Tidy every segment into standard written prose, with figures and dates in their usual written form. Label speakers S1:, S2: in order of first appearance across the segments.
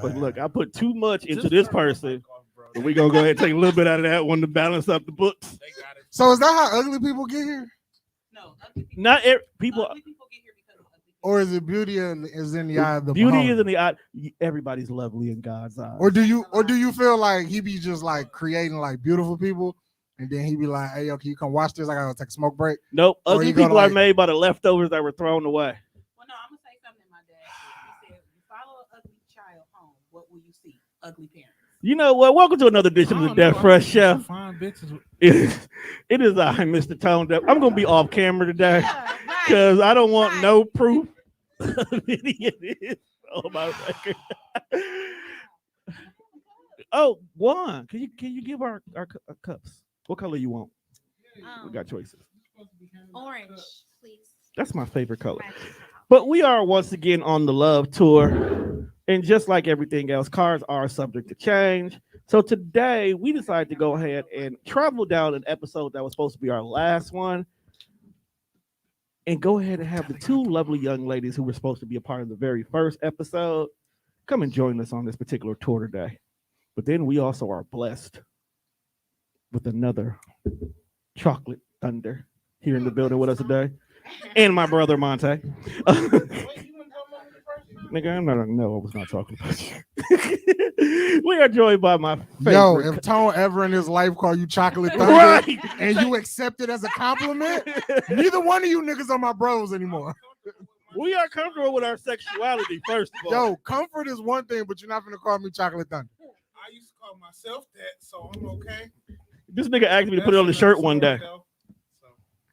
S1: But look, I put too much into this person. But we're gonna go ahead and take a little bit out of that one to balance up the books.
S2: So is that how ugly people get here?
S3: No, ugly people.
S1: Not people.
S3: Ugly people get here because of ugly people.
S2: Or is it beauty is in the eye of the
S1: beauty
S2: beholder?
S1: is in the eye. Everybody's lovely in God's eyes.
S2: Or do you feel like he be just like creating like beautiful people, and then he be like, "Hey, yo, can you come watch this? I gotta go take a smoke break."
S1: Nope.
S2: Or
S1: Ugly
S2: you gonna,
S1: people are
S2: like-
S1: made by the leftovers that were thrown away.
S3: Well, no, I'm gonna say something my dad said. He said, "You follow an ugly child home, what will you see? Ugly parents."
S1: You know what? Welcome to another edition of the Death Fresh Show.
S4: Fine bitches.
S1: It is I, Mr. Tone Deaf. I'm gonna be off camera today because I don't want no proof of any of this on my record. Oh, Juan, can you give our cups? What color you want? We got choices.
S5: Orange, please.
S1: That's my favorite color. But we are once again on the love tour. And just like everything else, cars are subject to change. So today we decided to go ahead and travel down an episode that was supposed to be our last one and go ahead and have the two lovely young ladies who were supposed to be a part of the very first episode come and join us on this particular tour today. But then we also are blessed with another chocolate thunder here in the building with us today. And my brother Monte. Nigga, I was not talking about you. We are joined by my favorite.
S2: Yo, if Tone ever in his life call you chocolate thunder
S1: Right.
S2: and you accept it as a compliment, neither one of you niggas are my bros anymore.
S1: We are comfortable with our sexuality, first of all.
S2: Yo, comfort is one thing, but you're not gonna call me chocolate thunder.
S4: I used to call myself that, so I'm okay.
S1: This nigga asked me to put it on the shirt one day.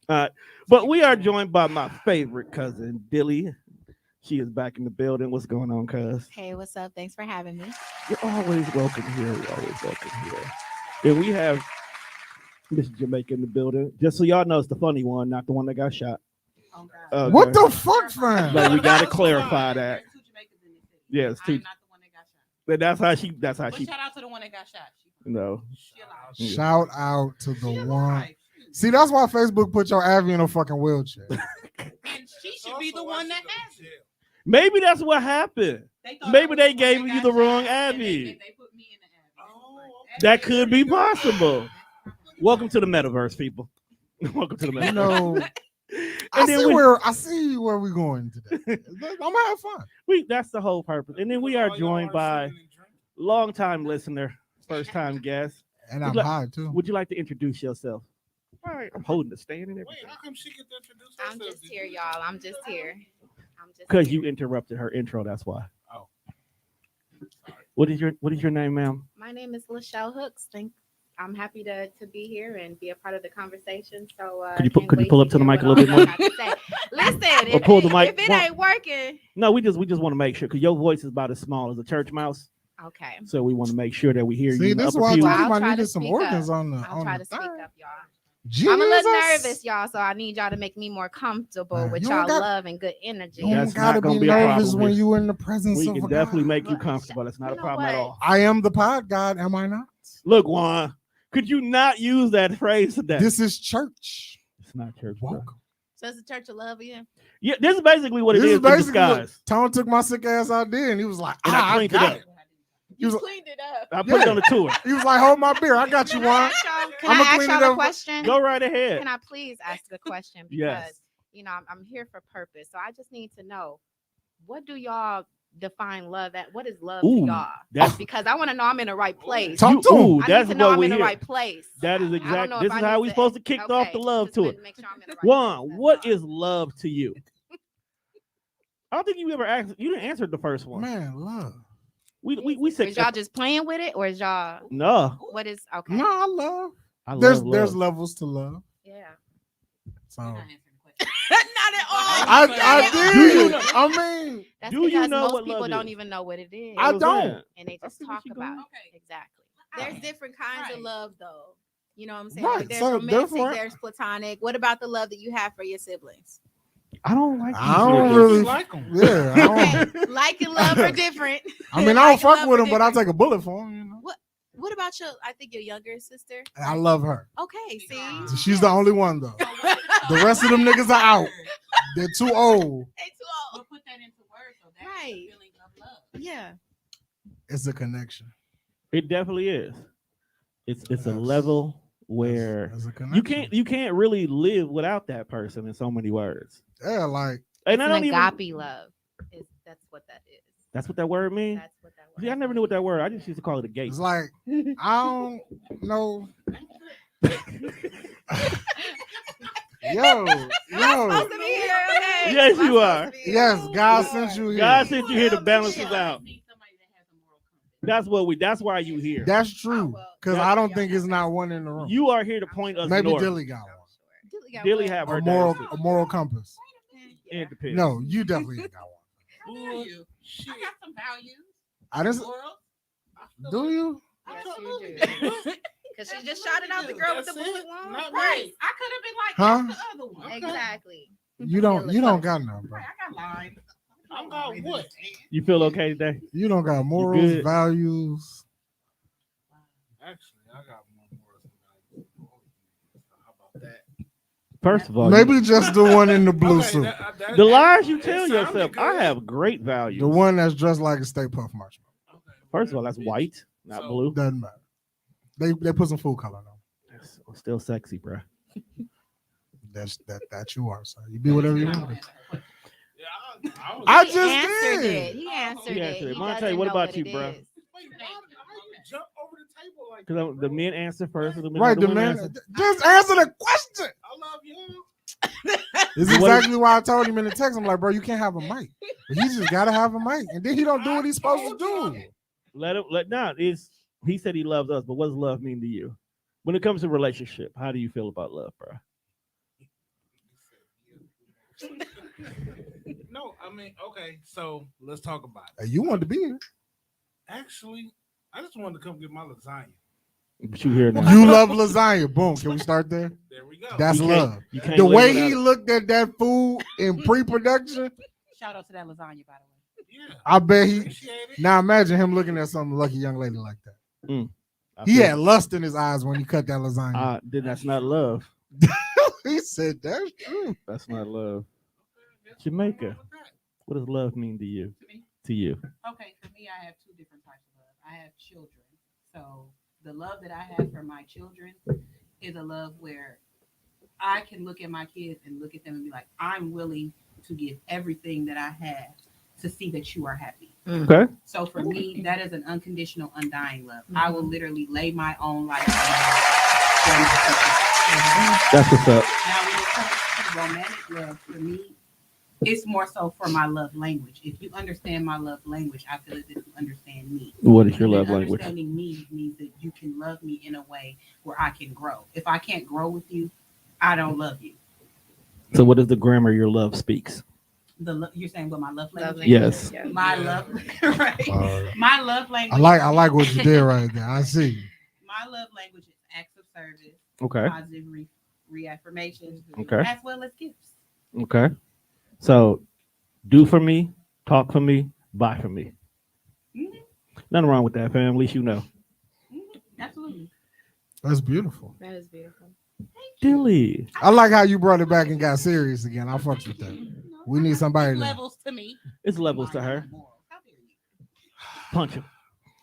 S1: But we are joined by my favorite cousin, Dilly. She is back in the building. What's going on, cuz?
S5: Hey, what's up? Thanks for having me.
S1: You're always welcome here. You're always welcome here. And we have Miss Jamaica in the building. Just so y'all know, it's the funny one, not the one that got shot.
S3: Oh, God.
S2: What the fuck, fam?
S1: But we gotta clarify that.
S3: There's two Jamaicans in this city.
S1: Yes,
S3: I'm not the one that got shot.
S1: but that's how
S3: But
S1: she
S3: shout out to the one that got shot.
S1: no.
S3: Chill out.
S1: Yeah.
S2: Shout out to the
S3: Chill
S2: one.
S3: out.
S2: See, that's why Facebook put your Abby in a fucking wheelchair.
S3: And she should be the one that has it.
S1: Maybe that's what happened.
S3: Thought
S1: Maybe
S3: I
S1: they
S3: was the one
S1: gave
S3: that
S1: you
S3: got
S1: the wrong
S3: shot, and
S1: Abby.
S3: They put me in the Abby.
S4: Oh,
S1: That could be possible. Welcome to the metaverse, people. Welcome to the
S2: You
S1: metaverse.
S2: know, I
S1: And then
S2: I see where we're going today. I'm gonna have fun.
S1: that's the whole purpose. And then we are joined by longtime listener, first time guest.
S2: And I'm
S1: Look,
S2: high too.
S1: Would you like to introduce yourself? All right, I'm holding the stand and
S4: Wait,
S1: everything.
S4: how come she get to introduce
S5: I'm
S4: herself?
S5: just here, y'all. I'm just here.
S1: Because you interrupted her intro, that's why.
S4: Oh.
S1: What is your name, ma'am?
S5: My name is Lachelle Hooks. I'm happy to be here and be a part of the conversation. So
S1: Could you
S5: can't
S1: pull
S5: wait
S1: up
S5: to
S1: to the
S5: hear
S1: mic a
S5: what
S1: little
S5: all
S1: bit
S5: y'all got to say. Listen,
S1: Or pull the mic.
S5: if it ain't working,
S1: No, we just want to make sure because your voice is about as small as a church mouse.
S5: okay.
S1: So we want to make sure that we hear you.
S2: See,
S1: in the
S2: this is
S1: upper
S2: why I
S1: pews.
S2: told
S5: I'll
S2: him I
S5: try to
S2: needed some
S5: speak
S2: organs
S5: up.
S2: on the
S5: I'll
S2: on
S5: try
S2: the
S5: to speak
S2: thigh.
S5: up, y'all.
S2: Jesus.
S5: I'm a little nervous, y'all, so I need y'all to make me more comfortable
S2: Man,
S5: with
S2: you
S5: y'all
S2: don't got-
S5: love and good energy.
S2: You
S1: That's
S2: don't gotta
S1: not gonna
S2: be
S1: be a
S2: nervous
S1: problem
S2: when
S1: here.
S2: you in the presence
S1: We
S2: of
S1: can
S2: a
S1: definitely
S2: God.
S1: make you
S5: Well,
S1: comfortable. That's not
S5: you
S1: a
S5: know
S1: problem at
S5: what?
S1: all.
S2: I am the pod God, am I not?
S1: Look, Juan, could you not use that phrase today?
S2: This is church.
S1: It's not church. bro.
S2: Welcome.
S5: So it's a church of love again.
S1: Yeah, this is basically what it
S2: This
S1: is
S2: is
S1: in
S2: basically what
S1: disguise.
S2: Tone took my sick ass out there and he was like,
S1: And I cleaned it
S2: got
S1: up.
S2: it. He was,
S5: Cleaned it up.
S1: I put it on the tour.
S2: he was like, hold my beer. I got you, Juan.
S5: Can
S2: I'ma
S5: I ask
S2: clean it
S5: y'all a
S2: up.
S5: question?
S1: Go right ahead.
S5: Can I please ask a question? Because
S1: Yes.
S5: I'm here for purpose. So I just need to know, what do y'all define love at? What is love
S1: Ooh,
S5: to y'all?
S1: that's-
S5: Because I want to know I'm in the right place.
S2: Talk to him.
S5: I need
S1: that's
S5: to know
S1: what
S5: I'm
S1: we
S5: in the
S1: hear.
S5: right place.
S1: That is
S5: I don't
S1: exactly.
S5: know
S1: This
S5: if
S1: is
S5: I
S1: how
S5: need
S1: we
S5: to-
S1: supposed to kick off
S5: okay,
S1: the love
S5: just
S1: tour.
S5: make sure I'm in the right
S1: Juan,
S5: place,
S1: what
S5: that's all.
S1: is love to you? I don't think you ever asked. You didn't answer the first one.
S2: Man, love.
S1: We said
S5: Is y'all just playing with it, or is y'all
S1: no.
S5: what is okay?
S2: No, I love.
S1: I
S2: There's
S1: love
S2: there's
S1: love.
S2: levels to love.
S5: Yeah.
S2: So
S3: You're not answering the question.
S5: Not at all.
S2: I
S1: Do you
S2: did.
S1: know-
S2: I mean,
S5: That's
S1: Do you
S5: because
S1: know
S5: most
S1: what
S5: people
S1: love
S5: don't
S1: is?
S5: even know what it is.
S2: I
S1: What I'm
S2: don't.
S1: saying.
S5: And they
S1: I
S5: just
S1: see where
S5: talk
S1: she
S5: about
S1: going.
S5: it.
S3: Okay.
S5: Exactly.
S6: There's different kinds
S3: Right.
S6: of love, though. You know what I'm saying?
S2: Right,
S6: Like, there's
S2: so
S6: romantic,
S2: therefore-
S6: there's platonic. What about the love that you have for your siblings?
S1: I don't like.
S2: I
S1: these
S2: don't
S1: niggas.
S2: really
S4: like them.
S2: Yeah, I don't.
S6: Okay, like and love are different.
S2: I mean, I don't
S6: Like and
S2: fuck
S6: love
S2: with
S6: are
S2: him, but I'll
S6: different.
S2: take a bullet for him. You know,
S6: What about your? I think your younger sister.
S2: I love her.
S6: Okay, see,
S2: She's the only one though. The rest of them niggas are out. They're too old.
S6: they too old.
S3: But put that into words, so that's
S6: Right.
S3: the feeling of love.
S6: Yeah.
S2: It's a connection.
S1: It definitely is. It's a
S2: That's-
S1: level where
S2: It's a connection.
S1: you can't really live without that person in so many words.
S2: Yeah, like
S1: And
S5: It's
S1: I
S5: an
S1: don't even.
S5: agape love. That's what that is.
S1: That's what that word means.
S5: That's what that word.
S1: See, I never knew what that word. I just used to call it a gate.
S2: it's like I don't know. Yo,
S6: Supposed to be here, okay?
S1: Yes,
S6: Am I
S1: you
S6: supposed
S1: are.
S6: to be here?
S2: yes, God sent you here.
S1: God sent you here to balance us out.
S3: Need somebody that has a moral compass.
S1: That's why you here.
S2: That's true.
S6: well,
S2: Because
S1: that-
S2: I don't think it's not one in the room.
S1: You are here to point us
S2: Maybe
S1: north.
S2: Dilly got one.
S6: Dilly got
S1: Dilly
S6: what?
S1: have her
S2: A moral compass.
S6: Yeah.
S1: It depends.
S2: No, you definitely ain't got one.
S3: How dare you? I got some values.
S2: I just
S3: Morals. I feel
S2: do
S3: like-
S2: you?
S5: Yes,
S3: Absolutely.
S5: you do. Because she just shouted out the girl with the
S4: That's
S5: bullet
S4: it.
S5: wound.
S4: Not
S3: Right. I could have been like
S2: Huh?
S3: that's the other one.
S5: Exactly.
S2: You don't got none, bro.
S3: Right, I got lines.
S4: I got what?
S1: You feel okay today?
S2: You don't got morals,
S1: good.
S2: values.
S4: Actually, I got more than values. How about that?
S1: First of all,
S2: Maybe just the one in the blue
S4: Okay,
S2: suit.
S1: the lies you
S4: it
S1: tell
S4: sounded
S1: yourself. I
S4: good.
S1: have great values.
S2: The one that's dressed like a Stay Puft Marshmallow.
S4: Okay,
S1: First of all, that's
S4: bitch.
S1: white, not
S4: So-
S1: blue.
S2: Doesn't matter. They put some food color on.
S1: That's still sexy, bro.
S2: That you are. So you be whatever you want.
S4: Yeah, I was.
S2: I
S6: He
S2: just
S6: answered
S2: did.
S6: it. He answered
S1: He
S6: it.
S1: answered it.
S6: He
S1: Monte,
S6: doesn't
S1: what
S6: know
S1: about you,
S6: it
S1: bro?
S6: is.
S4: Wait, why you jump over the table like
S1: Because
S4: that,
S1: the
S4: bro?
S1: men answer first, and the
S2: Right, the
S1: women
S2: man.
S1: answer.
S2: Just answer the question.
S4: I love you.
S2: This is exactly why I told him in the text. I'm like, bro, you can't have a mic. But he just gotta have a mic, and then he don't do what he's supposed to do.
S1: Let him. Is he said he loves us, but what does love mean to you? When it comes to relationship, how do you feel about love, bro?
S4: No, I mean, okay, so let's talk about it.
S2: Hey, you want to be here.
S4: Actually, I just wanted to come get my lasagna.
S1: But you here now?
S2: You love lasagna. Boom. Can we start there?
S4: There we go.
S2: That's
S1: You can't-
S2: love.
S1: You can't
S2: The
S1: live
S2: way
S1: without
S2: he
S1: it.
S2: looked at that food in pre-production,
S3: Shout out to that lasagna, by the way.
S4: Yeah.
S2: I bet he.
S4: Appreciate it.
S2: Now imagine him looking at some lucky young lady like that.
S1: I
S2: He
S1: feel-
S2: had lust in his eyes when he cut that lasagna.
S1: Then that's not love.
S2: He said, "That's true."
S1: That's not love.
S4: There's
S1: Jamaica.
S4: nothing wrong with that.
S1: What does love mean to you?
S3: To me.
S1: To you?
S3: Okay, for me, I have two different types of love. I have children. So the love that I have for my children is a love where I can look at my kids and look at them and be like, I'm willing to give everything that I have to see that you are happy.
S1: Okay.
S3: So for me, that is an unconditional, undying love. I will literally lay my own life down for my children.
S1: That's what's up.
S3: Now, when it comes to romantic love, for me, it's more so for my love language. If you understand my love language, I feel as if you understand me.
S1: What is your
S3: And then
S1: love language?
S3: Understanding me means that you can love me in a way where I can grow. If I can't grow with you, I don't love you.
S1: So, what is the grammar your love speaks?
S3: You're saying what my love
S5: Love
S3: language?
S1: Yes.
S5: Yeah.
S3: My love, right? My love language.
S2: I like what you did right there. I see.
S3: My love language is acts of service,
S1: Okay.
S3: positive reaffirmations,
S1: Okay.
S3: as well as gifts.
S1: Okay. So, do for me, talk for me, buy for me.
S3: Mhm.
S1: Nothing wrong with that, fam. At least you know.
S3: Absolutely.
S2: That's beautiful.
S5: That is beautiful.
S1: Dilly.
S2: I like how you brought it back and got serious again. I fucked with that. We need somebody to-
S3: levels to me.
S1: It's levels to her.
S3: How dare you?
S1: Punch him.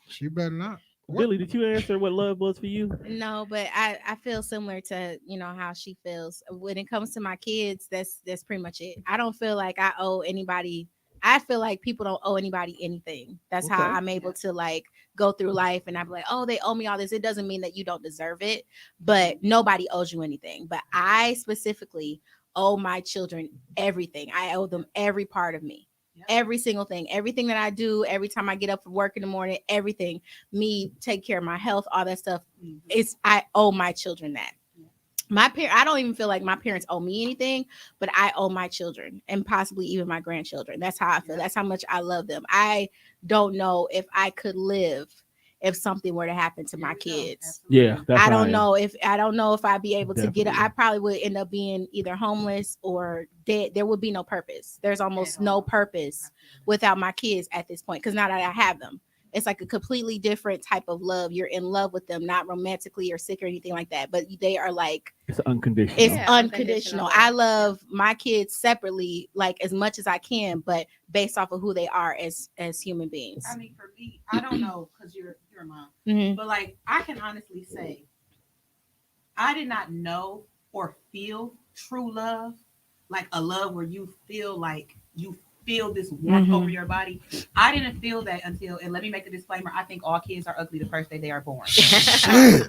S2: She better not. What?
S1: Dilly, did you answer what love was for you?
S6: No, but I feel similar to how she feels when it comes to my kids. That's pretty much it. I don't feel like I owe anybody. I feel like people don't owe anybody anything. That's how
S1: Okay.
S6: I'm able to like go through life and I'm like, oh, they owe me all this. It doesn't mean that you don't deserve it, but nobody owes you anything. But I specifically owe my children everything. I owe them every part of me.
S3: Yep.
S6: Every single thing, everything that I do, every time I get up for work in the morning, everything, me take care of my health, all that stuff. I owe my children that. I don't even feel like my parents owe me anything, but I owe my children and possibly even my grandchildren. That's how I feel.
S3: Yeah.
S6: That's how much I love them. I don't know if I could live if something were to happen to my kids.
S1: Yeah, that's
S6: I
S1: how
S6: don't
S1: am.
S6: know if I'd be able to get it.
S1: Definitely.
S6: I probably would end up being either homeless or dead. There would be no purpose. There's almost
S3: At
S6: no
S3: all.
S6: purpose without my kids at this point because now that I have them, It's like a completely different type of love. You're in love with them, not romantically or sick or anything like that, but they are like,
S1: It's unconditional.
S6: it's
S5: Yeah,
S6: unconditional.
S5: unconditional
S6: I
S5: love.
S6: love my kids separately, like as much as I can, but based off of who they are as human beings.
S3: I mean, for me, I don't know because you're a mom,
S6: Mhm.
S3: but like I can honestly say, I did not know or feel true love, like a love where you feel like you feel this warmth
S6: Mhm.
S3: over your body. I didn't feel that until, and let me make a disclaimer: I think all kids are ugly the first day they are born.
S2: Shit.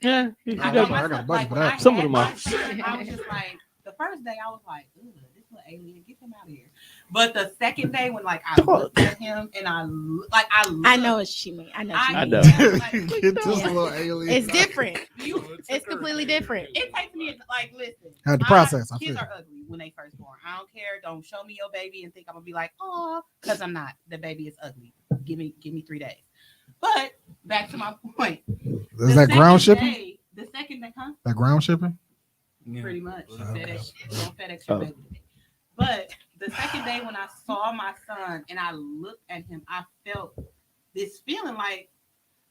S1: Yeah, you
S3: I
S2: I
S1: got-
S3: know
S2: got a
S3: myself,
S2: button
S3: like
S2: for
S3: when
S2: that.
S3: I
S1: Some of
S3: had
S1: them
S3: my
S1: are.
S3: son, I was just like, the first day I was like, "Ugh, this little alien, get him out of here." But the second day when like I looked at him and I
S6: I know what she mean. I know. What you
S1: I
S6: mean.
S1: know.
S2: Get this little alien.
S6: It's different.
S3: You,
S6: It's completely different.
S3: it takes me like listen.
S2: Had to process. I
S3: Kids
S2: feel.
S3: are ugly when they first born. I don't care. Don't show me your baby and think I'm gonna be like, oh, because I'm not. The baby is ugly. Give me 3 days. But back to my point.
S2: Is that ground shipping?
S3: The second day, huh?
S2: That ground shipping?
S3: Pretty much.
S2: Okay.
S3: Don't FedEx your
S1: Oh.
S3: baby today. But the second day when I saw my son and I looked at him, I felt this feeling like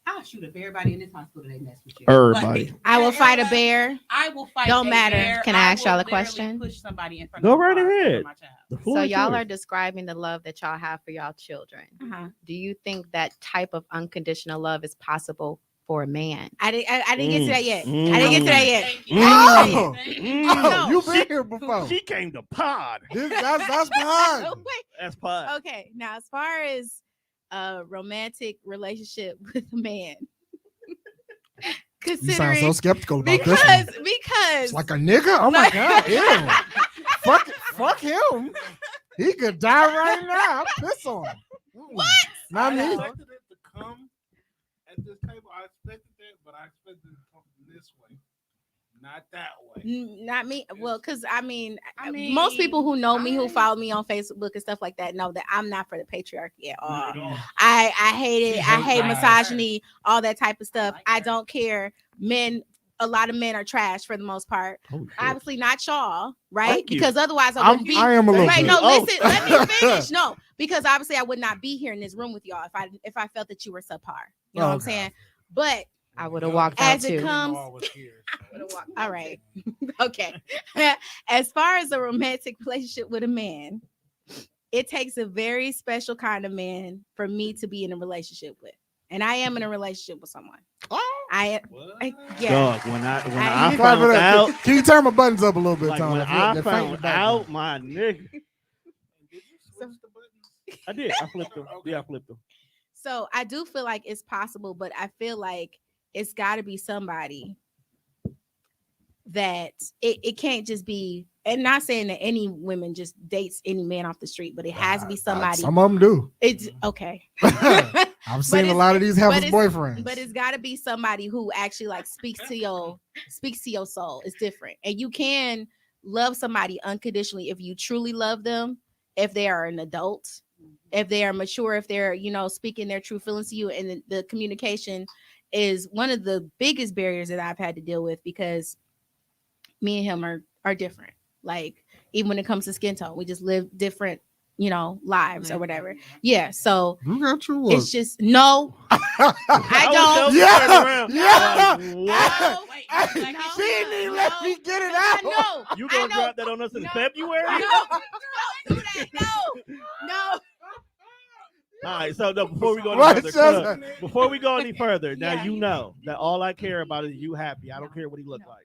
S3: I'll shoot up everybody in this hospital that mess with you.
S1: Everybody.
S3: Like,
S6: I will fight a
S3: everybody-
S6: bear.
S3: I will fight.
S6: Don't
S3: a
S6: matter.
S3: bear.
S5: Can I ask y'all
S3: will
S5: a question?
S3: literally Push somebody in front
S1: Go
S3: of the
S1: right
S3: car over
S1: ahead.
S3: my child.
S1: The floor
S5: So
S1: is
S5: y'all
S1: yours.
S5: are describing the love that y'all have for y'all children.
S6: Uh-huh.
S5: Do you think that type of unconditional love is possible for a man?
S6: I didn't get to that yet.
S1: Mm.
S6: I didn't get to that yet.
S3: Thank you.
S2: Oh.
S3: Thank you.
S1: Mm.
S2: Oh,
S6: No.
S2: you been here before.
S1: She came to pod.
S2: That's behind.
S6: Oh, wait.
S1: That's pod.
S6: Okay, now as far as a romantic relationship with a man,
S2: You sound
S6: considering
S2: so skeptical about this one.
S6: because
S2: It's like a nigga. Oh my god, ew. Fuck him. He could die right now. I'll piss on him. What? Not
S4: I
S2: me.
S4: expected it to come at this table. I expected that, but I expected it to come this way, not that way.
S6: not me. Well, because I mean,
S3: I
S6: most people who know me, who
S3: I-
S6: follow me on Facebook and stuff like that, know that I'm not for the patriarchy at all.
S4: Not at all.
S6: I hate it.
S4: She
S6: I
S4: hates
S6: hate
S4: that.
S6: misogyny, all that type of stuff.
S3: like
S6: I
S3: that.
S6: don't care. Men, a lot of men are trash for the most part.
S1: Oh, shit.
S6: Obviously not y'all, right?
S1: Thank you.
S6: Because otherwise I would be.
S2: I am a little
S6: Right,
S2: bit.
S6: no,
S1: Oh.
S6: listen, let me finish. No, because obviously I would not be here in this room with y'all if I felt that you were subpar. You know what I'm
S2: Okay.
S6: saying? But
S5: I would have walked out
S6: As it
S5: too.
S6: comes- all right, okay. As far as a romantic relationship with a man, it takes a very special kind of man for me to be in a relationship with, and I am in a relationship with someone. I yeah.
S1: Dog, when I
S6: I-
S2: Clap
S1: found
S2: it up.
S1: out,
S2: Can you turn my buttons up a little bit,
S1: like
S2: Tom?
S1: when
S2: If
S1: I
S2: they're faint in the
S1: found
S2: background.
S1: out, my nigga,
S4: Did you switch the buttons?
S1: I did. I flipped them.
S4: Okay.
S1: Yeah, I flipped them.
S6: So I do feel like it's possible, but I feel like it's got to be somebody that it can't just be. And not saying that any women just dates any man off the street, but it has to be somebody.
S2: Some of them do.
S6: It's okay.
S2: I've seen a
S6: it's-
S2: lot of these
S6: but
S2: heifers
S6: it's-
S2: boyfriends.
S6: But it's got to be somebody who actually like speaks to your soul. It's different, and you can love somebody unconditionally if you truly love them. If they are an adult, if they are mature, if they're speaking their true feelings to you, and the communication is one of the biggest barriers that I've had to deal with because me and him are different. Like even when it comes to skin tone, we just live different, lives or whatever. Yeah, so
S2: Look at you. Look.
S6: it's just no. I don't.
S2: Yeah, yeah.
S6: No,
S3: Wait,
S2: Hey,
S3: like,
S2: she didn't even let me get it out.
S6: No,
S1: You
S6: I
S1: gonna
S6: know.
S1: drop that on us in
S6: No.
S1: February?
S6: no, don't do that. No.
S1: All right. So no, before we go any
S2: What
S1: further,
S2: just-
S1: Club, before we go any further, now
S6: Yeah.
S1: you know that all I care about is you happy. I don't care what he look
S6: No,
S1: like.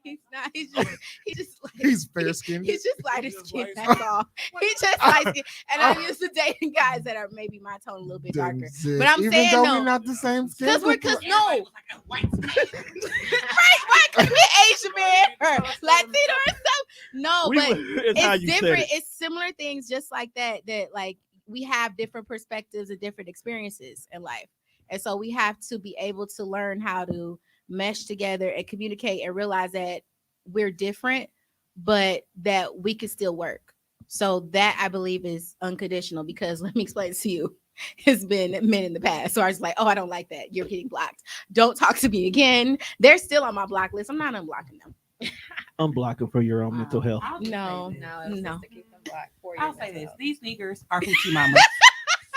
S6: He's not. He's just like
S2: He's fair skinned.
S6: He's just lighter
S4: Just
S6: skin.
S4: light
S6: That's all. He's just light skin, and I'm used to dating guys that are maybe my tone a little bit darker. But I'm
S2: Even
S6: saying
S2: though
S6: no.
S2: we're not the same skin.
S6: Because no,
S3: everybody was like a white man.
S6: right? Why could it be Asian man or Latino or something? No,
S1: We
S6: but
S1: would- it's how
S6: it's
S1: you said
S6: different.
S1: it.
S6: It's similar things just like that like we have different perspectives and different experiences in life, and so we have to be able to learn how to mesh together and communicate and realize that we're different but that we can still work. So that I believe is unconditional, because let me explain to you, it's been men in the past so I was like, oh, I don't like that, you're getting blocked, don't talk to me again. They're still on my block list. I'm not unblocking them.
S1: Unblock him for your own mental health.
S3: I'll just
S6: No.
S3: say this.
S5: No, it was
S6: No.
S5: just to keep them black for you.
S3: I'll say
S5: that's
S3: this:
S5: all.
S3: these sneakers are hoochie mamas.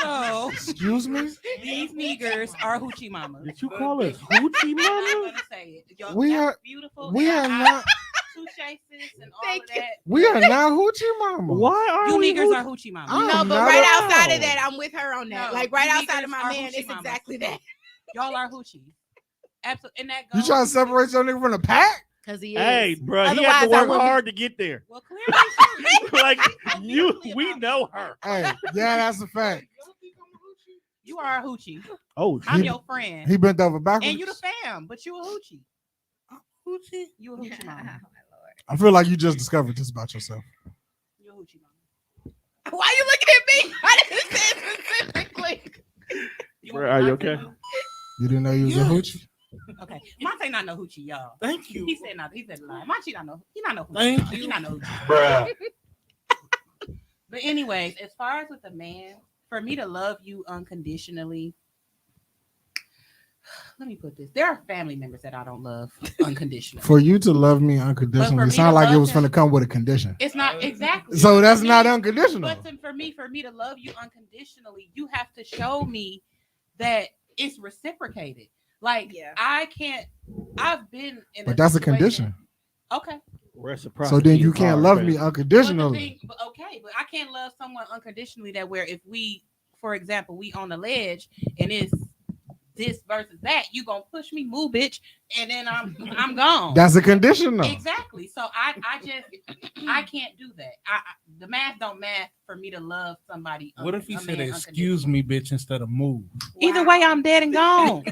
S3: So
S2: Excuse me.
S3: these niggers are hoochie mamas.
S1: Did you call us hoochie
S3: I'm
S1: mama?
S3: gonna say it. Y'all,
S2: We
S3: that's
S2: are-
S3: beautiful.
S2: We
S3: and
S2: are
S3: I-
S2: not.
S3: touche sis and all
S6: Thank
S3: of
S6: you.
S3: that.
S2: We are not hoochie mama.
S1: Why are
S3: You
S1: we
S3: niggers are hoochie mamas.
S2: I'm
S6: No, but
S2: not
S6: right
S2: allowed.
S6: outside of that, I'm with her on that.
S3: No,
S6: Like right
S3: you
S6: outside
S3: niggers
S6: of my
S3: are
S6: man,
S3: hoochie
S6: it's
S3: mamas.
S6: exactly that.
S3: Y'all are hoochie. Absolutely. And that
S2: You
S3: goes.
S2: trying to separate your nigga from the pack?
S6: Because he is.
S1: Hey, bro, he had to
S6: Otherwise, I
S1: work
S6: wouldn't be-
S1: hard to get there.
S3: Well, clearly,
S1: Like we know her.
S2: Hey, yeah, that's a fact.
S3: you are a hoochie.
S1: Oh,
S3: I'm
S2: He-
S3: your friend.
S2: He bent over backwards.
S3: And you the fam, but you a hoochie.
S2: hoochie.
S3: You a hoochie mama.
S2: I feel like you just discovered this about yourself.
S3: You a hoochie mama.
S6: Why you looking at me? I didn't say it specifically.
S3: You
S1: Bro,
S3: want
S1: are you
S3: Monte?
S1: okay?
S2: You didn't know you was
S4: Yes.
S2: a hoochie?
S3: Okay. Monte not no hoochie, y'all.
S4: Thank you.
S3: He said not. He said lie. Monte not no. He not no hoochie.
S4: Thank
S3: He
S4: you.
S3: not no hoochie.
S7: Bruh.
S3: But anyways, as far as with a man, for me to love you unconditionally, let me put this. There are family members that I don't love unconditionally.
S2: For you to love me
S3: But
S2: unconditionally,
S3: for
S2: it
S3: me
S2: sounded
S3: to
S2: like it
S3: love
S2: was
S3: him-
S2: going to come with a condition.
S3: It's not exactly.
S2: So that's
S3: For
S2: not
S3: me-
S2: unconditional.
S3: But for me to love you unconditionally, you have to show me that it's reciprocated. Like
S6: Yeah.
S3: I can't. I've been in.
S2: But that's a
S3: situation-
S2: condition.
S3: Okay.
S1: Reciprocity.
S2: So then you
S1: is
S2: can't
S1: hard,
S2: love
S1: fam.
S2: me
S3: But the
S2: unconditionally.
S3: thing, but I can't love someone unconditionally. That where if we, for example, we on the ledge and it's this versus that, you gonna push me, move, bitch, and then I'm gone.
S2: That's a condition, though.
S3: Exactly. So I can't do that. The math don't math for me to love somebody.
S4: What if he
S3: a
S4: said,
S3: man
S4: "Excuse me, bitch," instead of "move"?
S3: Either way, I'm dead and gone.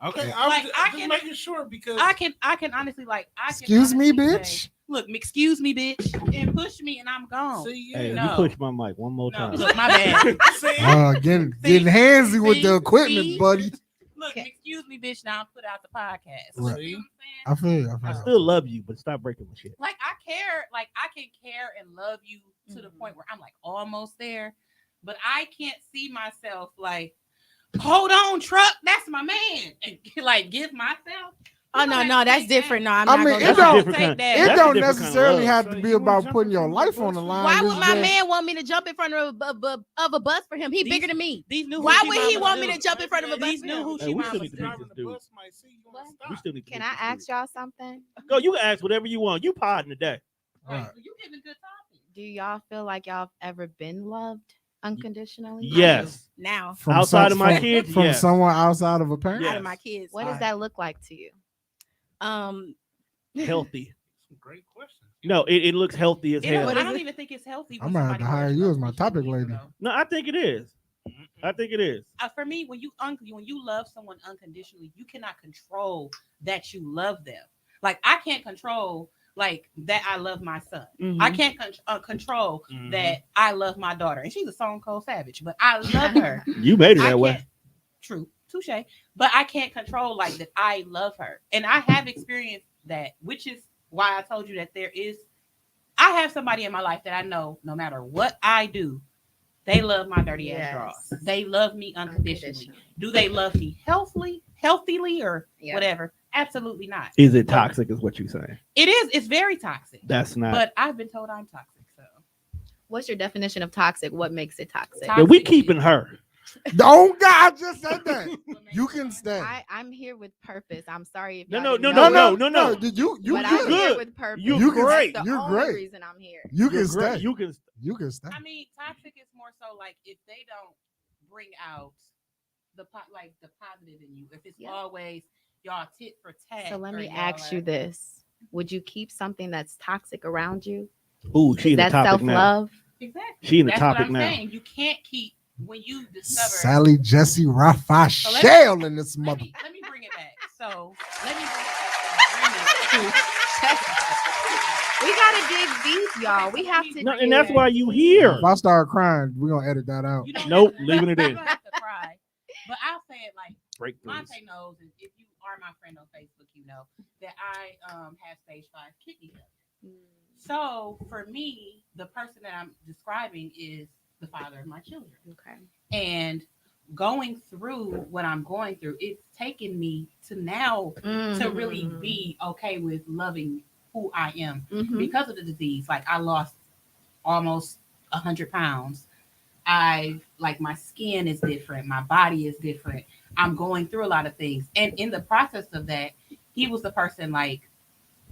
S4: Okay,
S3: Like,
S4: I'm
S3: I
S4: just
S3: can-
S4: making sure because
S3: I can honestly I can.
S2: Excuse me,
S3: honestly
S2: bitch.
S3: say, look, excuse me, bitch, and push me, and I'm gone.
S4: see,
S1: Hey,
S4: yeah.
S1: you
S3: No.
S1: push my mic one more
S3: No,
S1: time.
S3: look, my bad.
S4: See?
S2: Getting
S3: See?
S2: handsy with the
S3: See?
S2: equipment,
S3: See?
S2: buddy.
S3: Look,
S5: Okay.
S3: excuse me, bitch. Now put out the podcast.
S2: Right.
S3: You know what
S2: I
S3: I'm saying?
S2: feel you. I
S1: I
S2: feel you.
S1: still love you, but stop breaking my shit.
S3: Like I care, like I can care and love you to the
S5: Mhm.
S3: point where I'm like almost there, but I can't see myself like, hold on, truck, that's my man, and like give myself.
S6: Oh no, no, that's different. No, I'm
S2: I
S6: not
S2: mean,
S6: gonna
S2: it
S1: That's
S6: do
S1: a
S6: that.
S2: don't-
S1: different kind.
S2: It
S1: That's a
S2: don't
S1: different kind of
S2: necessarily
S1: love.
S2: have
S4: So
S2: to be
S4: you
S2: about
S4: jump
S2: putting
S4: in
S2: your
S4: front of the
S2: life on
S4: bus
S2: the
S4: for-
S2: line.
S6: Why
S2: It's
S6: would my
S2: just-
S6: man want me to jump in front of a bus for him? He
S3: These-
S6: bigger than me.
S3: These new
S6: Why
S3: hoochie
S6: would he
S3: mamas
S6: want
S3: do.
S6: me to jump in front of a bus
S3: These
S6: for
S3: new
S6: him?
S3: hoochie
S1: Hey, we still
S3: mamas
S1: need to
S3: do.
S1: meet this dude.
S5: What?
S1: We still need to
S5: Can
S1: meet
S5: I
S1: this
S5: ask
S1: dude.
S5: y'all something?
S1: Go, you can ask whatever you want. You podding today.
S2: Right.
S3: You giving good topics.
S5: Do y'all feel like y'all have ever been loved unconditionally?
S1: Yes.
S6: Now,
S2: From
S1: Outside
S2: some-
S1: of my
S2: from-
S1: kids,
S2: from
S1: yes.
S2: someone outside of a parent.
S1: Yeah.
S6: out of my kids.
S5: What does that look like to you?
S1: Healthy.
S4: Some great questions.
S1: No, it looks healthy as
S3: It don't-
S1: hell.
S6: What
S3: I
S6: is
S3: don't
S6: it?
S3: even think it's healthy.
S2: I
S3: when
S2: might have to
S3: somebody
S2: hire
S3: works
S2: you as my
S3: unconditionally
S2: topic lady.
S3: either, though.
S1: No, I think it is. I think it is.
S3: For me, when you love someone unconditionally, you cannot control that you love them. Like I can't control like that I love my son.
S1: Mhm.
S3: I can't control
S4: Mhm.
S3: that I love my daughter, and she's a Stone Cold Savage, but I love her.
S1: You made it
S3: I
S1: that way.
S3: can't- True, touche. But I can't control like that. I love her, and I have experienced that, which is why I told you that I have somebody in my life that I know no matter what I do, they love my dirty ass
S5: Yes.
S3: draws. They love me unconditionally.
S5: Unconditional.
S3: Do they love me healthily, or
S5: Yeah.
S3: whatever? Absolutely not.
S1: Is it toxic? Is what you're saying?
S3: It is. It's very toxic.
S1: That's not.
S3: But I've been told I'm toxic. So
S5: What's your definition of toxic? What makes it toxic?
S3: Toxic.
S1: But we keeping her.
S2: Oh God, I just said that. You can stay.
S5: I'm here with purpose. I'm sorry if
S1: No,
S5: y'all
S1: no,
S5: didn't
S1: no,
S5: know
S1: no,
S5: that,
S1: no.
S2: You
S5: but I'm
S2: good.
S5: here
S1: good.
S5: with purpose.
S1: You
S2: You can-
S1: great.
S5: That's the
S2: You're
S5: only
S2: great.
S5: reason I'm here.
S2: You
S1: You're
S2: can
S1: great.
S2: stay.
S1: You can.
S2: You can stay.
S3: I mean, toxic is more so like if they don't bring out the positive in you. If it's
S5: Yeah.
S3: always y'all tit for tat.
S5: So let
S3: or
S5: me
S3: y'all
S5: ask you
S3: are-
S5: this: would you keep something that's toxic around you?
S1: Ooh, she
S5: Is
S1: in the
S5: that
S1: topic now.
S5: self-love?
S3: Exactly.
S1: She in the
S3: That's
S1: topic
S3: what I'm
S1: now.
S3: saying. You can't keep when you discover.
S2: Sally Jesse Raphael
S3: So let me-
S2: in this
S3: Let
S2: mother.
S3: me bring it back. So let me bring it back.
S5: We gotta dig deep, y'all. We have to.
S1: No,
S5: dig
S1: and that's
S5: deep.
S1: why you here.
S2: If I start crying, we're gonna edit that out.
S3: You don't
S1: Nope,
S3: have to-
S1: leaving it
S3: you
S1: in.
S3: don't have to cry. But I'll say it like
S1: Breakthroughs.
S3: Monte knows, and if you are my friend on Facebook, you know that I have stage 5 kidney failure. So for me, the person that I'm describing is the father of my children.
S5: Okay.
S3: And going through what I'm going through, it's taken me to now to really be okay with loving who I am
S5: Mhm.
S3: because of the disease. Like I lost almost 100 pounds I like my skin is different, my body is different. I'm going through a lot of things. And in the process of that, he was the person like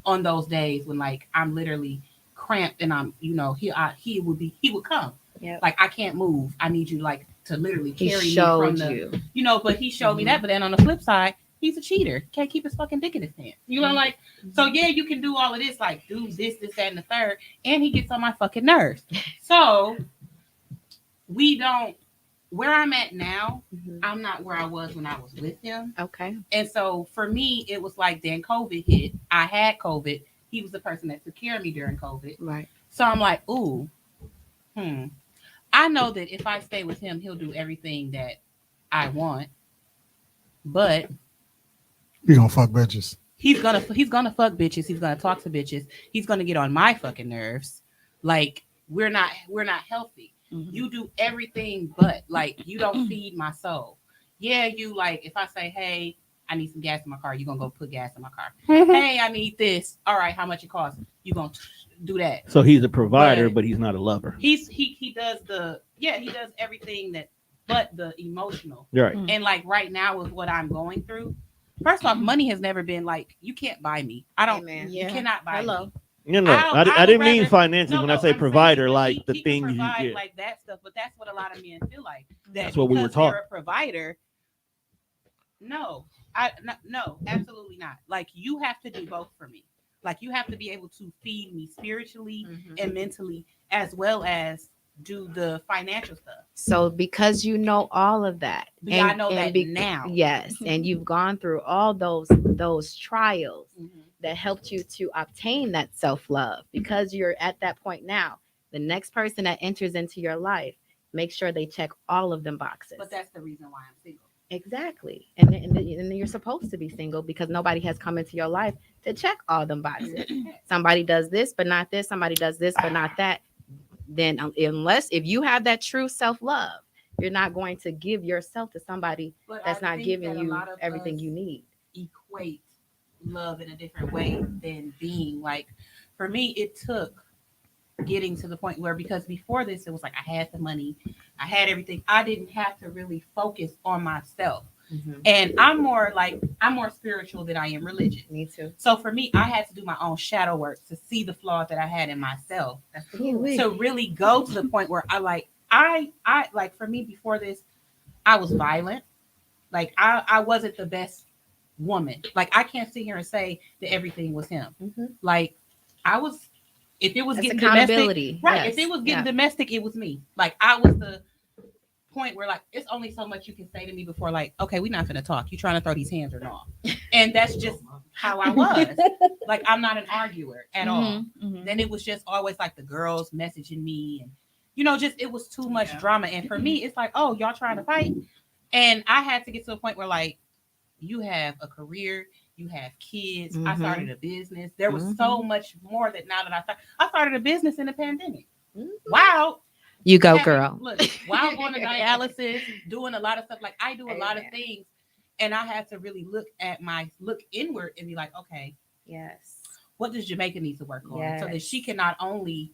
S3: on those days when like I'm literally cramped and I'm, he would come.
S6: Yep.
S3: Like I can't move. I need you like to literally
S5: He
S3: carry me
S5: showed
S3: from the,
S5: you.
S3: but he showed me that. But then on the flip side, he's a cheater. Can't keep his fucking dick in his pants. Like, so yeah, you can do all of this, like do this, that, and the third, and he gets on my fucking nerves. So where I'm at now, I'm not where I was when I was with him.
S5: Okay.
S3: And so for me, it was like then COVID hit. I had COVID. He was the person that took care of me during COVID.
S5: Right.
S3: So I'm like, ooh, I know that if I stay with him, he'll do everything that I want. But
S2: We gonna fuck bitches.
S3: he's gonna fuck bitches. He's gonna talk to bitches. He's gonna get on my fucking nerves. Like we're not healthy. You do everything but like you don't feed my soul. Yeah, you like if I say, hey, I need some gas in my car, you're gonna go put gas in my car. Hey, I need this. All right, how much it costs? You gonna do that.
S1: So he's a provider, but he's not a lover.
S3: He does he does everything that but the emotional.
S1: Right.
S3: And like right now with what I'm going through, first off, money has never been like you can't buy me. I don't
S5: Amen.
S3: you cannot buy me.
S1: I didn't mean financially when I say
S3: I'm
S1: provider,
S3: saying
S1: like
S3: he
S1: the
S3: can
S1: things you
S3: provide
S1: get.
S3: like that stuff, but that's what a lot of men feel like.
S1: That's what we were
S3: because
S1: taught.
S3: they're a provider. No, absolutely not. Like you have to do both for me. Like you have to be able to feed me spiritually and mentally, as well as do the financial stuff.
S5: So because you know all of that,
S3: I know that now.
S5: Yes, and you've gone through all those trials that helped you to obtain that self-love. Because you're at that point now, the next person that enters into your life, make sure they check all of them boxes.
S3: But that's the reason why I'm single.
S5: Exactly. And then you're supposed to be single because nobody has come into your life to check all them boxes. Somebody does this, but not this. Somebody does this, but not that. Then if you have that true self-love, you're not going to give yourself to somebody that's not giving you everything you need.
S3: Equate love in a different way than being like, for me, it took getting to the point where, because before this, it was like I had the money, I had everything. I didn't have to really focus on myself. And I'm more spiritual than I am religious.
S5: Me too.
S3: So for me, I had to do my own shadow work to see the flaws that I had in myself. To really go to the point where I like for me before this, I was violent. Like I wasn't the best woman. Like I can't sit here and say that everything was him. Like I was, if it was
S5: That's
S3: getting
S5: accountability,
S3: domestic, right?
S5: yes.
S3: If it was getting domestic, it was me. Like I was the point where like it's only so much you can say to me before like, okay, we're not gonna talk. You trying to throw these hands or not? And that's just how I was. Like I'm not an arguer at all. Then it was just always like the girls messaging me and just it was too much drama. And for me, it's like, oh, y'all trying to fight. And I had to get to a point where like you have a career, you have kids. I started a business. There was so much more that now that I started a business in the pandemic. Wow.
S5: You go, girl.
S3: Look, while going to dialysis, doing a lot of stuff, like I do a lot of things, and I had to really look inward and be like, okay,
S5: yes,
S3: what does Jamaica need to work on so that
S5: Yes.
S3: she can not only,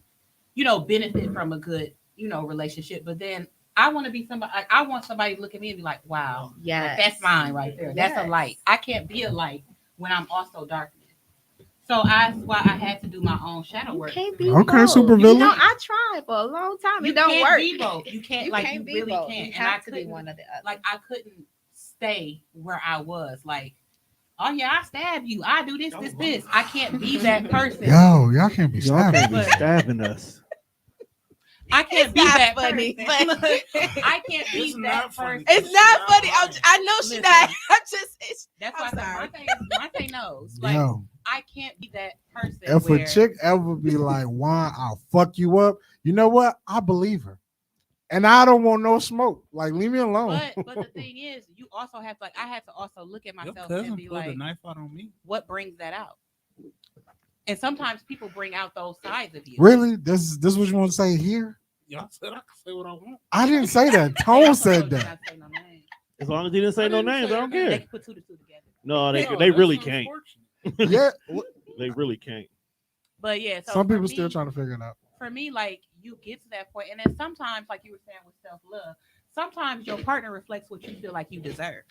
S3: benefit from a good, relationship, but then I want to be somebody. Like, I want somebody to look at me and be like, wow,
S5: yes,
S3: like, that's mine right there. That's a
S5: Yes.
S3: light. I can't be a light when I'm also darkness. So that's why I had to do my own shadow
S5: You
S3: work.
S5: can't be
S2: Okay,
S5: both.
S2: supervillain.
S5: I tried for a long time.
S3: You
S5: It don't
S3: can't
S5: work.
S3: be both. You can't
S5: You
S3: like
S5: can't
S3: you
S5: be
S3: really
S5: both.
S3: can't.
S5: You
S3: And I
S5: have to be
S3: couldn't,
S5: one or the other.
S3: like I couldn't stay where I was. Like, oh yeah, I stab you. I do this. I can't be that person.
S2: Yo, y'all can't be
S1: Y'all can't
S2: stabbing.
S1: be stabbing us.
S3: I can't
S5: It's
S3: be
S5: not
S3: that
S5: funny,
S3: person.
S5: but-
S3: I can't be
S4: It's
S3: that
S4: not funny.
S3: person.
S6: It's not funny. I know she
S3: Listen.
S6: not. I'm just.
S3: That's why
S6: I'm
S3: I
S6: sorry.
S3: said Monte knows. Like
S2: Yo,
S3: I can't be that person.
S2: if
S3: where,
S2: a chick ever be like, "Juan, I'll fuck you up," you know what? I believe her, and I don't want no smoke. Like, leave me alone.
S3: but the thing is, you also have to like I had to also look at
S4: Your
S3: myself
S4: cousin
S3: and be
S4: pulled
S3: like,
S4: a knife out on me.
S3: what brings that out? And sometimes people bring out those sides of you.
S2: Really? This what you want to say here?
S4: Y'all said I can say what I want.
S2: I didn't say that.
S3: They
S2: Tone
S3: also
S2: said
S3: told you
S2: that.
S3: not to say no names.
S1: As long as he didn't say no
S4: didn't
S1: names,
S4: say
S1: I don't
S4: your name.
S3: They
S1: care.
S3: can put two to two together.
S1: No, they
S4: No,
S1: really
S4: that's
S1: can't.
S4: unfortunate.
S2: Yeah.
S1: They really can't.
S3: But yeah, so
S2: Some
S3: for
S2: people
S3: me,
S2: still trying to figure it out.
S3: for me, like you get to that point, and then sometimes, like you were saying with self-love, sometimes your partner reflects what you feel like you deserve.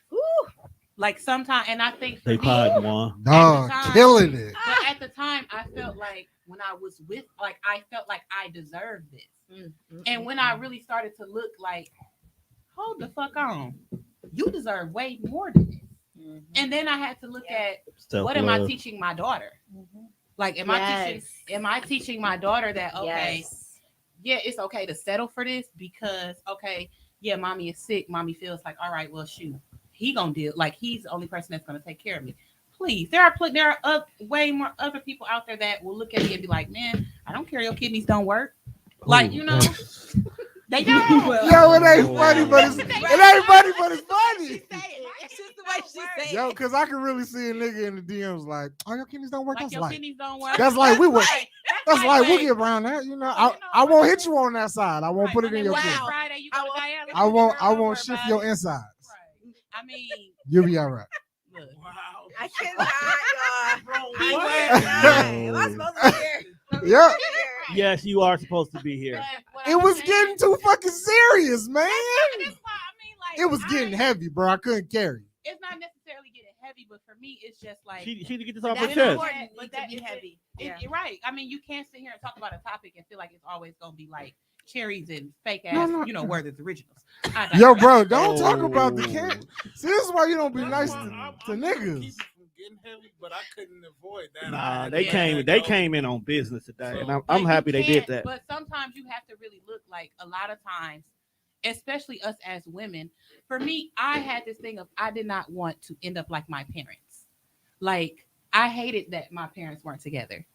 S3: Like sometimes, and I think for
S1: They
S3: me,
S1: pod one.
S2: Dog,
S3: time-
S2: killing it.
S3: but at the time, I felt like when I was with, like I felt like I deserved this. And when I really started to look like, hold the fuck on, you deserve way more than this. And then I had to look at what am I
S1: Self-love.
S3: teaching my daughter? Like, am
S5: Yes.
S3: I teaching my daughter that okay,
S5: Yes.
S3: yeah, it's okay to settle for this because okay, yeah, mommy is sick. Mommy feels like, all right, well, shoot, he gonna deal. Like he's the only person that's gonna take care of me. Please, there are way more other people out there that will look at me and be like, man, I don't care, your kidneys don't work. Like, you know, they don't.
S2: Yo, it ain't funny, but it's funny.
S6: It's just the way she say
S2: Yo,
S6: it.
S2: because I can really see a nigga in the DMs like, oh, your kidneys don't work.
S3: Like
S2: That's
S3: your
S2: like,
S3: kidneys don't work.
S2: that's like we would.
S3: Right.
S2: That's like we'll
S3: like-
S2: get around that. You know,
S3: Well,
S2: I won't hit you on that side. I won't
S3: Right,
S2: put it in your
S3: Monday,
S2: kidney.
S3: Wednesday, Friday, you go to dialysis.
S2: I won't.
S3: Girl,
S2: I
S3: don't worry
S2: won't shift
S3: about
S2: your
S3: it.
S2: insides.
S3: Right. I mean,
S2: You'll be all right.
S3: look.
S4: Wow.
S6: I cannot, y'all.
S3: He
S6: Am I supposed to be here?
S2: Yeah,
S1: Yes, you are supposed to be here.
S3: but what
S2: it
S3: I'm
S2: was
S3: saying-
S2: getting too fucking serious, man.
S3: That's why I mean, like,
S2: It was getting heavy, bro. I couldn't carry.
S3: It's not necessarily getting heavy, but for me, it's just like
S1: She need to get this off her
S6: That's
S1: chest.
S6: important.
S3: But
S6: Need
S3: that
S6: to be
S3: is
S6: heavy.
S3: You're right. I mean, you can't sit here and talk about a topic and feel like it's always gonna be like cherries and fake ass,
S2: No.
S3: you know, Werther's originals.
S2: Yo, bro, don't talk about the
S1: Oh.
S2: can. See, this is why you don't be
S4: That's
S2: nice
S4: why
S2: to
S4: I'm trying to
S2: niggas.
S4: keep it from getting heavy, but I couldn't avoid that. I
S1: Nah,
S4: had
S1: they
S4: to
S1: came.
S4: let
S1: They
S4: go.
S1: came in on business today, and I'm
S3: But you
S1: happy they did
S3: can't-
S1: that.
S3: But sometimes you have to really look like a lot of times, especially us as women. For me, I had this thing of I did not want to end up like my parents. Like I hated that my parents weren't together.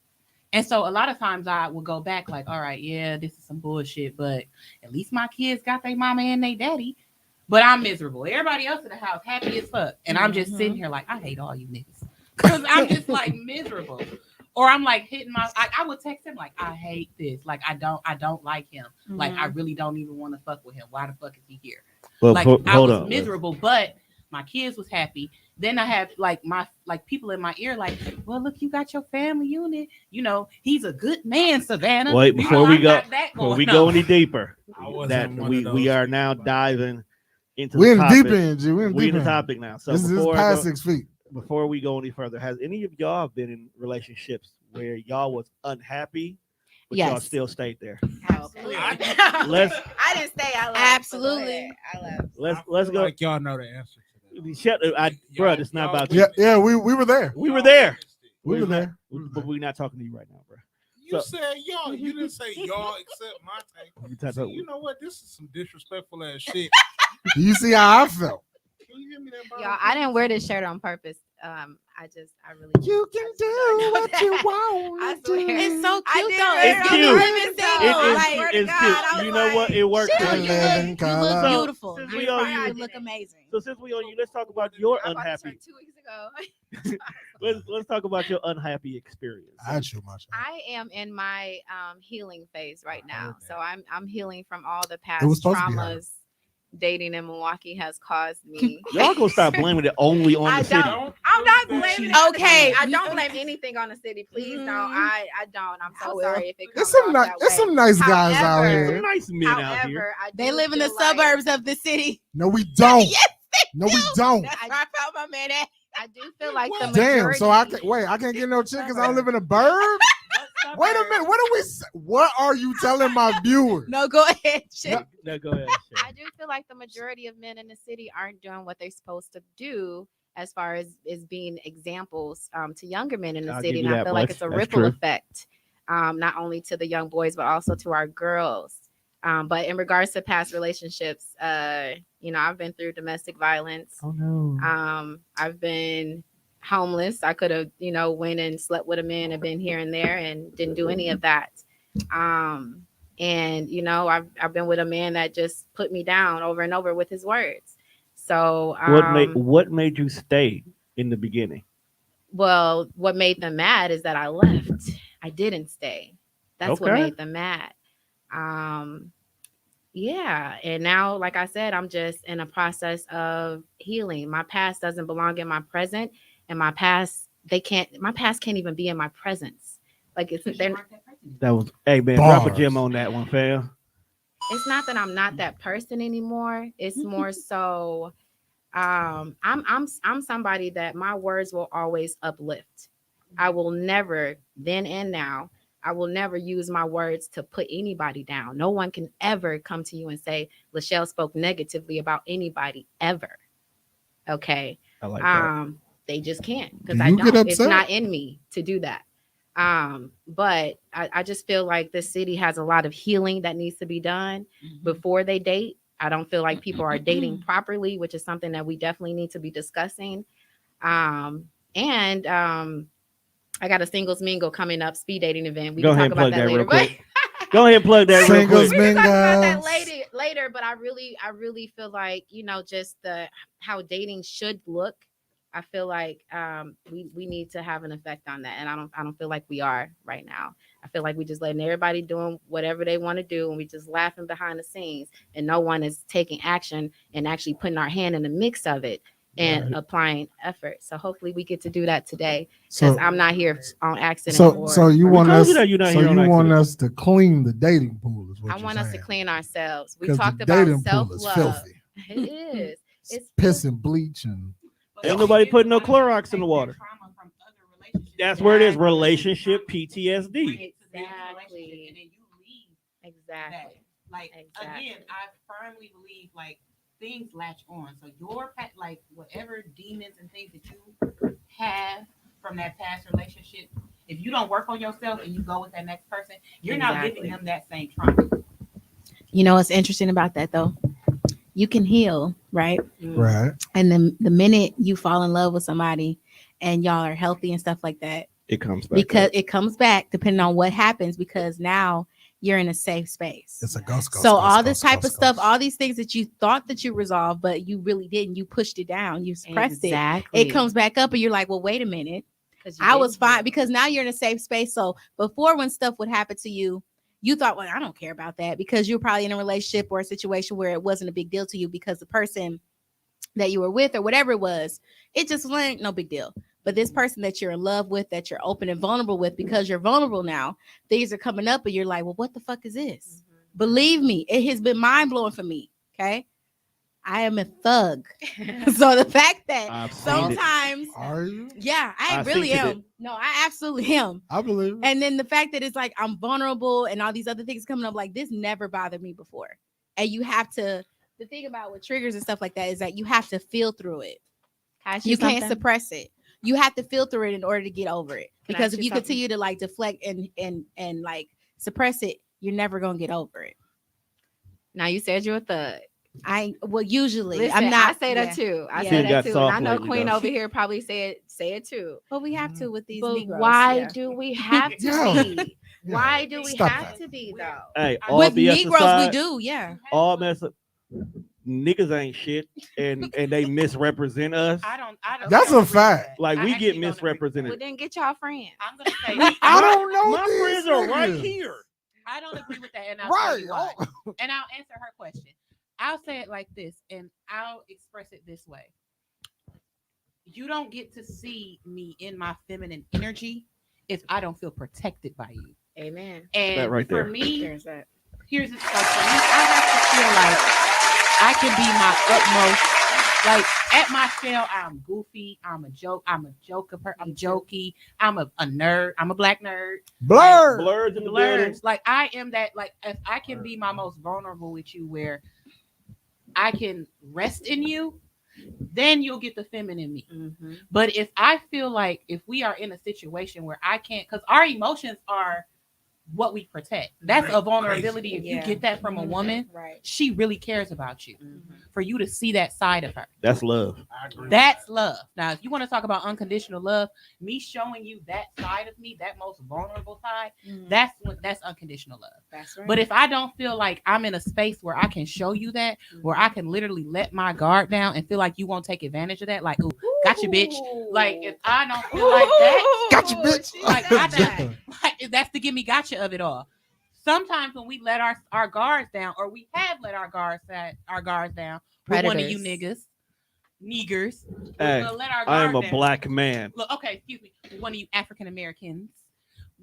S3: And so a lot of times I would go back like, all right, yeah, this is some bullshit, but at least my kids got their mama and their daddy. But I'm miserable. Everybody else in the house happy as fuck. And I'm just sitting here like, I hate all you niggas. Because I'm just like miserable. Or I'm like hitting I would text him like, I hate this. Like I don't like him. Like I really don't even want to fuck with him. Why the fuck is he here?
S1: Well,
S3: Like I
S1: hold
S3: was
S1: on.
S3: miserable, but my kids was happy. Then I have like my people in my ear, like, well, look, you got your family unit. You know, he's a good man, Savannah.
S1: Wait,
S3: You
S1: before
S3: know,
S1: we
S3: I
S1: go-
S3: got that
S1: Before
S3: going
S1: we go
S3: on.
S1: any deeper,
S4: I wasn't
S1: that
S4: one
S1: we
S4: of those
S1: are
S4: people,
S1: now
S4: but-
S1: diving into
S2: We
S1: the
S2: in
S1: topic.
S2: deep end, G. We in
S1: We
S2: deep
S1: in the
S2: end.
S1: topic now. So
S2: This is
S1: before I
S2: past
S1: go-
S2: 6 feet.
S1: before we go any further, has any of y'all been in relationships where y'all was unhappy, but y'all
S5: Yes.
S1: still stayed there?
S6: Absolutely.
S1: Let's
S5: I didn't stay. I left.
S6: Absolutely.
S5: I left.
S1: let's
S4: feel
S1: go.
S4: Like y'all know the answer to that.
S1: Shut. Bro, it's not about you.
S2: Yeah, we were there.
S1: We were there.
S2: We were there.
S1: But we're not talking to you right now, bro.
S4: You
S1: So-
S4: said y'all. You didn't say y'all except my
S1: We
S4: take.
S1: talk-
S4: See, you know what? This is some disrespectful ass shit.
S2: Do you see how I felt?
S4: Can you give me that?
S5: Y'all, I didn't wear this shirt on purpose. I really.
S2: You can do what you
S5: I
S2: want to
S5: swear.
S2: do.
S6: It's so
S5: I
S6: cute
S5: did
S6: though.
S5: wear
S1: It's
S5: it
S1: cute.
S5: on
S6: Living
S5: purpose,
S6: single.
S1: It
S5: though.
S1: is
S6: Like,
S1: cute.
S6: swear to
S1: It's
S6: God,
S1: cute.
S6: I was
S1: You know what?
S6: like,
S1: It worked.
S6: shit,
S1: for
S2: you
S1: you.
S2: live in
S6: You
S2: color.
S6: look
S1: So,
S6: beautiful.
S1: since
S6: You're
S1: we on
S6: fine.
S1: you-
S6: You look amazing.
S1: So since we on you, let's talk about your
S5: I bought this
S1: unhappy.
S5: shirt 2 weeks ago.
S1: Let's talk about your unhappy experience.
S2: I shoot my shot.
S5: I am in my healing phase right
S2: I
S5: now.
S2: heard
S5: So I'm healing from all the past
S2: was supposed to be hard.
S5: traumas dating in Milwaukee has caused me.
S1: Y'all gonna stop blaming it only on
S5: I
S1: the city.
S5: don't. I'm not blaming it on the
S6: Okay.
S5: city. I don't blame anything on the city. Please
S6: Mhm.
S5: don't. I don't. I'm
S6: I
S5: so
S6: will.
S5: sorry if it
S2: There's
S5: comes
S2: some
S5: off
S2: nice,
S5: that
S2: there's
S5: way.
S2: some nice guys out
S5: However-
S1: Some
S2: here.
S1: nice men out here.
S5: However, I
S6: They
S5: do
S6: live in the
S5: feel like-
S6: suburbs of the city.
S2: No, we don't.
S6: Yes,
S2: No, we don't.
S6: That's where I found my man at.
S5: I do feel like the
S2: Damn.
S5: majority.
S2: So I can't wait. I can't get no chick because I don't live in a burb. Wait a minute. What are we? What are you telling my viewers?
S6: No, go ahead. Shit.
S1: No, go ahead. Shay.
S5: I do feel like the majority of men in the city aren't doing what they're supposed to do as far as being examples to younger men in the
S1: I'll
S5: city.
S1: give you
S5: And I
S1: that
S5: feel like
S1: much.
S5: it's a
S1: That's
S5: ripple
S1: true.
S5: effect, not only to the young boys, but also to our girls. But in regards to past relationships, I've been through domestic violence.
S1: Oh no.
S5: I've been homeless. I could have, went and slept with a man and been here and there and didn't do any of that. I've been with a man that just put me down over and over with his words. So
S1: What made you stay in the beginning?
S5: well, what made them mad is that I left. I didn't stay. That's what
S1: Okay.
S5: made them mad. Yeah. And now, like I said, I'm just in a process of healing. My past doesn't belong in my present, and my past can't even be in my presence. Like it's
S3: You
S5: they're
S3: weren't that person.
S1: That was, hey man, drop a
S2: Bars.
S1: gem on that one, fam.
S5: It's not that I'm not that person anymore. It's more so I'm somebody that my words will always uplift. I will never, then and now, I will never use my words to put anybody down. No one can ever come to you and say Lachelle spoke negatively about anybody ever. Okay.
S1: I like that.
S5: They just can't, because
S2: Do
S5: I
S2: you get
S5: don't. It's
S2: upset?
S5: not in me to do that. But I just feel like this city has a lot of healing that needs to be done before they date. I don't feel like people are dating properly, which is something that we definitely need to be discussing. And I got a singles mingle coming up, speed dating event. We
S1: Go
S5: can
S1: ahead
S5: talk
S1: and
S5: about
S1: plug
S5: that
S1: that real
S5: later.
S1: quick. Go ahead and plug that real
S2: Singles
S1: quick.
S5: We can talk about that
S2: Mingles.
S5: later. But I really feel like, just how dating should look. I feel like we need to have an effect on that, and I don't feel like we are right now. I feel like we just letting everybody doing whatever they want to do, and we just laughing behind the scenes, and no one is taking action and actually putting our hand in the mix of it and
S2: Right.
S5: applying effort. So hopefully we get to do that today,
S2: So,
S5: because I'm not here on accident.
S2: so you
S1: We
S2: want
S1: told
S2: us?
S1: you that you're not
S2: So
S1: here on
S2: you want
S1: accident.
S2: us to clean the dating pool? Is what
S5: I
S2: you're
S5: want us to
S2: saying.
S5: clean ourselves. We
S2: 'Cause
S5: talked
S2: the
S5: about
S2: dating pool is
S5: self-love.
S2: filthy.
S5: It is. It's
S2: Piss and bleach and
S1: Ain't nobody putting no Clorox in the water.
S3: Trauma from other relationships.
S1: That's where it is.
S5: Exactly.
S1: Relationship
S3: Bring
S1: PTSD.
S3: it to the next relationship, and then you leave that.
S5: exactly.
S3: Like
S5: Exactly.
S3: again, I firmly believe like things latch on. So your pet, like whatever demons and things that you have from that past relationship, if you don't work on yourself and you go with that next person, you're not
S5: Exactly.
S3: giving them that same trauma.
S6: You know what's interesting about that though? You can heal, right?
S2: right.
S6: And then the minute you fall in love with somebody and y'all are healthy and stuff like that,
S1: It comes back.
S6: because
S1: up.
S6: it comes back depending on what happens, because now you're in a safe space.
S2: It's a ghost.
S6: So all this type of stuff, all these things that you thought that you resolved, but you really didn't, you pushed it down, you suppressed
S5: Exactly.
S6: it comes back up and you're like, well, wait a minute,
S5: 'Cause you
S6: I was
S5: didn't
S6: fine,
S5: heal.
S6: because now you're in a safe space. So before, when stuff would happen to you, you thought, well, I don't care about that, because you're probably in a relationship or a situation where it wasn't a big deal to you, because the person that you were with or whatever it was, it just wasn't no big deal. But this person that you're in love with, that you're open and vulnerable with, because you're vulnerable now, things are coming up and you're like, well, what the fuck is this? Believe me, it has been mind blowing for me. Okay. I am a thug. So the fact that
S1: I've seen it.
S6: sometimes,
S2: Are you?
S6: yeah, I
S1: I
S6: really
S1: seen it.
S6: am. No, I absolutely am.
S2: I believe. It.
S6: And then the fact that it's like I'm vulnerable and all these other things coming up, like this never bothered me before. And you have to, the thing about with triggers and stuff like that is that you have to feel through it.
S5: Can I ask
S6: You can't
S5: something?
S6: suppress it. You have to feel through it in order to get over it.
S5: Can I
S6: Because
S5: ask
S6: if
S5: you
S6: you
S5: something?
S6: continue to like deflect and like suppress it, you're never gonna get over it.
S5: Now you said you're a thug.
S6: Usually
S5: Listen,
S6: I'm not.
S5: I say that
S6: yeah.
S5: too. I
S6: Yeah.
S5: say
S1: She
S5: that
S1: got
S5: too. And
S1: soft
S5: I know
S1: lately,
S5: Queen
S1: though.
S5: over here probably say it too.
S6: But we have to with these
S5: But
S6: Negroes.
S5: why
S6: yeah.
S5: do we have to
S2: Yeah.
S5: be?
S2: Yeah.
S5: Why do we
S2: Stop
S5: have
S2: that.
S5: to be though?
S1: Hey, all
S6: With
S1: BS
S6: Negroes,
S1: aside,
S6: we do, yeah.
S1: all mess up. Niggas ain't shit, and they misrepresent us.
S3: I don't
S2: That's
S3: agree
S2: a
S3: with
S2: fact.
S3: that.
S1: Like
S3: I
S1: we
S3: actually
S1: get
S3: don't agree with that.
S5: Well,
S1: misrepresented.
S5: then get y'all friends.
S3: I'm gonna say
S2: I don't know.
S1: My
S2: these
S1: friends are right
S2: niggas.
S1: here.
S3: I don't agree with that, and I'll tell
S2: Right.
S3: you why. And I'll answer her question. I'll say it like this, and I'll express it this way. You don't get to see me in my feminine energy if I don't feel protected by you.
S5: Amen.
S3: And
S1: That right
S3: for
S1: there.
S3: me,
S5: There's that.
S3: here's the stuff. For me, I have to feel like I can be my utmost. Like at my shell, I'm goofy. I'm a joke. I'm a joker. I'm jokey. I'm a nerd. I'm a black nerd.
S2: Blur.
S1: Blurs in the building.
S3: Blurs. Like I am that. Like if I can be my most vulnerable with you, where I can rest in you, then you'll get the feminine me.
S5: Mhm.
S3: But if I feel like if we are in a situation where I can't, because our emotions are what we protect. That's a vulnerability. If you
S5: Yeah.
S3: get that from a woman,
S6: Right.
S3: she really cares about you. For you to see that side of her,
S1: That's love.
S4: I agree.
S3: that's love. Now, if you want to talk about unconditional love, me showing you that side of me, that most vulnerable side, that's unconditional love.
S6: That's right.
S3: But if I don't feel like I'm in a space where I can show you that, where I can literally let my guard down and feel like you won't take advantage of that, like, ooh, gotcha, bitch. Like, if I don't feel like that,
S2: Gotcha, bitch.
S3: like, like, that's the give me gotcha of it all. Sometimes when we let our guards down, or we have let our guards down, with one of you
S5: Predators.
S3: niggers,
S1: Hey,
S3: we'll let our
S1: I am
S3: guard
S1: a
S3: down.
S1: black man.
S3: Look, okay, excuse me, one of you African Americans,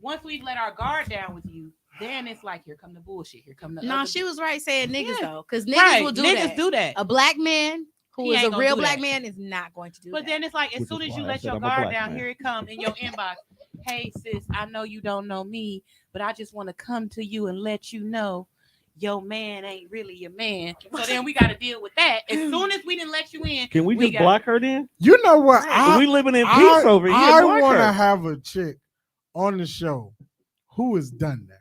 S3: once we've let our guard down with you, then it's like, here come the bullshit. Here come the
S6: No,
S3: other
S6: she was right saying niggas
S3: Yeah.
S6: though, because niggas
S3: right.
S6: will do
S3: Niggas
S6: that.
S3: do that.
S6: A black man who
S3: He
S6: is
S3: ain't
S6: a
S3: gonna
S6: real
S3: do
S6: black
S3: that.
S6: man is not going to do
S3: But
S6: that.
S3: then it's like, as
S1: Which
S3: soon
S1: is
S3: as
S1: why
S3: you
S1: I
S3: let
S1: said
S3: your
S1: I'm a
S3: guard
S1: black
S3: down,
S1: man.
S3: here it come in your inbox. Hey sis, I know you don't know me, but I just want to come to you and let you know your man ain't really your man. So then we got to deal with that. As soon as we didn't let you in,
S1: Can we just
S3: got-
S1: block her then?
S2: You know what?
S1: We living in peace
S2: I,
S1: over here.
S2: I
S1: Block
S2: want to
S1: her.
S2: have a chick on the show who has done that.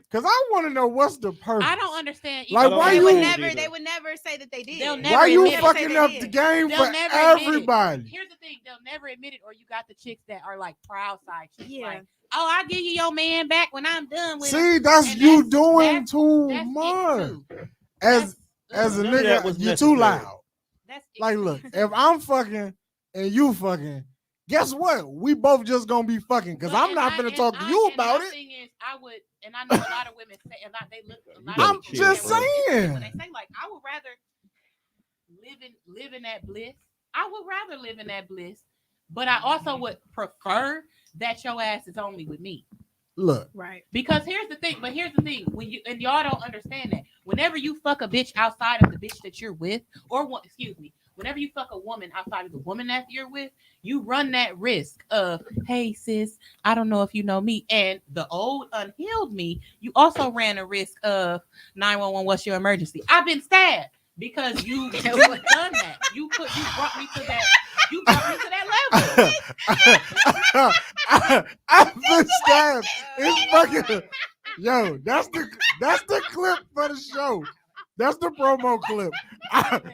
S2: Because I want to know what's the purpose.
S3: I don't understand.
S2: Like,
S3: either.
S2: why
S6: they
S2: you-
S6: would
S1: either.
S6: never. They would never say that they did.
S3: They'll never
S2: Why you
S3: admit it.
S2: fucking
S6: Say
S2: up
S6: they
S2: the
S6: did.
S2: game
S3: They'll
S2: for
S3: never admit it.
S2: everybody?
S3: Here's the thing: they'll never admit it, or you got the chicks that are like proud side chicks.
S6: Yeah.
S3: Like, oh, I'll give you your man back when I'm done with him.
S2: See, that's
S3: And
S2: you
S3: that's-
S2: doing
S3: that's-
S2: too
S3: That's
S2: much.
S3: it too.
S2: As
S3: That's-
S2: a
S1: None of that
S2: nigga,
S1: was
S2: you too
S1: necessary.
S2: loud.
S3: that's it
S2: Like,
S3: too.
S2: look, if I'm fucking and you fucking, guess what? We both just gonna be fucking because
S3: But-
S2: I'm
S3: and
S2: not
S3: I-
S2: gonna
S3: and
S2: talk to
S3: I-
S2: you
S3: and
S2: about
S3: my
S2: it.
S3: thing is, I would, and I know a lot of women say, a lot, they look. A lot
S1: gotta
S2: I'm
S3: of people
S1: chill,
S2: just
S3: say, well, it's
S2: saying.
S3: when they say like, I would rather live in that bliss. I would rather live in that bliss, but I also would prefer that your ass is only with me.
S2: Look,
S6: Right.
S3: Because here's the thing, when you and y'all don't understand that. Whenever you fuck a bitch outside of the bitch that you're with, or whenever you fuck a woman outside of the woman that you're with, you run that risk of, hey sis, I don't know if you know me. And the old unhealed me, you also ran a risk of 911, what's your emergency? I've been stabbed because you've done that. You brought me to that. You brought me to that level.
S2: I've been stabbed. It's fucking yo. That's the clip for the show. That's the promo clip. I've been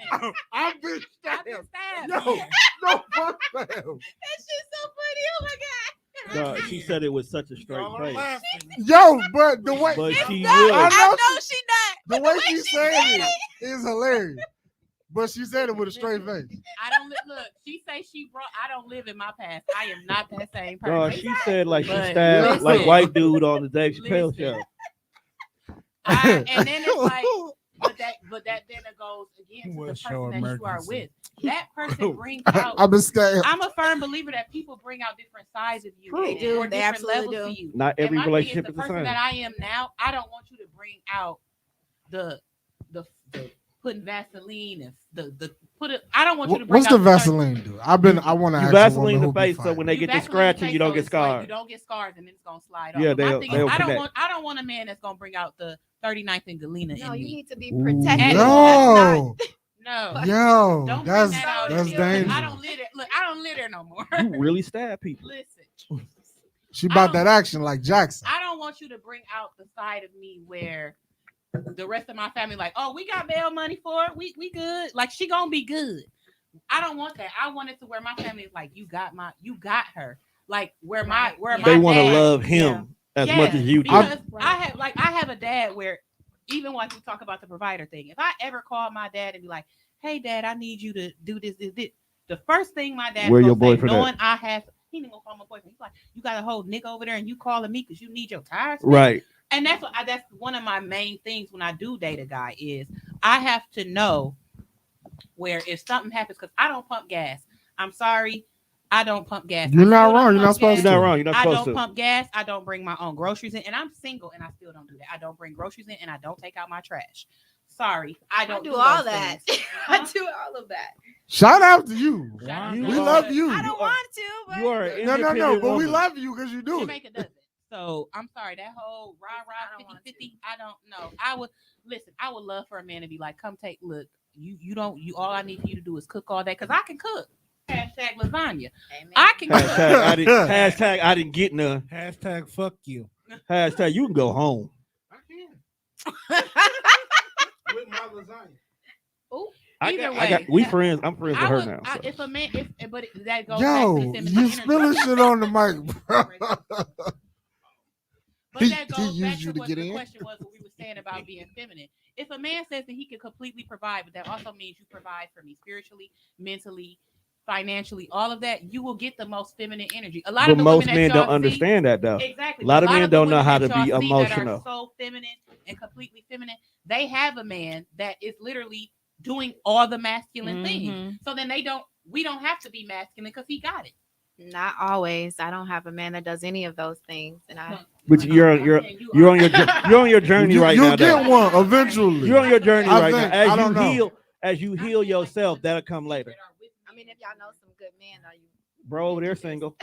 S3: I've been
S2: stabbed.
S3: stabbed.
S2: No, no, fuck them.
S6: That shit's so funny. Oh my god.
S1: No, she said it with such a straight
S4: Y'all are
S1: face.
S4: laughing.
S2: Yo, but the way
S1: But she
S6: No,
S1: really.
S2: I
S6: I
S2: know
S6: know she not.
S2: the way she said it is hilarious. But she said it with a straight face.
S3: I don't look. She say she brought. I don't live in my past. I am not that same person.
S1: No, she said like she
S3: But
S1: stabbed
S2: listen.
S1: like white dude on the Dave Chappelle
S3: Listen.
S1: show.
S3: And then it's like, but that then it goes against
S2: What
S3: the
S2: show
S3: person that you are
S2: emergency?
S3: with. That person brings out.
S2: I've been stabbed.
S3: I'm a firm believer that people bring out different sides of you.
S1: True.
S3: and
S6: They do.
S3: or
S6: They
S3: different
S6: absolutely
S3: levels
S6: do.
S3: to you.
S1: Not
S3: And
S1: every
S3: my thing
S1: relationship
S3: the
S1: is the
S3: person
S1: same.
S3: that I am now, I don't want you to bring out the putting Vaseline and the put it. I don't want you to bring
S2: What's the
S3: out
S2: Vaseline do? I want to
S1: You
S2: ask
S1: Vaseline
S2: a
S1: the
S2: woman who
S1: face
S2: be
S1: so when they
S3: You
S1: get the
S3: Vaseline
S1: scratching,
S3: face
S1: you don't
S3: so
S1: get
S3: it's like
S1: scarred.
S3: you don't get scars and then it's gonna slide
S1: Yeah,
S3: off. But my
S1: they'll-
S3: thing
S1: they'll
S3: is,
S1: connect.
S3: I don't want a man that's gonna bring out the 39th and Galena
S5: No,
S3: in
S5: you
S3: me.
S5: need to be
S2: Ooh,
S5: protected.
S2: yo,
S3: No,
S2: yo,
S3: don't bring
S2: that's
S3: that out.
S2: that's
S3: in me, 'cause
S2: dangerous.
S3: I don't live there. Look, I don't live there no more.
S1: You really stab people.
S3: Listen,
S2: She bought that action like Jackson.
S3: I don't want you to bring out the side of me where the rest of my family like, oh, we got bail money for it. We good. Like she gonna be good. I don't want that. I want it to where my family is like, you got her. Like where my
S1: They want to
S3: dad-
S1: love him as
S3: Yeah,
S1: much as you do.
S3: because I have a dad where even when we talk about the provider thing, if I ever call my dad and be like, hey dad, I need you to do this, the first thing my dad
S1: Where
S3: is
S1: your
S3: gonna say,
S1: boyfriend at?
S3: knowing I have he ain't gonna call my boyfriend. He's like, you got a whole nigga over there and you calling me because you need your tires fixed?
S1: Right.
S3: And that's one of my main things when I do date a guy is I have to know where if something happens, because I don't pump gas. I'm sorry, I don't pump gas.
S2: You're
S3: I
S2: not
S3: still don't
S2: wrong. You're not
S3: pump
S2: supposed
S3: gas.
S1: You're not wrong. You're not
S3: I
S1: supposed
S3: don't
S1: to.
S3: pump gas. I don't bring my own groceries in, and I'm single, and I still don't do that. I don't bring groceries in, and I don't take out my trash. Sorry, I
S5: I
S3: don't
S5: do all
S3: those
S5: that.
S3: things.
S5: I do all of that.
S2: Shout out to you.
S3: Shout out
S1: You
S3: to
S2: We
S3: you.
S2: love you.
S5: I don't want to, but
S1: You are an
S2: No,
S1: independent
S2: but we
S1: woman.
S2: love you because you do it.
S3: Jamaica does it. So I'm sorry, that whole rah
S5: I don't
S3: rah
S5: want
S3: 50-50, I don't know. I would listen, I would love for a man to be like, come take look, you don't all I need for you to do is cook all day because I can cook. Hashtag lasagna.
S5: Amen.
S3: I can cook.
S1: Hashtag I didn't get none.
S4: Hashtag fuck you.
S1: Hashtag you can go home.
S4: I can. With my lasagna.
S3: Either way.
S1: We friends. I'm friends with
S3: I
S1: her
S3: would,
S1: now. so.
S3: if a man, but that goes
S2: Yo,
S3: back to feminine
S2: you
S3: energy.
S2: spilling shit on the mic, bro.
S3: But that
S2: He
S3: goes back
S2: used
S3: to
S2: you to
S3: what
S2: get
S3: the
S2: in?
S3: question was, what we were saying about being feminine. If a man says that he can completely provide, but that also means you provide for me spiritually, mentally, financially, all of that, you will get the most feminine energy. A lot
S1: But
S3: of the
S1: most
S3: women
S1: men
S3: that
S1: don't
S3: y'all see-
S1: understand that though.
S3: Exactly.
S1: A lot of men
S3: of the
S1: don't know
S3: women
S1: how
S3: that
S1: to
S3: y'all
S1: be
S3: see
S1: emotional.
S3: That are so feminine and completely feminine. They have a man that is literally doing all the masculine things.
S6: Mhm.
S3: So then we don't have to be masculine because he got it.
S5: Not always. I don't have a man that does any of those things, and I.
S1: But you're on your journey right
S2: You'll
S1: now.
S2: get
S1: though.
S2: one eventually.
S1: You're on your journey
S2: I
S1: right
S2: think-
S1: now.
S2: I don't know.
S1: As you heal yourself, that'll come later.
S5: I mean, if y'all know some good men, are you?
S1: Bro, over there single.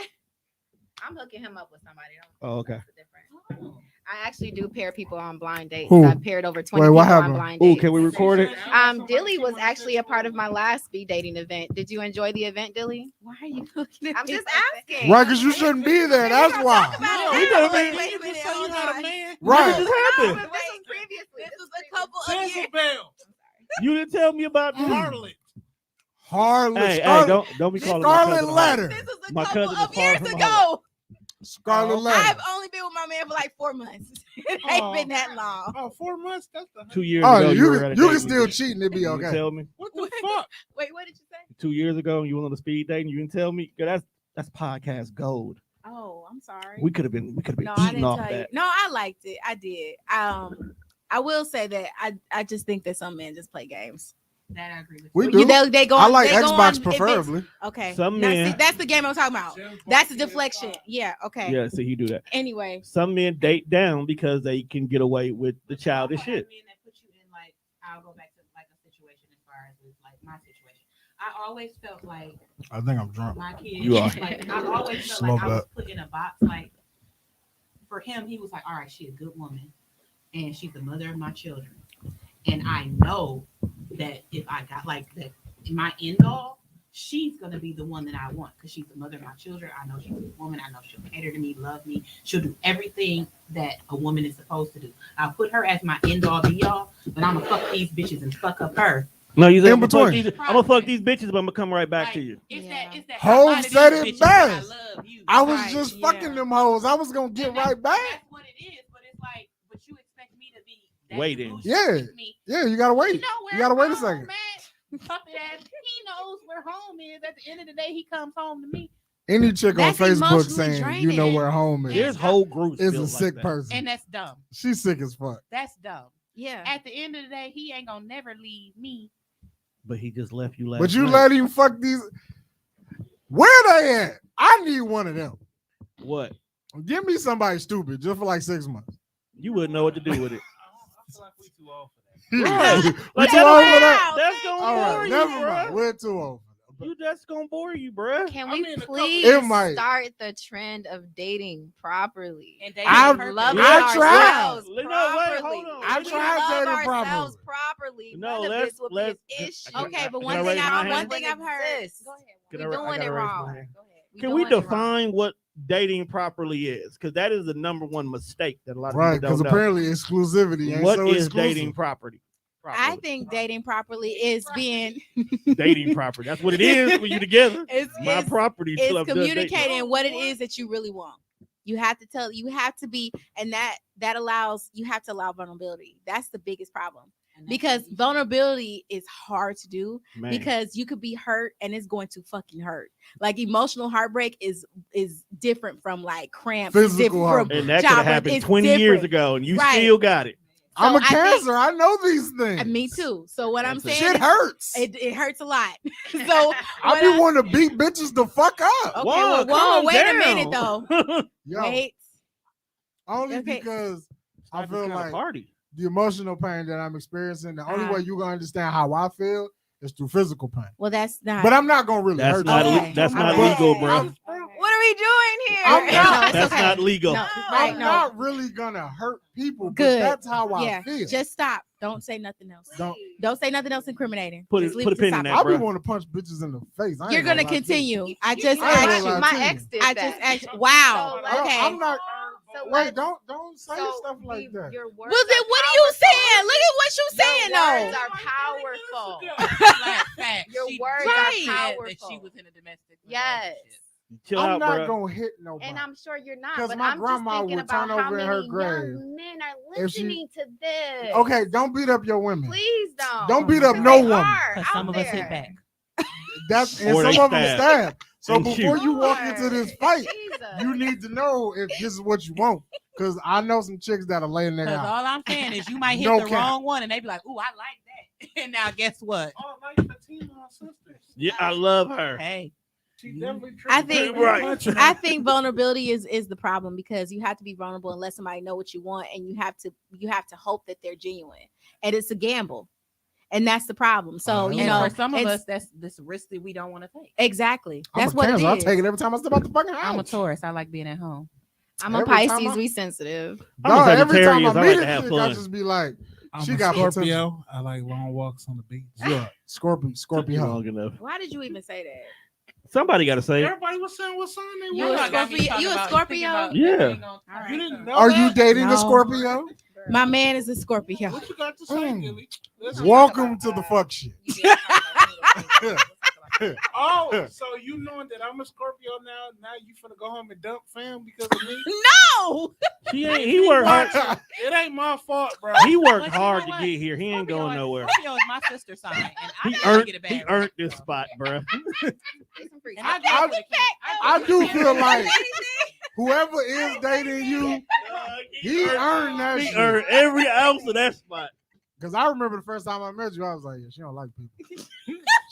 S5: I'm hooking him up with somebody.
S1: Oh, okay.
S5: That's the difference. I actually do pair people on blind dates.
S2: Who?
S5: I've paired over 20
S2: Wait,
S5: people
S2: what
S5: on
S2: happened?
S5: blind
S1: Oh,
S5: dates.
S1: can we record it?
S5: Dilly was actually a part of my last speed dating event. Did you enjoy the event, Dilly?
S6: Why are you looking at
S5: I'm
S6: me
S5: just
S6: like that?
S5: asking.
S2: Right, because you shouldn't be there. That's why.
S6: About
S1: We
S6: it.
S1: better
S6: Wait,
S1: be-
S6: wait a minute,
S4: So you
S6: hold
S4: not a
S6: on.
S4: man?
S1: What
S2: Right.
S1: just happened?
S5: This was previously.
S6: This was a couple of years.
S4: Jezebel,
S1: You didn't tell me about this.
S4: harlot.
S2: Harlot.
S1: Hey,
S2: Scarlet,
S1: don't be calling my
S2: Scarlet
S1: cousin a
S2: Letter.
S6: This was a
S1: My
S6: couple
S1: cousin is
S6: of
S1: far
S6: years
S1: from a
S6: ago.
S2: Scarlet
S4: Oh,
S2: Letter.
S6: I've only been with my man for like 4 months. It ain't
S4: Oh.
S6: been that long.
S4: Oh, 4 months? That's the
S1: 2 years
S2: Oh,
S1: ago.
S2: you
S1: were at
S2: can
S1: a
S2: you can
S1: dating
S2: still
S1: event.
S2: cheat and it be
S1: You didn't
S2: okay.
S1: tell me
S4: What the fuck?
S6: Wait, what did you say?
S1: 2 years ago you went on a speed date and you didn't tell me. 'Cause that's podcast gold.
S6: Oh, I'm sorry.
S1: We could have been
S6: no, I
S1: eating
S6: didn't
S1: off
S6: tell you.
S1: that.
S6: No, I liked it. I did. I will say that I just think that some men just play games.
S3: That I agree with.
S2: We
S3: you.
S2: do.
S6: They go.
S2: I like
S6: they go on
S2: Xbox
S6: events.
S2: preferably.
S6: Okay.
S1: Some
S6: Now,
S1: men-
S6: see, that's the game I'm talking about. That's the deflection. Yeah. Okay.
S1: Yeah, so you do that.
S6: Anyway.
S1: Some men date down because they can get away with the childish shit.
S3: Men that put you in like, I'll go back to like a situation as far as with like my situation. I always felt like
S2: I think I'm drunk.
S3: my kids.
S1: You are.
S3: Like I always felt
S2: Slow
S3: like I was
S2: back.
S3: put in a box. Like for him, he was like, all right, she's a good woman, and she's the mother of my children, and I know that if I got like that, my end all, she's gonna be the one that I want because she's the mother of my children. I know she's a good woman. I know she'll cater to me, love me. She'll do everything that a woman is supposed to do. I'll put her as my end all be all, but I'm gonna fuck these bitches and fuck up her.
S1: No, you said
S2: In between.
S1: I'm gonna fuck these bitches, but I'm gonna come right back to you.
S3: It's
S5: Yeah.
S3: that. It's that.
S2: Hoes
S3: I'm out of
S2: said
S3: these
S2: it
S3: bitches, but I
S2: best.
S3: love you.
S2: I was
S6: Right,
S2: just
S6: yeah.
S2: fucking them hoes. I was gonna get
S3: And
S2: right back.
S3: That's what it is. But it's like, but you expect me to be that
S1: Waiting.
S3: delusional
S2: Yeah.
S3: with me.
S2: Yeah, you gotta
S3: You
S2: wait.
S3: know where
S2: You gotta wait a
S3: home,
S2: second.
S3: Man. Puppet ass. He knows where home is. At the end of the day, he comes home to me,
S2: Any chick on
S6: That's
S2: Facebook
S6: emotionally
S2: saying you know
S6: draining.
S2: where home is
S1: There's whole groups
S2: is
S1: built
S2: a
S1: like
S2: sick
S1: that.
S2: person.
S3: and that's dumb.
S2: She's sick as fuck.
S3: That's dumb.
S6: Yeah.
S3: At the end of the day, he ain't gonna never leave me.
S1: But he just left you last
S2: But you
S1: night.
S2: let him fuck these. Where they at? I need one of them.
S1: What?
S2: Give me somebody stupid just for like 6 months.
S1: You wouldn't know what to do with it.
S4: I feel like we too old for that.
S1: Right.
S2: We
S1: Like,
S2: too old for that?
S1: That's gonna
S2: All
S1: bore
S2: right,
S1: you,
S2: never
S1: bruh.
S2: mind. We're too old for that.
S1: You that's gonna bore you, bruh.
S5: Can
S4: I
S5: we
S4: mean, a couple-
S5: please
S2: It might.
S5: start the trend of dating properly?
S3: And they
S2: I've-
S3: hurt
S5: Loving
S3: me.
S2: I tried.
S5: ourselves
S1: No, wait,
S5: properly.
S1: hold on.
S2: I
S5: We
S2: tried
S5: love
S2: dating
S5: ourselves
S2: properly.
S5: properly.
S1: No,
S5: None of
S1: let's-
S5: this will be
S1: let's-
S5: an issue.
S6: Okay, but
S1: Can
S6: one
S1: I
S6: thing
S1: raise my
S6: I've
S1: hand?
S6: heard.
S5: Exist.
S6: Go ahead.
S1: Can
S5: We
S1: I ra- I
S5: doing
S1: gotta
S5: it
S1: raise my
S5: wrong.
S1: hand.
S6: Go ahead.
S1: Can we
S5: doing it wrong.
S1: define what dating properly is? Because that is the number one mistake that a lot of
S2: Right,
S1: people
S2: because
S1: don't know.
S2: apparently exclusivity ain't
S1: What
S2: so
S1: is
S2: exclusive.
S1: dating property?
S6: I think dating properly is being
S1: Dating property. That's what it is when you together.
S6: it's,
S1: My
S6: it's,
S1: property. till I'm
S6: it's
S1: done dating.
S6: communicating what it is that you really want. You have to tell, you have to be, and that allows, you have to allow vulnerability. That's the biggest problem.
S3: And that's
S6: Because
S3: what he said.
S6: vulnerability is hard to do
S1: Man.
S6: because you could be hurt and it's going to fucking hurt. Like emotional heartbreak is different from like cramps. it's
S2: Physical
S6: different from
S2: heartbreak.
S1: And that could have
S6: childbirth.
S1: happened
S6: It's
S1: 20 years
S6: different.
S1: ago, and you
S6: Right.
S1: still got it.
S2: I'm
S6: So
S2: a
S6: I think-
S2: cancer. I know these things.
S6: Me too. So what I'm
S1: That's a-
S6: saying
S2: Shit
S6: is
S2: hurts.
S6: it hurts a lot. So
S2: I
S6: what
S2: be wanting to beat bitches the fuck up.
S6: okay,
S1: Wow,
S6: well,
S1: calm
S6: wait a
S1: down.
S6: minute though.
S2: Yo,
S6: Wait.
S2: only
S6: Okay.
S2: because I
S1: Not this
S2: feel
S1: kind of
S2: like
S1: party.
S2: the emotional pain that I'm experiencing, the only
S6: Uh-huh.
S2: way you gonna understand how I feel is through physical pain.
S6: Well, that's not.
S2: But I'm not gonna really
S1: That's
S2: hurt
S1: not
S2: you.
S6: Okay.
S1: that's not
S6: Okay.
S1: legal, bro.
S2: I'm-
S5: What are we doing here?
S2: I'm
S6: No,
S2: not-
S6: it's
S1: That's
S6: okay.
S1: not legal.
S6: No,
S2: I'm
S6: right, no.
S2: not really gonna hurt people. But
S6: Good.
S2: that's how I
S6: Yeah,
S2: feel.
S6: just stop. Don't say nothing else.
S2: Don't.
S6: Say nothing else incriminating.
S1: Put
S6: Just
S1: it-
S6: leave
S1: put a
S6: to
S1: pin in
S6: stop.
S1: that.
S2: I be
S1: bruh.
S2: want to punch bitches in the face. I ain't
S6: You're gonna
S2: lie to you.
S6: continue. I just
S2: I ain't
S6: asked
S2: gonna
S6: you.
S2: lie
S5: my
S2: to
S5: ex
S2: you.
S5: did
S6: I
S5: that.
S6: just asked you. Wow.
S5: So,
S6: Okay.
S2: I'm not.
S5: So
S2: Wait,
S5: let's-
S2: don't say
S5: so
S2: stuff like that.
S5: Your words
S6: Well, then
S5: are
S6: what are you
S5: powerful.
S6: saying? Look at what you saying
S5: Your words
S6: though.
S5: are powerful.
S3: Flat fact.
S5: Your
S3: She
S5: words
S3: tried
S6: are
S3: to say that
S5: powerful.
S3: she was in a domestic
S5: Yes.
S3: relationship.
S1: Chill
S2: I'm
S1: out,
S2: not
S1: bro.
S2: gonna hit nobody.
S5: And I'm sure you're not.
S2: 'Cause
S5: But
S2: my
S5: I'm just
S2: grandma
S5: thinking
S2: would
S5: about
S2: turn
S5: how
S2: over in her
S5: many
S2: grave
S5: young men are
S2: if she-
S5: listening to this.
S2: Okay, don't beat up your women.
S5: Please don't.
S2: Don't beat up
S5: Because
S2: no
S5: they
S2: woman.
S5: are
S3: Because
S5: out
S3: some of us hit
S5: there.
S3: back.
S2: That's and
S1: Or
S2: some
S1: they
S2: of them stab. So
S1: And
S2: before
S1: shoot.
S2: you walk into this fight,
S5: Jesus.
S2: you need to know if this is what you want. Because I know some chicks that'll lay a nigga
S3: Because
S2: out.
S3: all I'm saying is you might hit
S2: No
S3: the
S2: cap.
S3: wrong one and they be like, ooh, I like that. And now guess what?
S4: Oh, like Fatima sisters.
S1: Yeah, I love her.
S3: Hey,
S4: She definitely
S6: I
S4: tripped.
S6: think-
S1: Right.
S6: I think vulnerability is the problem because you have to be vulnerable and let somebody know what you want, and you have to hope that they're genuine, and it's a gamble, and that's the problem. So
S2: And
S6: you
S3: And
S6: know,
S3: for some of
S6: it's-
S3: us, that's this risk that we don't want to take.
S6: exactly
S2: I'm
S6: that's
S2: a
S6: what
S2: Cancer.
S6: it
S2: I'll
S6: is.
S2: take it every time I step out the fucking house.
S3: I'm a Taurus. I like being at home.
S5: I'm a
S2: Every time
S5: Pisces.
S2: I-
S5: We sensitive.
S1: I'm a
S2: No, every time
S1: Sagittarius.
S2: I
S1: I
S2: meet
S1: like
S2: a
S1: to have
S2: chick, I
S1: fun.
S2: just be like,
S4: I'm
S2: She
S4: a
S2: got
S4: Scorpio. I like long walks on the beach.
S2: "Yeah, Scorpio,
S1: Took you
S2: Scorpio."
S1: long enough.
S6: Why did you even say that?
S1: Somebody got to say it.
S4: Everybody was saying what sign they
S6: You
S4: was.
S6: a Scorpio? You a Scorpio?
S1: Yeah.
S4: You didn't know
S2: Are you
S4: that?
S2: dating
S6: No.
S2: a Scorpio?
S6: My man is a Scorpio.
S4: What you got to say,
S2: Mm.
S4: Gilly? Let's
S2: Welcome to the fuck shit.
S4: Oh, so you knowing that I'm a Scorpio now you finna go home and dump fam because of me?
S6: No,
S1: He ain't. He worked hard.
S4: It ain't my fault, bro.
S1: He worked
S3: But you
S1: hard
S3: know
S1: to
S3: what?
S1: get here. He ain't
S3: Scorpio
S1: going
S3: is-
S1: nowhere.
S3: Scorpio is my sister sign, and I
S1: He
S3: didn't
S1: earned.
S3: get a bad
S1: He
S3: rap,
S1: earned this
S3: so.
S1: spot, bruh.
S3: And
S2: I-
S3: I, do
S2: I do feel like whoever is dating you, he earned that
S1: He
S2: shit.
S1: earned every ounce of that spot.
S2: Because I remember the first time I met you, I was like, yeah, she don't like people.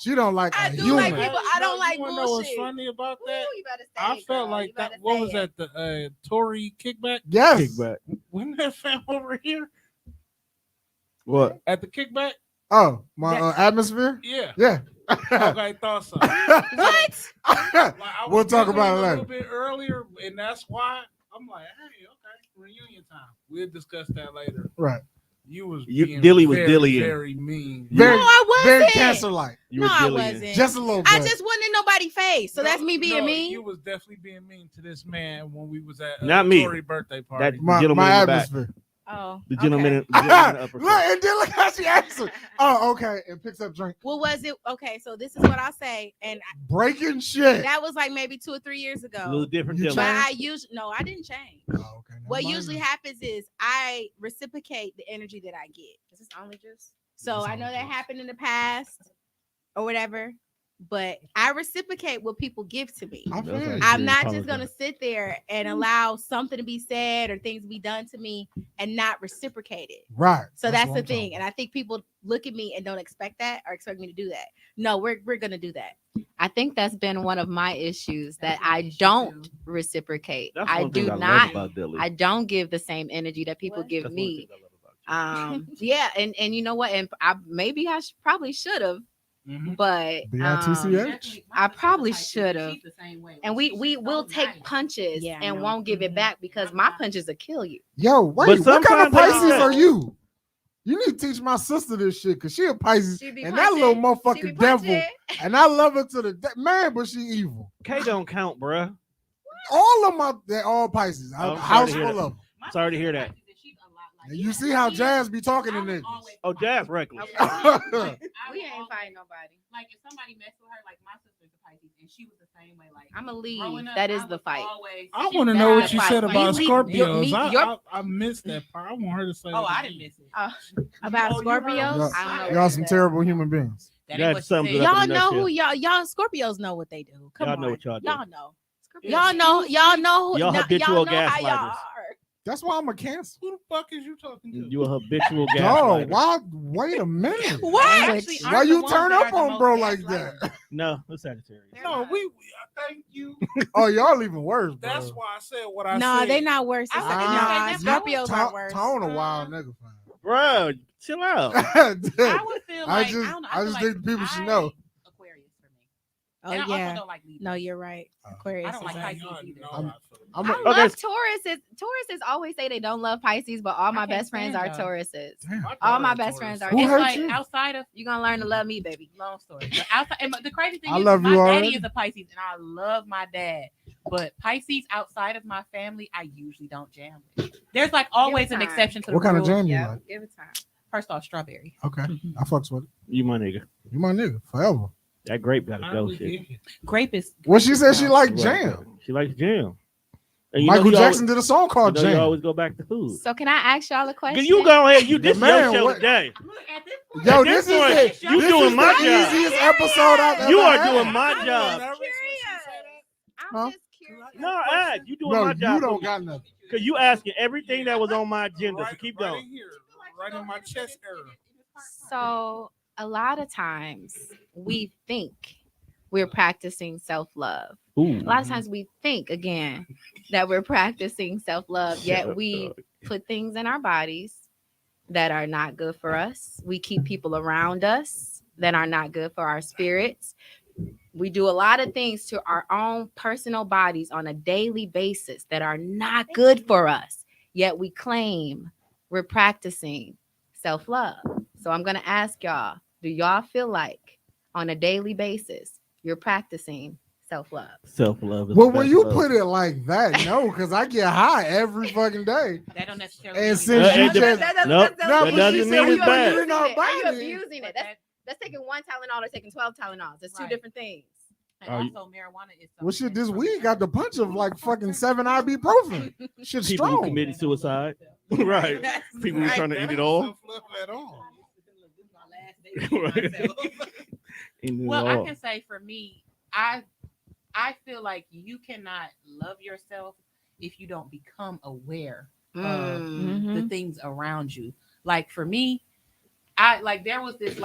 S2: She don't like
S6: I
S2: a
S6: do
S2: human.
S6: like people. I don't like
S4: You wanna know what's
S6: bullshit.
S4: funny about that?
S6: you better say
S4: I
S6: it,
S4: felt
S6: girl.
S4: like
S6: You
S4: that.
S6: better
S4: What
S6: say
S4: was
S6: it.
S4: that? The Tory kickback?
S2: Yes.
S1: Kickback.
S4: Wasn't that fam over here
S1: What?
S4: at the kickback?
S2: Oh, my atmosphere?
S4: Yeah.
S2: Yeah.
S4: Okay, thought so.
S6: What?
S4: Like, I was
S2: We'll talk
S4: giggling
S2: about it
S4: a little
S2: later.
S4: bit earlier, and that's why I'm like, hey, okay, reunion time. We'll discuss that later.
S2: Right.
S4: You was
S1: You-
S4: being
S1: Dilly was
S4: very,
S1: dillying.
S4: very mean.
S2: Very,
S6: No, I
S2: very
S6: wasn't.
S2: cancer-like.
S1: You
S6: No,
S1: were
S6: I
S1: dillying.
S6: wasn't.
S2: Just a little bit.
S6: I just wasn't in nobody's face, so that's me being
S4: No,
S6: mean.
S4: You was definitely being mean to this man when we was at
S1: Not me.
S4: Tory birthday
S1: That
S4: party.
S2: my
S1: gentleman in the back.
S2: atmosphere.
S6: Oh,
S1: The gentleman,
S6: okay.
S1: the gentleman in the upper
S2: Look,
S1: front.
S2: and then look how she answered. Oh, okay. And picks up drink.
S6: What was it? Okay, so this is what I'll say, and
S2: Breaking shit.
S6: that was like maybe 2 or 3 years
S1: A little
S6: ago.
S1: different
S2: You
S1: gentleman.
S6: But
S2: changed?
S6: I usually no, I didn't change.
S2: Oh, okay. Never
S6: What
S2: mind.
S6: usually happens is I reciprocate the energy that I get.
S5: Is this only juice?
S6: So
S2: It's
S6: I know
S2: all
S6: that
S2: good.
S6: happened in the past or whatever, but I reciprocate what people give to me.
S2: I feel
S1: Okay.
S2: you.
S6: I'm
S1: Yeah,
S6: not
S1: apologize.
S6: just gonna sit there and allow something to be said or things to be done to me and not reciprocate it.
S2: Right.
S6: So that's
S2: what
S6: the
S2: I'm
S6: thing.
S2: talking
S6: And I think people look at me and don't expect that or expect me to do that. No, we're gonna do that.
S5: I think that's been one of my issues that
S3: That's my
S5: I
S3: issue,
S5: don't
S3: too.
S5: reciprocate.
S1: That's
S5: I
S1: one thing
S5: do
S1: love
S5: not.
S1: about Dilly.
S5: I don't give the same energy that people
S6: What?
S5: give
S1: That's one
S5: me.
S1: thing I love about you.
S5: Yeah, and you know what? And I maybe I probably should have,
S4: Mhm.
S5: but
S2: BITCH?
S5: I probably should've.
S3: She's the same way.
S5: and we
S3: She's
S5: will
S3: so
S5: take
S3: nice.
S5: punches
S6: Yeah, I
S5: and
S6: know.
S5: won't give it
S6: Mhm.
S5: back because
S3: I'm
S5: my
S3: not.
S5: punches will kill you.
S2: Yo, wait.
S1: But
S2: What kind of
S1: sometimes I
S2: Pisces
S1: know.
S2: are you? You need to teach my sister this shit because she a Pisces.
S5: She be
S2: And that little
S5: punching. She be
S2: motherfucking devil.
S5: punching.
S2: And I love her to the man, but she evil.
S1: K don't count, bruh.
S2: All of my, they're all Pisces.
S1: Oh, I'm
S2: A
S1: sorry
S2: house
S1: to hear
S2: full
S1: that.
S2: of them.
S3: My
S1: Sorry to
S3: sister
S1: hear that.
S3: Pisces, and she's a lot like
S2: And you
S3: me.
S2: see how
S3: She-
S2: Jazz be talking to
S3: I was
S2: niggas.
S3: always
S1: Oh, Jazz reckless.
S5: Okay.
S3: I
S5: We
S3: was
S5: ain't
S3: always-
S5: fighting nobody.
S3: Like if somebody messed with her, like my sister's a Pisces, and she was the same way. Like
S5: I'm a lead.
S3: growing up,
S5: That is
S3: I
S5: the
S3: was
S5: fight.
S3: always-
S4: I
S3: she
S4: want to
S3: was
S4: know
S3: the
S4: what you
S3: fight.
S4: said
S3: Like,
S4: about
S5: Me-
S4: Scorpios.
S5: me-
S4: I missed that part. I want her to say.
S3: Oh,
S4: it
S3: I
S4: again.
S3: didn't miss it.
S6: About
S3: Oh, you heard
S6: Scorpios.
S3: her?
S5: I don't know
S2: Y'all
S5: what
S2: some
S5: that-
S2: terrible human beings.
S3: That
S1: Yeah,
S3: ain't what she
S1: sums it
S3: said.
S1: up.
S6: Y'all
S1: in a
S6: know who
S1: nutshell.
S6: y'all Scorpios know what they do. Come
S1: Y'all
S6: on.
S1: know what y'all do.
S6: Y'all know.
S3: Yeah.
S6: Y'all know who
S1: Y'all
S6: y'all
S1: habitual
S6: know how y'all
S1: gaslighters.
S6: are.
S2: That's why I'm a Cancer.
S4: Who the fuck is you talking to?
S1: You a habitual
S2: No,
S1: gaslighter.
S2: why? Wait a minute.
S6: What?
S3: Actually,
S2: Why
S3: aren't
S2: you
S3: the ones
S2: turn
S3: that
S2: up
S3: are the
S2: on
S3: most
S2: bro like
S3: gaslighters.
S2: that?
S1: No, it's Sagittarius.
S4: No, thank you.
S2: Oh, y'all even worse, bro.
S4: That's why I said what I
S6: No,
S4: said.
S6: they not worse.
S3: I
S6: Nah,
S3: wouldn't
S2: even say
S3: that.
S6: Scorpios
S3: I
S6: are worse.
S2: Tone a wild nigga,
S1: Bro, chill out.
S3: I
S2: fam.
S3: would feel
S2: I
S3: like
S2: just-
S3: don't know,
S2: I
S3: feel
S2: just
S3: like
S2: think people should know.
S3: Aquarius for me.
S6: Oh
S3: And I
S6: yeah.
S3: also don't like Libra.
S6: No, you're right.
S2: Oh.
S6: Aquarius.
S3: I don't
S6: is
S3: like
S6: right.
S3: Pisces
S4: Y'all
S3: either.
S4: know
S2: I'm-
S4: how I feel.
S2: I'm
S5: I
S2: a,
S1: Okay.
S5: love Tauruses. Tauruses always say they don't love Pisces, but all my
S3: can't
S5: best friends are
S3: stand y'all.
S5: Tauruses.
S2: damn.
S5: All my
S4: daughter
S5: best
S4: a
S5: friends
S4: Taurus.
S5: are.
S2: Who
S3: It's
S2: hurt
S3: like
S2: you?
S3: outside of
S5: You're gonna learn to love me, baby.
S3: long story. But outside, and the crazy thing
S2: I
S3: is,
S2: love
S3: my
S2: you
S3: daddy
S2: already.
S3: is a Pisces, and I love my dad. But Pisces outside of my family, I usually don't jam with. There's like always an
S5: time.
S3: exception to the
S2: What kind of
S3: rule.
S2: jam you
S5: Yeah,
S2: like?
S5: give it time.
S3: First off, strawberry.
S2: Okay, I fucks with it.
S1: You my nigga.
S2: You my nigga forever.
S1: That grape gotta
S4: I
S1: go.
S4: would
S1: Shit.
S4: get it.
S3: Grape is.
S2: Well, she said she
S3: like.
S2: liked jam.
S1: She likes jam. And you
S2: Michael
S1: know he
S2: Jackson
S1: always,
S2: did a song
S1: you
S2: called
S1: know you
S2: Jam.
S1: always go back to food.
S5: So can I ask y'all a question?
S1: You go ahead. You this is
S2: Man,
S1: your show
S2: what-
S1: today.
S3: Look at this point.
S2: Yo,
S1: At
S2: this
S1: this
S2: is
S1: point,
S2: it.
S1: you
S2: This
S1: doing
S2: is
S1: my
S2: the
S1: job.
S2: easiest episode I've
S1: You
S2: ever
S1: are
S2: had.
S1: doing my
S3: I'm
S1: job.
S3: nervous when she
S5: curious.
S3: said that.
S5: I'm
S2: Huh?
S5: just curious.
S1: No, ask. You doing
S2: No,
S1: my
S2: you
S1: job.
S2: don't got nothing.
S1: Because you asking everything that was on my agenda. So
S4: Right-
S1: keep
S4: right
S1: going.
S4: in here, right in my chest area.
S5: So a lot of times we think we're practicing self-love.
S1: Ooh.
S5: A lot of times we think again that we're practicing self-love,
S1: Shut
S5: yet
S1: up,
S5: we
S1: dog.
S5: put things in our bodies that are not good for us. We keep people around us that are not good for our spirits. We do a lot of things to our own personal bodies on a daily basis that are not good for us, yet we claim we're practicing self-love. So I'm going to ask y'all, do y'all feel like on a daily basis you're practicing self-love?
S1: Self-love is
S2: Well,
S1: the
S2: when
S1: best
S2: you
S1: love.
S2: put it like that, no, because I get high every fucking day.
S3: That don't necessarily.
S2: And
S3: mean
S2: since
S3: you
S2: you
S3: don't-
S2: just-
S1: Nope,
S2: No,
S1: that
S2: but she
S1: doesn't
S2: said
S1: mean
S2: we
S1: it's
S2: put it
S1: bad.
S2: in our
S5: Are you
S2: body.
S5: abusing it?
S3: But
S5: That's taking one Tylenol or taking 12 Tylenols. That's two
S3: Right.
S5: different things.
S3: and
S1: Are you-
S3: also, marijuana is.
S2: Well, shit,
S3: something
S2: this
S3: from
S2: weed got the punch of like fucking 7 ibuprofen. Shit
S1: People who
S2: strong.
S1: committed suicide. Right. People who trying to end it all.
S4: Self-love at all.
S1: End it
S3: Well, I
S1: all.
S3: can say for me, I feel like you cannot love yourself if you don't become aware of
S5: Mm.
S3: the things around you. Like for me, I like there's this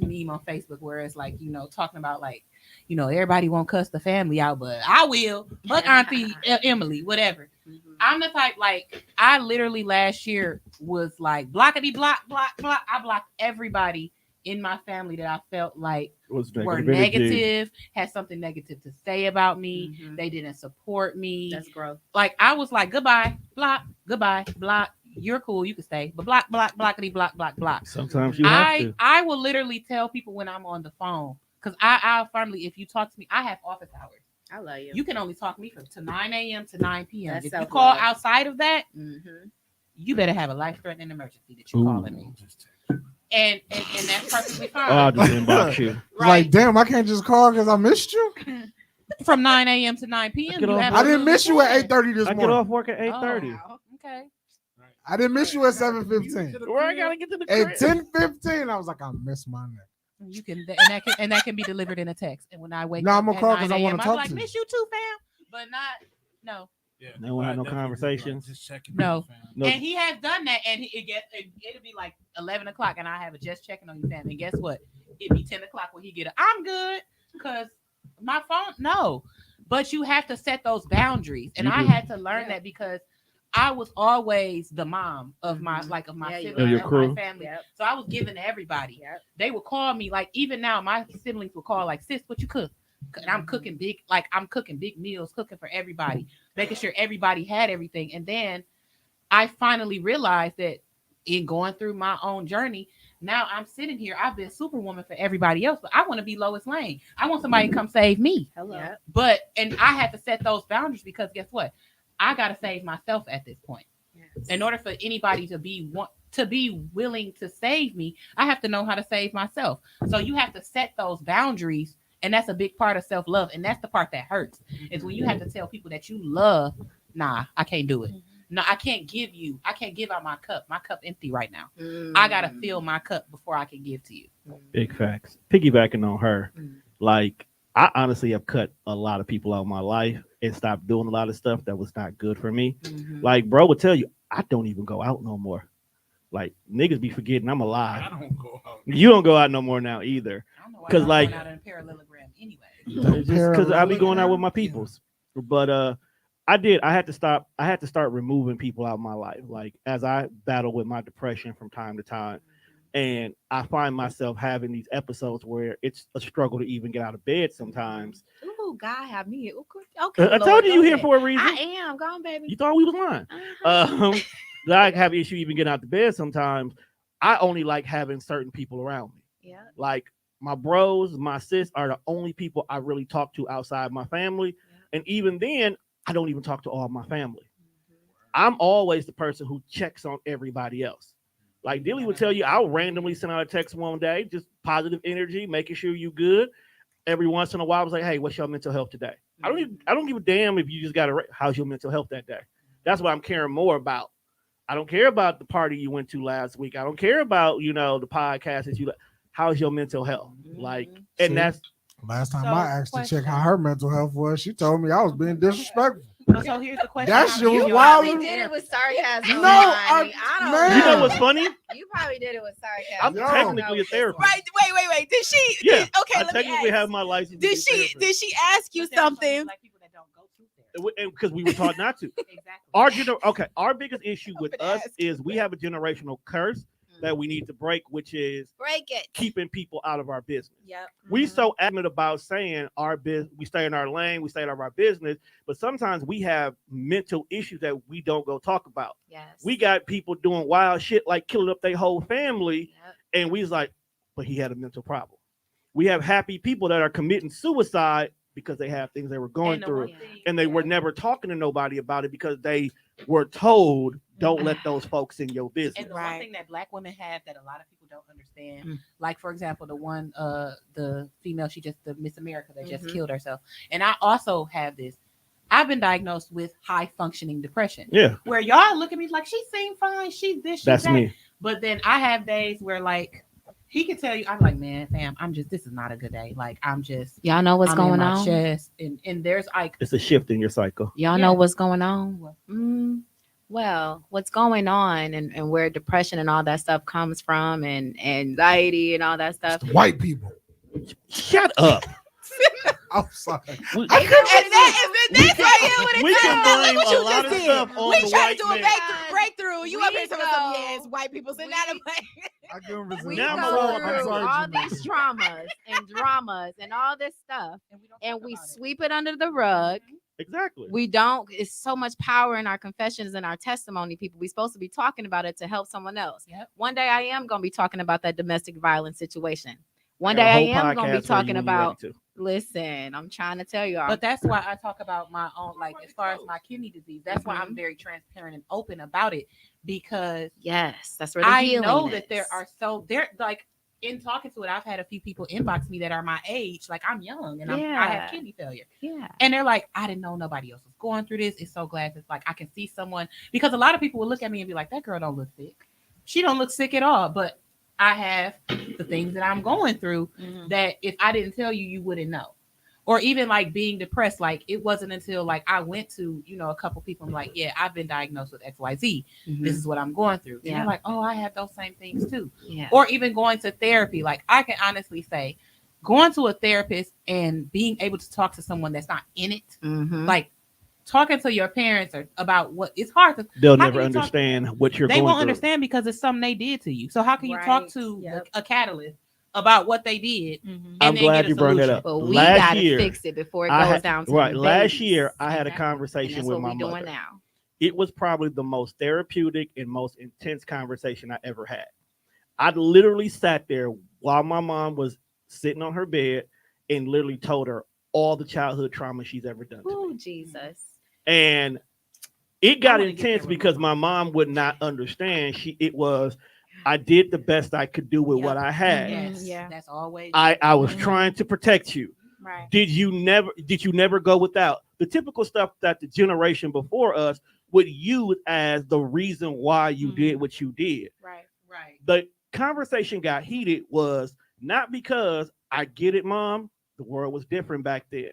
S3: meme on Facebook where it's like, talking about like, everybody won't cuss the family out, but I will. Fuck Auntie Emily, whatever. I'm the type, like, I literally last year was like blockity block. I blocked everybody in my family that I felt like
S1: Was
S3: were
S1: negative energy.
S3: negative, had something negative to say about me.
S5: Mhm.
S3: They didn't support me.
S5: That's growth.
S3: Like I was like, goodbye, block, you're cool, you can stay. But blockity, block.
S1: Sometimes you have to.
S3: I will literally tell people when I'm on the phone, because I firmly, if you talk to me, I have office hours.
S5: I love you.
S3: You can only talk to me from to 9 a.m. to 9 p.m.
S5: That's
S3: If you
S5: self-love.
S3: call outside of that,
S5: Mm-hmm.
S3: you better have a life-threatening emergency that you're
S1: Ooh.
S3: calling me. And that's perfectly fine.
S1: Oh, I'll just inbox you.
S3: right?
S2: Like, damn, I can't just call because I missed you.
S3: From 9 a.m. to 9 p.m.
S1: Get
S3: you
S1: off-
S2: I didn't miss you at
S3: absolutely
S2: 8:30 this
S1: I get
S2: morning.
S1: off work at 8:30.
S3: Oh, okay.
S2: I didn't miss you at 7:15.
S1: Where I gotta get to the
S2: At
S1: crib?
S2: 10:15, I was like, I missed my neck.
S3: You can and that can be delivered in a text. And when I wake
S2: No,
S3: up,
S2: I'm gonna
S3: at
S2: call 'cause
S3: 9
S2: I wanna
S3: a.m., I'm
S2: talk
S3: like,
S2: to you.
S3: miss you too, fam. But no.
S4: Yeah,
S1: They won't have no conversations.
S4: Just checking.
S3: No.
S1: No,
S3: And he has done that, and it'll be like 11 o'clock, and I have a just checking on you, fam. And guess what? It'd be 10 o'clock when he get it. I'm good, because my phone, no. But you have to set those boundaries, and
S1: You
S3: I
S1: do.
S3: had to learn that because I was always the mom of my
S5: Mhm.
S3: like of my
S5: Yeah, you
S3: siblings,
S1: were. Of your
S3: of
S1: crew.
S3: my family.
S5: Yep.
S3: So I was giving to everybody.
S5: Yep.
S3: They would call me, like, even now my siblings would call, like, sis, what you cook? And I'm cooking big meals, cooking for everybody, making sure everybody had everything. And then I finally realized that in going through my own journey, now I'm sitting here, I've been superwoman for everybody else, but I want to be Lois Lane. I want somebody to come save me.
S5: Hello. Yep.
S3: And I had to set those boundaries because guess what? I got to save myself at this point.
S5: Yes.
S3: In order for anybody to be willing to save me, I have to know how to save myself. So you have to set those boundaries, and that's a big part of self-love. And that's the part that hurts, is when you have to tell people that you love, nah, I can't do it. No, I can't give out my cup. My cup empty right now. I gotta fill my cup before I can give to you.
S1: big facts. Piggybacking on her,
S5: Mm.
S1: like I honestly have cut a lot of people out of my life and stopped doing a lot of stuff that was not good for me.
S5: Mhm.
S1: Like, bro would tell you, I don't even go out no more. Like, niggas be forgetting I'm
S4: I
S1: alive.
S4: don't go out.
S1: You don't go out no more now either.
S3: I don't know why
S1: 'Cause,
S3: I'm
S1: like-
S3: going out in a parallelogram anyway.
S1: It's just because I be going out with my peoples. But I had to start removing people out of my life. Like, as I battle with my depression from time to time. And I find myself having these episodes where it's a struggle to even get out of bed sometimes.
S5: Ooh, God have me. Okay.
S1: I told you here for a reason.
S5: I am. Go on, baby.
S1: You thought we was lying.
S5: Uh-huh.
S1: I have issue even getting out of bed sometimes. I only like having certain people around me.
S5: Yeah.
S1: Like my bros, my sis are the only people I really talk to outside my family. And even then, I don't even talk to all my family. I'm always the person who checks on everybody else. Like Dilly would tell you, I'll randomly send out a text one day, just positive energy, making sure you good. Every once in a while, I was like, hey, what's your mental health today? I don't give a damn if you just got how's your mental health that day. That's what I'm caring more about. I don't care about the party you went to last week. I don't care about, the podcast that how's your mental health? Like, and
S2: See?
S1: that's
S2: Last time
S3: So,
S2: I asked to check
S3: question.
S2: how her mental health was, she told me I was being disrespectful.
S3: But so here's the question.
S2: That
S3: I'm
S2: shit was
S3: giving
S5: You
S3: y'all.
S5: probably
S2: wild.
S5: did it with sarcasm.
S2: No,
S5: honey. I don't
S2: man.
S1: You know
S5: know.
S1: what's funny?
S5: You probably did it with sarcasm.
S1: I'm
S2: Yo.
S1: technically a therapist.
S6: Right. Wait. Did she?
S1: Yeah,
S6: Okay.
S1: I
S6: Let me
S1: technically
S6: ask.
S1: have my license. to be a therapist.
S6: Did she ask you
S3: But there are so many
S6: something?
S3: Black people that don't go to therapy.
S1: Because we were taught not to.
S3: Exactly.
S1: Our biggest issue with
S6: gonna
S1: us
S6: ask
S1: is we have a generational curse that we need to break, which is
S5: Break it.
S1: keeping people out of our business.
S6: Yep.
S1: We so adamant about saying our business, we stay in our lane, we stay out of our business, but sometimes we have mental issues that we don't go talk about.
S5: Yes.
S1: We got people doing wild shit like killing up their whole family,
S5: Yep.
S1: and we was like, but he had a mental problem. We have happy people that are committing suicide because they have things they were going
S3: And the
S1: through,
S3: one thing-
S1: and they were
S3: yeah.
S1: never talking to nobody about it because they were told, don't let those folks in your business.
S3: And the
S6: Right.
S3: one thing that Black women have that a lot of people don't understand,
S5: Mm.
S3: like for example, the female, the Miss America that just
S5: Mhm.
S3: killed herself. And I also have this. I've been diagnosed with high functioning depression,
S1: Yeah,
S3: where y'all look at me like she seemed fine, she's this, she's
S1: that's
S3: that.
S1: me.
S3: But then I have days where like he could tell you, I'm like, man, fam, this is not a good day. Like I'm just
S5: Y'all know what's
S3: I'm in
S5: going
S3: my
S5: on?
S3: chest, and there's like
S1: It's a shift in your cycle.
S5: Y'all
S3: Yeah.
S5: know what's going on?
S3: What?
S5: Well, what's going on and where depression and all that stuff comes from and anxiety and all that stuff.
S2: White people.
S1: Shut up.
S2: I'm sorry.
S1: We,
S6: And that's right here what it
S1: we can
S6: comes.
S1: blame
S6: Look what
S1: a
S6: you
S1: lot
S6: just
S1: of
S6: did.
S1: stuff on
S6: We
S1: the
S6: trying to
S1: white
S6: do a
S1: man.
S6: breakthrough. You
S5: We
S6: up here telling us,
S5: go-
S6: yes, white people sitting
S5: we-
S6: out of place.
S2: I can resist.
S5: We
S1: Now
S2: I'm
S1: I'm
S5: go
S2: sorry.
S1: sorry,
S2: I'm
S5: through
S2: sorry,
S5: all
S2: Jamaica.
S5: these traumas and dramas and all this stuff,
S3: and we, don't
S5: and
S3: talk
S5: we
S3: about it.
S5: sweep it under the rug.
S1: Exactly.
S5: We don't. It's so much power in our confessions and our testimony. People, we're supposed to be talking about it to help someone else.
S3: Yep.
S5: One day I am going to be talking about that domestic violence situation. One
S1: Got
S5: day
S1: a
S5: I
S1: whole
S5: am going to
S1: podcast
S5: be
S1: for you
S5: talking
S1: when you're
S5: about.
S1: ready to.
S5: Listen, I'm trying to tell y'all.
S3: But that's why I talk about my own, like as far as my kidney disease. That's why I'm very transparent and open about it, because
S5: yes, that's where the
S3: I
S5: healing
S3: know
S5: is.
S3: that there like in talking to it, I've had a few people inbox me that are my age, like I'm young and I
S5: Yeah.
S3: have kidney failure,
S5: Yeah.
S3: and they're like, I didn't know nobody else was going through this. It's so glad that like I can see someone, because a lot of people will look at me and be like, that girl don't look sick. She don't look sick at all, but I have the things that I'm going through
S5: Mhm.
S3: that if I didn't tell you, you wouldn't know. Or even like being depressed, like it wasn't until like I went to, a couple people, I'm like, yeah, I've been diagnosed with XYZ.
S5: Mhm.
S3: This is what I'm going through. And
S5: Yeah.
S3: they're like, oh, I have those same things too.
S5: Yeah.
S3: Or even going to therapy. Like I can honestly say, going to a therapist and being able to talk to someone that's not in it,
S5: Mhm.
S3: like talking to your parents or about what it's hard to.
S1: They'll
S3: How
S1: never
S3: can you talk-
S1: understand what you're
S3: They
S1: going
S3: won't
S1: through.
S3: understand because it's something they did to you. So how can you talk
S5: Right.
S3: to
S6: Yep.
S3: a catalyst about what they did?
S6: Mhm.
S3: and
S1: I'm
S3: then
S1: glad
S3: get a
S1: you brought that
S3: solution?
S1: up.
S5: But we
S1: Last
S5: got to
S1: year,
S5: fix it before it
S1: I
S5: goes
S1: had-
S5: down to
S1: right.
S5: the
S1: Last
S5: babies.
S1: year, I had a
S3: Exactly.
S5: And
S1: conversation
S5: that's
S1: with
S5: what
S1: my
S5: we doing
S1: mother.
S5: now.
S1: It was probably the most therapeutic and most intense conversation I ever had. I literally sat there while my mom was sitting on her bed and literally told her all the childhood trauma she's ever done to me.
S5: Oh, Jesus.
S1: And it got
S3: wanna get there
S1: intense
S3: with
S1: because
S3: my
S1: my mom would not understand. I did the best I could do with
S3: Yep.
S1: what I had.
S3: Yes,
S6: Yeah.
S3: that's always.
S1: I was
S6: Mhm.
S1: trying to protect you.
S6: Right.
S1: Did you never go without the typical stuff that the generation before us would use as the reason why you did what you did?
S6: Right.
S3: right.
S1: The conversation got heated was not because I get it, mom. The world was different back then.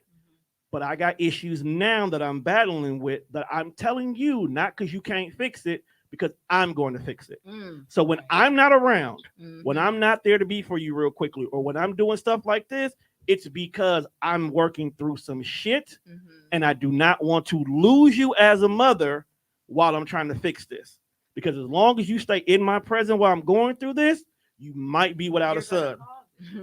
S1: But I got issues now that I'm battling with that I'm telling you, not because you can't fix it, because I'm going to fix it.
S5: Mm,
S1: So when I'm not around,
S5: mhm.
S1: when I'm not there to be for you real quickly, or when I'm doing stuff like this, it's because I'm working through some shit
S5: Mhm.
S1: and I do not want to lose you as a mother while I'm trying to fix this. Because as long as you stay in my presence while I'm going through this, you might be without a
S3: You're gonna
S1: son.
S3: cause it.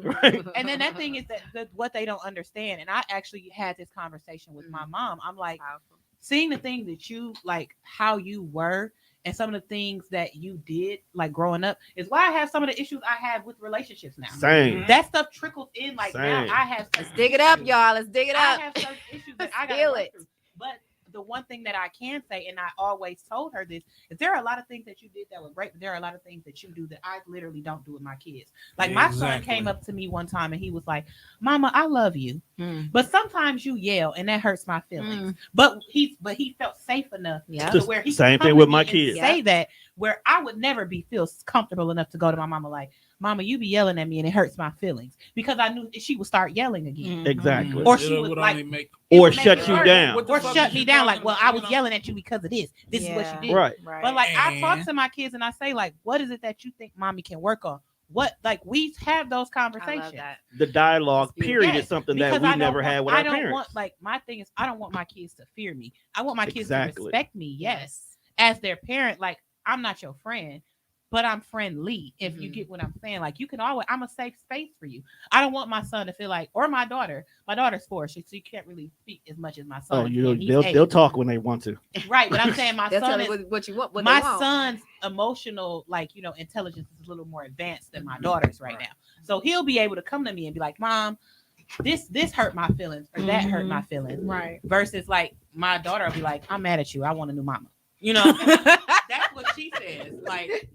S1: Right.
S3: And then that thing is that what they don't understand. And I actually had this conversation with my mom. I'm like,
S5: Powerful.
S3: seeing the things that you like, how you were, and some of the things that you did, like growing up, is why I have some of the issues I have with relationships now.
S1: Same.
S3: That stuff trickles in. Like now,
S1: Same.
S3: I have.
S5: Let's dig it up, y'all. Let's dig it
S3: I
S5: up.
S3: have certain issues that I
S5: Feel
S3: got to
S5: it.
S3: through. But the one thing that I can say, and I always told her this, is there are a lot of things that you did that were great, but there are a lot of things that you do that I literally don't do with my kids. Like my son
S4: Exactly.
S3: came up to me one time and he was like, "Mama, I love you,
S5: Mm.
S3: but sometimes you yell and that hurts my feelings."
S5: Mm.
S3: But he felt safe enough
S5: Yeah.
S3: to where he
S1: Same
S3: could come
S1: thing
S3: to
S1: with
S3: me
S1: my
S3: and
S1: kids.
S3: say that where I would never feel comfortable enough to go to my mama like, Mama, you be yelling at me and it hurts my feelings, because I knew she would start yelling again.
S1: Exactly.
S3: Or she would like,
S4: only make
S3: it
S1: Or
S3: would make
S1: shut
S3: it
S1: you
S3: worse.
S1: down.
S4: What the
S3: Or
S4: fuck
S3: shut
S4: is
S3: me
S4: you
S3: down
S4: talking
S3: like, well,
S4: about?
S3: I was yelling at you because of this. This is what you did.
S1: Right.
S3: But like I talk
S4: And-
S3: to my kids and I say, like, what is it that you think mommy can work on? What, like, we have those
S5: I love
S3: conversations.
S5: that.
S1: The dialogue
S5: That's beautiful.
S1: period
S3: Yes,
S1: is something
S3: because
S1: that we
S3: I don't
S1: never
S3: want-
S1: had with
S3: I
S1: our
S3: don't
S1: parents.
S3: want, like, my thing is I don't want my kids to fear me. I want my kids to
S1: Exactly.
S3: respect me, yes, as their parent. Like, I'm not your friend, but I'm friendly. If you
S5: Mhm.
S3: get what I'm saying, like, you can always, I'm a safe space for you. I don't want my son to feel like, or my daughter. My daughter's 4, so you can't really speak as much as my son.
S1: Oh, you know,
S3: can. He's
S1: they'll
S3: 8.
S1: talk when they want to.
S3: Right, but I'm saying my
S5: They'll tell
S3: son
S5: you
S3: is,
S5: what you want. What
S3: my
S5: they want.
S3: son's emotional, like, intelligence is a little more advanced than my daughter's right now. So he'll be able to come to me and be like, Mom, this hurt my feelings, or that hurt my feelings.
S6: Right.
S3: Versus like my daughter will be like, I'm mad at you. I want a new mama. That's what she says. Like,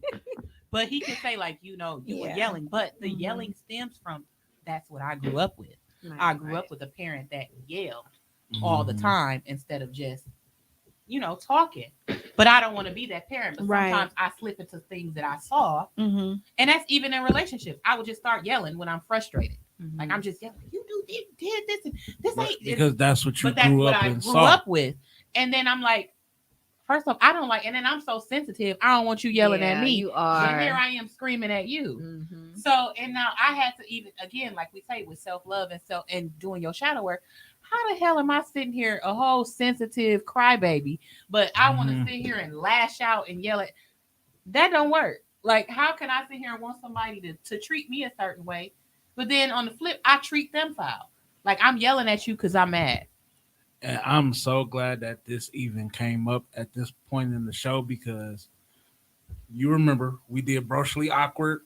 S3: but he can say, like, you were
S6: Yeah.
S3: yelling, but the yelling stems from that's what I grew up with. I grew up with a parent that yelled all the time instead of just talking. But I don't want to be that parent. But
S6: Right.
S3: sometimes I slip into things that I saw,
S6: Mm-hmm.
S3: and that's even in relationships. I would just start yelling when I'm frustrated.
S5: Mhm.
S3: Like, I'm just yelling, you did this and this ain't
S4: Because that's what you
S3: but that's
S4: grew
S3: what
S4: up
S3: I
S4: and
S3: grew
S4: saw.
S3: up with. And then I'm like, first off, I don't like, and then I'm so sensitive. I don't want you yelling at
S5: Yeah,
S3: me.
S5: You
S3: And here
S5: are.
S3: I am screaming at you.
S5: Mhm.
S3: So, and now I had to even, again, like we say, with self-love and doing your shadow work, how the hell am I sitting here a whole sensitive crybaby, but I want to sit here and lash out and yell at? That don't work. Like, how can I sit here and want somebody to treat me a certain way, but then on the flip, I treat them foul? Like, I'm yelling at you because I'm mad.
S4: And I'm so glad that this even came up at this point in the show, because you remember we did Broshly Awkward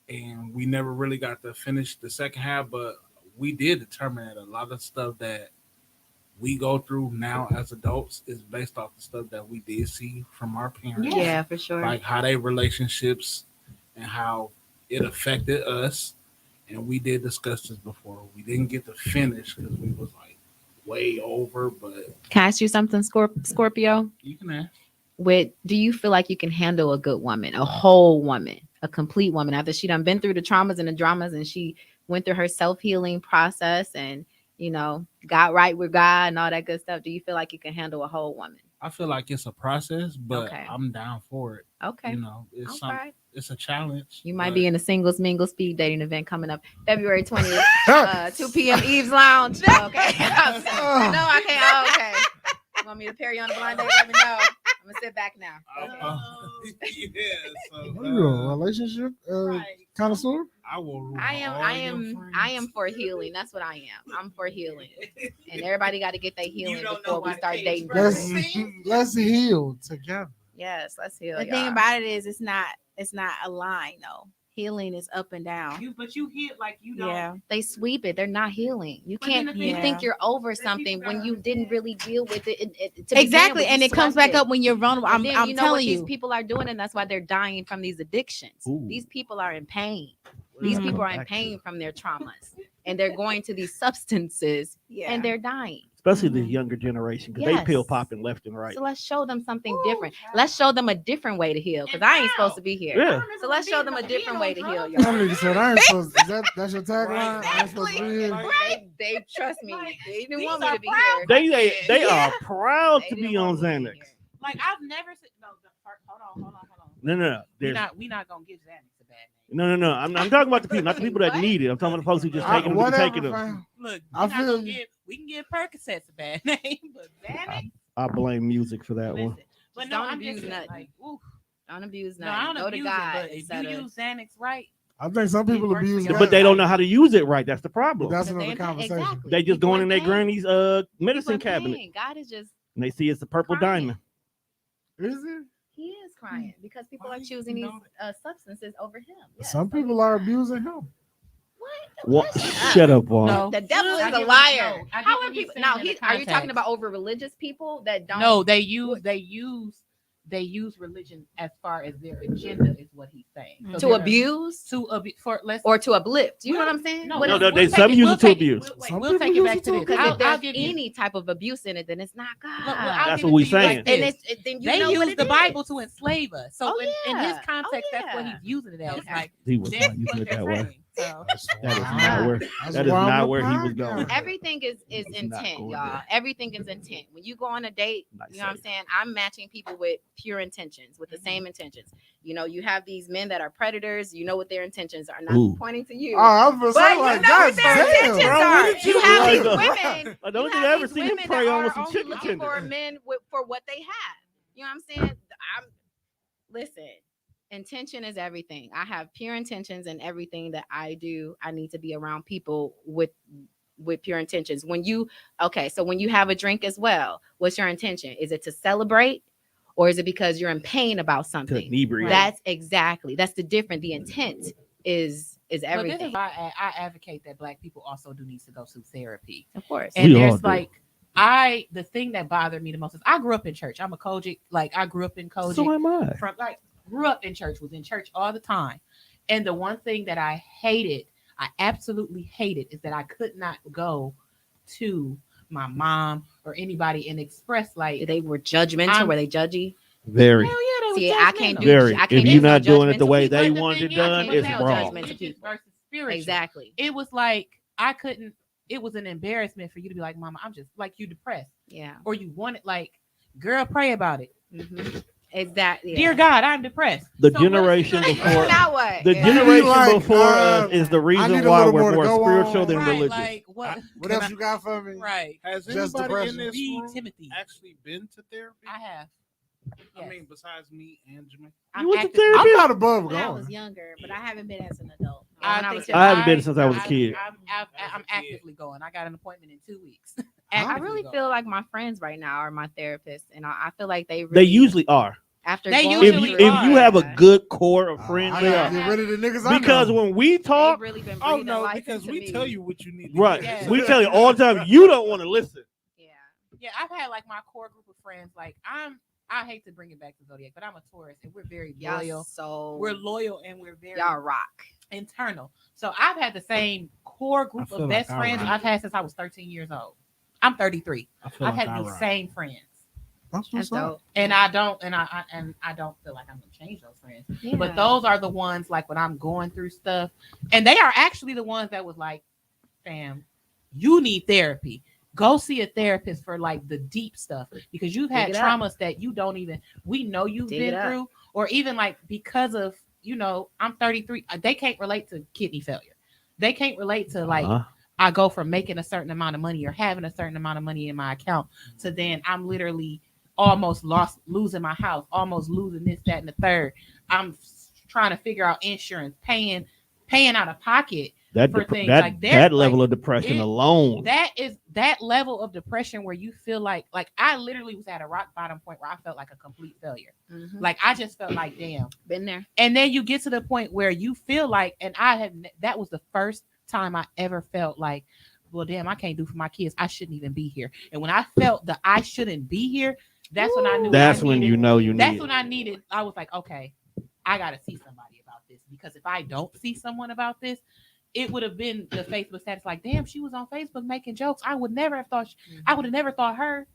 S4: and we never really got to finish the second half, but we did determine that a lot of stuff that we go through now as adults is based off the stuff that we did see from our parents.
S5: Yeah, for sure.
S4: Like how they relationships and how it affected us. And we did discuss this before. We didn't get to finish because we was like way over, but
S5: Can I ask you something, Scorpio?
S4: you can ask.
S5: Do you feel like you can handle a good woman, a whole woman, a complete woman, after she done been through the traumas and the dramas and she went through her self-healing process and got right with God and all that good stuff? Do you feel like you can handle a whole woman?
S4: I feel like it's a process, but
S5: Okay.
S4: I'm down for it.
S5: Okay.
S4: It's
S5: Okay.
S4: it's a challenge.
S5: You might
S4: but
S5: be in a singles mingle speed dating event coming up February 20th, 2 p.m. Eve's Lounge. Okay. No, I can't. Oh, okay. You want me to pair you on a blind date? Let me know. I'm gonna sit back now.
S4: yeah, so
S2: What are you, a relationship connoisseur?
S4: I will rule
S5: I
S4: all your friends.
S5: am for healing. That's what I am. I'm for healing. And everybody got to get their healing
S3: don't
S5: before
S3: know
S5: we
S3: why
S5: start
S3: Paige
S5: dating.
S3: Burns-
S2: Let's heal together.
S5: Yes, let's heal.
S6: The thing about it is, it's not a line though. Healing is up and down.
S3: But you hear like you don't.
S6: Yeah.
S5: they sweep it. They're not healing. You
S3: But then
S5: can't.
S3: the
S5: You
S6: thing-
S5: think you're over
S3: people
S5: something when
S3: gotta
S5: you didn't
S3: understand.
S5: really deal with it. To begin
S6: Exactly,
S5: with.
S6: and
S5: You
S6: it comes
S5: swept
S6: back up when you're vulnerable.
S5: And
S6: I'm
S5: then
S6: telling
S5: what
S6: you.
S5: these people are doing, and that's why they're dying from these addictions.
S1: Ooh.
S5: These people are in pain. These
S6: Mhm.
S5: people are in
S1: Back to
S5: pain from their traumas, and they're going to these substances,
S6: Yeah.
S5: and they're dying.
S1: Especially the
S6: Mhm.
S1: younger generation, because they pill
S5: Yes.
S1: popping left and right.
S5: So let's show them something
S3: Ooh,
S5: different.
S3: child.
S5: Let's show them a different way to heal, because
S3: And
S5: I ain't
S3: how?
S5: supposed to be here.
S1: Yeah.
S5: So let's show them a different way to heal,
S2: That
S5: y'all.
S2: nigga said I ain't supposed. That's your tagline? I ain't supposed to be here.
S3: Right.
S5: They trust me.
S3: Like,
S5: They didn't
S3: these
S5: want me
S3: are
S5: to be
S3: proud
S5: here.
S1: They
S5: Yeah.
S1: are proud
S5: They
S1: to
S5: didn't
S1: be on
S5: want me to be
S1: Xanax.
S5: here.
S3: Like, I've never said no. Hold on.
S1: No.
S3: We not gonna give Xanax a bad
S1: No.
S3: name.
S1: I'm talking about the people, not the people that
S5: What?
S1: need it. I'm talking about the folks who just taking them,
S2: Whatever,
S1: taking them.
S2: fam.
S3: Look,
S2: I
S3: we
S2: feel you.
S3: we can give Percocets a bad name, but Xanax.
S1: I blame music for that one.
S3: Listen, but
S5: Just
S3: no,
S5: don't
S3: I'm
S5: abuse
S3: just saying,
S5: nothing.
S3: like, ooh,
S5: Don't abuse
S3: no,
S5: nothing.
S3: I don't
S5: Go to
S3: abuse
S5: God
S3: it, but if
S5: instead
S3: you
S5: of.
S3: use Xanax right,
S2: I think some people
S3: It works
S2: abuse
S3: for
S2: it.
S3: your
S1: But they don't know how to use it right. That's the
S2: But
S1: problem.
S2: that's
S5: But
S2: another
S5: they in pain.
S2: conversation.
S5: Exactly.
S1: They just
S5: People
S1: going in their
S5: pain.
S1: granny's
S5: People
S1: medicine
S5: in
S1: cabinet,
S5: pain. God is just.
S1: and they see it's a purple
S5: Crying.
S1: diamond.
S2: Is it?
S5: He is crying because people
S4: Why
S5: are
S4: do you
S5: choosing these
S4: know
S5: substances over him. Yes,
S2: Some
S5: so
S2: people
S5: he's
S2: are
S5: crying.
S2: abusing him.
S1: What? Shut up, Vaughn.
S3: No.
S5: The devil
S3: I
S5: is
S3: get
S5: a
S3: what-
S5: liar.
S3: no, I get
S5: How
S3: what
S5: are
S3: he's
S5: people?
S3: saying
S5: Now,
S3: in the
S5: are you talking
S3: context.
S5: about over religious people that don't?
S3: no, they use they use religion as far as their agenda is what he's saying. So
S5: To
S3: they're-
S5: abuse
S3: for let's
S5: or to uplift. You know what I'm saying?
S3: no,
S5: What
S1: No,
S5: is-
S1: no, they
S3: take
S1: some
S3: it-
S1: use
S3: we'll
S1: it to
S3: take
S1: abuse.
S2: Some
S3: We'll take
S2: people
S3: it back
S2: use
S3: to
S2: it
S3: this.
S2: to
S5: Because
S2: abuse.
S5: if there's
S3: give you-
S5: any type of abuse in it, then it's not God.
S3: Look, I'll
S1: That's
S3: give
S1: what
S3: it
S1: we
S3: to you like
S1: saying.
S5: and
S3: this.
S5: then you
S3: They
S5: know
S3: use
S5: what it
S3: the
S5: is.
S3: Bible to enslave us. So
S5: Oh,
S3: in his
S5: yeah.
S3: context,
S5: Oh,
S3: that's what
S5: yeah.
S3: he's using it as.
S5: Okay.
S3: Like
S1: He was
S3: that's
S1: not using
S3: what
S1: it
S3: they're
S1: that way.
S3: saying. So
S1: That is
S2: Wow.
S1: not where.
S2: That's
S1: That is
S2: why I'm
S1: not
S2: a
S1: where he was
S2: podcast.
S1: going.
S5: Everything is
S1: He's not
S5: intent,
S1: going
S5: y'all.
S1: there.
S5: Everything is intent. When you go on a date,
S1: Nice
S5: you know what I'm
S1: save.
S5: saying? I'm matching people with pure intentions, with the same intentions. You know, you have these men that are predators. You know what their intentions are. Not
S1: Ooh.
S5: pointing to you.
S2: Oh, I was gonna
S5: But
S2: say,
S5: you
S2: like,
S5: know
S2: God
S5: what their
S2: damn,
S5: intentions
S2: bro,
S5: are.
S2: what did
S5: You
S2: you
S5: have
S2: do?
S5: these women.
S1: I don't
S5: you
S1: think
S5: have
S1: I ever
S5: these
S1: seen him
S5: women
S1: prey
S5: that
S1: on
S5: are
S1: with some
S5: only
S1: chicken
S5: looking for
S1: tenders.
S5: men for what they have. You know what I'm saying? Listen, intention is everything. I have pure intentions, and everything that I do, I need to be around people with pure intentions. When you so when you have a drink as well, what's your intention? Is it to celebrate, or is it because you're in pain about
S1: To
S5: something?
S1: inebriate.
S5: That's the different. The intent is
S3: but this
S5: everything.
S3: is why I advocate that Black people also do need to go to therapy.
S5: Of course.
S3: And
S1: We all
S3: there's
S1: do.
S3: like the thing that bothered me the most is I grew up in church. I'm a Kojic. Like I grew up in Kojic.
S1: So am I.
S3: From like grew up in church, was in church all the time. And the one thing that I absolutely hated, is that I could not go to my mom or anybody and express like
S5: They were judgmental.
S3: I'm-
S5: Were they judgy?
S1: Very.
S3: hell yeah, they was
S5: See, I can't
S3: judgmental.
S5: do.
S1: Very.
S5: I can't
S1: If
S5: do
S1: you're
S5: no
S1: not doing it the
S5: judgmental
S1: way
S5: people.
S1: they
S3: But the
S1: wanted
S3: thing
S1: it
S3: is,
S1: done,
S3: I can't
S1: it's
S3: tell
S1: wrong.
S5: judgmental
S3: religious
S5: people.
S3: versus spiritual.
S5: Exactly.
S3: It was like I couldn't. It was an embarrassment for you to be like, "Mama, I'm just like you depressed,"
S5: Yeah.
S3: or you wanted like, "Girl, pray about it."
S5: Mhm. Exactly.
S3: Dear God, I'm depressed.
S1: The
S3: So what is
S1: generation
S3: the-
S1: before-
S5: Now what?
S1: The
S5: Yeah.
S1: generation
S2: Like,
S1: before us is the
S2: I
S1: reason
S2: need a
S1: why
S2: little
S1: we're
S2: more to
S1: more
S2: go
S1: spiritual
S2: on.
S1: than
S3: right,
S1: religious.
S3: like what?
S2: What
S4: Can
S2: else
S4: I-
S2: you got for me?
S3: Right.
S4: Has
S2: Just
S4: anybody in
S2: depression.
S4: this
S3: Read
S4: room
S3: Timothy.
S4: actually been to therapy?
S3: I have.
S4: I
S3: Yes.
S4: mean, besides me and Jermaine.
S3: I'm
S1: You went to
S3: actively-
S1: therapy?
S2: I'm not above
S6: When I was
S2: going.
S6: younger, but I haven't been as an adult.
S5: Yeah, when
S3: I
S5: I
S3: think
S5: was
S1: I haven't been since I was a kid.
S3: I'm
S4: As a kid.
S3: actively going. I got an appointment in 2 weeks.
S5: I
S3: Actively
S5: really
S3: going.
S5: feel like my friends right now are my therapists, and I feel like they
S1: They usually are.
S5: after
S3: They
S5: going
S1: If
S3: usually
S1: you,
S5: through
S1: if you
S5: it,
S1: have a good core of
S2: I
S1: friends,
S2: gotta
S1: they are.
S2: get rid of the niggas I
S1: Because
S2: know.
S1: when we
S5: they've
S1: talk,
S5: really been
S4: Oh
S5: breathing
S4: no,
S5: life
S4: because
S5: into
S4: we
S5: me.
S4: tell you what you need. To
S1: right,
S4: do.
S3: Yeah.
S1: we tell you all the time, you don't want to listen.
S5: Yeah.
S3: Yeah, I've had like my core group of friends. Like I hate to bring it back to Zodiac, but I'm a Taurus and we're very
S5: Y'all
S3: loyal.
S5: so
S3: We're loyal and we're very
S5: y'all rock.
S3: internal. So I've had the same core group
S4: I feel
S3: of
S4: like
S3: best
S4: I
S3: friends
S4: rock.
S3: I've had since I was 13 years old. I'm 33.
S4: I feel
S3: I've
S4: like
S3: had
S4: I
S3: these
S4: rock.
S3: same friends.
S2: That's
S5: That's
S2: what's up.
S5: dope.
S3: And I don't feel like I'm gonna change those friends.
S5: Yeah.
S3: But those are the ones like when I'm going through stuff, and they are actually the ones that was like, fam, you need therapy. Go see a therapist for like the deep stuff because you've had
S5: Dig it up.
S3: traumas that you don't even we know you've
S5: Dig
S3: been
S5: it up.
S3: through, or even like because of I'm 33. They can't relate to kidney failure. They can't relate to like
S1: Uh-huh.
S3: I go from making a certain amount of money or having a certain amount of money in my account to then I'm literally almost losing my house, almost losing this, that, and the third. I'm trying to figure out insurance, paying out of pocket.
S1: That
S3: for
S1: dep-
S3: things
S1: that
S3: like
S1: that level of depression
S3: it-
S1: alone.
S3: That is that level of depression where you feel like I literally was at a rock bottom point where I felt like a complete failure.
S5: Mhm.
S3: Like I just felt like damn.
S5: Been there.
S3: And then you get to the point where you feel like, and that was the first time I ever felt like, well, damn, I can't do for my kids. I shouldn't even be here. And when I felt that I shouldn't be here, that's when I knew.
S1: That's
S3: I
S1: when
S3: needed-
S1: you know you
S3: That's
S1: need
S3: when
S1: it.
S3: I needed. I was like, okay, I got to see somebody about this because if I don't see someone about this, it would have been the Facebook status like, damn, she was on Facebook making jokes. I would never have thought. I would have never thought her.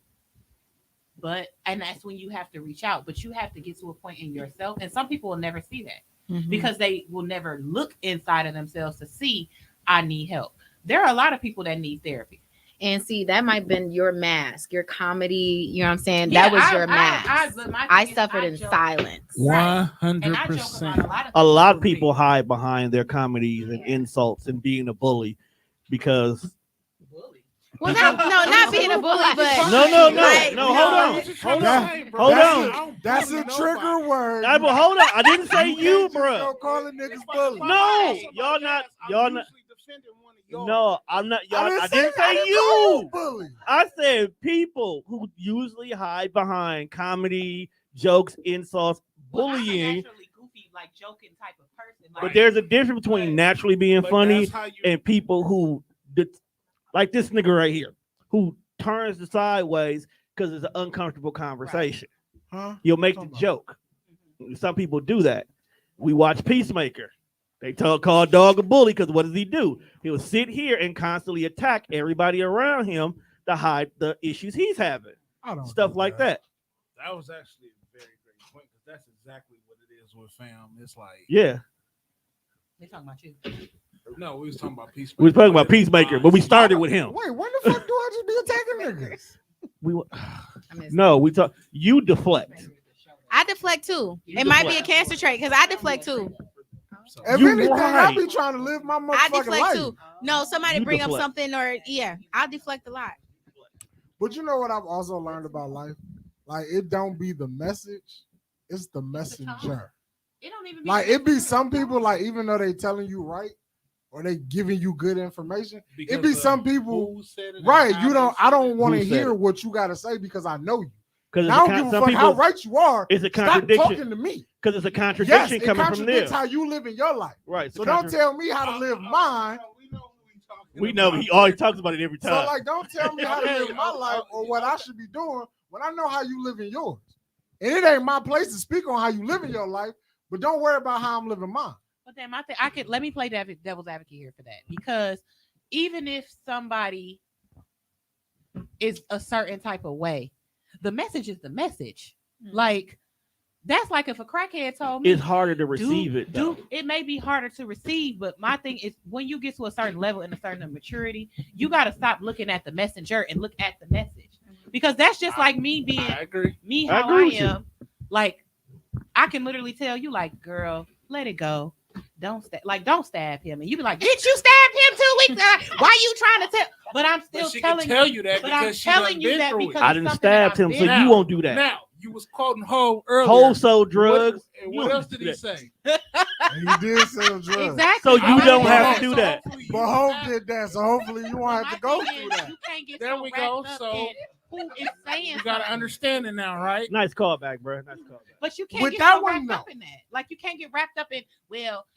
S3: But and that's when you have to reach out. But you have to get to a point in yourself, and some people will never see that because they will never look inside of themselves to see I need help. There are a lot of people that need therapy.
S5: And see, that might have been your mask, your comedy. You know what I'm saying?
S3: Yeah,
S5: That was
S3: I-
S5: your mask.
S3: but my
S5: I
S3: thing is,
S5: suffered
S3: I
S5: in
S3: joke-
S5: silence.
S3: Right.
S4: 100%.
S3: And I joke about a lot of
S1: A lot of
S3: things.
S1: people hide behind their comedies and
S3: Yeah.
S1: insults and being a bully because
S3: Bully.
S6: Well, not being a bully, but
S1: no,
S6: like,
S1: hold on. Hold on.
S2: That's a trigger word.
S1: I, but hold on. I didn't say you,
S2: can't just
S1: bro.
S2: go calling niggas bully.
S1: No, y'all not. No, I'm not. Y'all, I didn't say
S2: call
S1: you.
S2: bully.
S1: I said people who usually hide behind comedy, jokes, insults,
S3: Well, I'm a
S1: bullying.
S3: naturally goofy, like joking type of person.
S1: But there's a difference between naturally being funny
S4: and
S1: and people who, like this nigga right here, who turns the sideways because it's an uncomfortable conversation.
S2: Huh?
S1: He'll make the
S2: Talking about-
S1: joke. Some people do that. We watch Peacemaker. They call dog a bully because what does he do? He'll sit here and constantly attack everybody around him to hide the issues he's having.
S2: I don't
S1: Stuff
S2: do
S1: like that.
S4: That was actually a very great point because that's exactly what it is with fam. It's like,
S1: Yeah.
S3: They talking about you.
S4: no, we was talking about Peacemaker.
S1: We was talking about Peacemaker, but we started with him.
S2: Wait, when the fuck do I just be attacking niggas?
S1: We
S5: I missed
S1: no, we talk. You deflect.
S6: I deflect too.
S1: You
S6: It might be a
S1: deflect.
S6: cancer trait because I deflect too.
S4: So,
S2: If
S1: You
S2: anything,
S1: right.
S2: I be trying to live my
S6: I
S2: motherfucking
S6: deflect
S2: life.
S6: too. No, somebody
S1: You
S6: bring up
S1: deflect.
S6: something or yeah, I'll deflect a lot.
S2: But you know what I've also learned about life? Like it don't be the message, it's the messenger.
S3: It don't even
S2: Like it be some people like even though they telling you right or they giving you good information,
S4: because
S2: it be
S4: of
S2: some people
S4: who said it and
S2: right.
S4: how
S2: You
S4: they
S2: don't. I
S4: said
S2: don't
S4: it.
S2: want to
S1: Who said
S2: hear
S1: it?
S2: what you got to say because I know you.
S1: Because
S2: I don't give a
S1: some
S2: fuck how
S1: people.
S2: right you are.
S1: It's a
S2: Stop
S1: contradiction.
S2: talking to me.
S1: Because it's a
S2: Yes,
S1: contradiction
S2: it
S1: coming from there.
S2: contradicts how you live in your life.
S1: Right. it's a
S2: So don't
S1: contra-
S2: tell me how to live mine.
S4: We know who he talking
S1: We know
S4: about.
S1: he always talks about it every
S2: So
S1: time.
S2: like, don't tell me how to
S4: Okay,
S2: live my life or what
S4: okay.
S2: I should be doing when I know how you live in yours. And it ain't my place to speak on how you live in your life, but don't worry about how I'm living mine.
S3: But then my thing, I could let me play devil's advocate here for that because even if somebody is a certain type of way, the message is the message. Like that's like if a crackhead told me
S1: It's harder to receive it. Though.
S3: it may be harder to receive, but my thing is when you get to a certain level and a certain maturity, you got to stop looking at the messenger and look at the message because that's just like me being
S4: I agree.
S3: me
S1: I
S3: how
S1: agree
S3: I
S1: with you.
S3: am. Like I can literally tell you, like, girl, let it go. Don't stab him, and you be like, "Bitch, you stabbed him 2 weeks ago. Why you trying to tell?" But I'm still
S4: But she can
S3: telling
S4: tell
S3: you.
S4: you that
S3: But I'm
S4: because she
S3: telling
S4: done
S3: you
S4: been
S3: that
S4: through it.
S3: because
S1: I
S3: it's
S1: didn't
S3: something that
S1: stabbed him,
S3: I've
S1: so
S3: been
S4: Now-
S1: you won't do that.
S4: Now you was quoting Ho earlier.
S1: Whole sold drugs.
S4: And
S1: You
S4: what
S1: don't
S4: else
S1: do
S4: did he
S1: that.
S4: say?
S2: And he did sell drugs.
S3: Exactly.
S1: So you
S3: I'm
S1: don't
S3: saying
S1: have
S3: that.
S1: to do that.
S2: But Hope did that, so hopefully you won't have to go
S3: My thing
S2: through
S3: is,
S2: that.
S3: You can't get
S4: There
S3: so
S4: we
S3: wrapped
S4: go.
S3: up
S4: So
S3: in who is saying
S4: You got to
S3: something.
S4: understand it now, right?
S1: Nice callback, bro. Nice callback.
S3: But you can't
S2: With
S3: get
S2: that
S3: so
S2: one,
S3: wrapped
S2: no.
S3: up in that. Like you can't get wrapped up in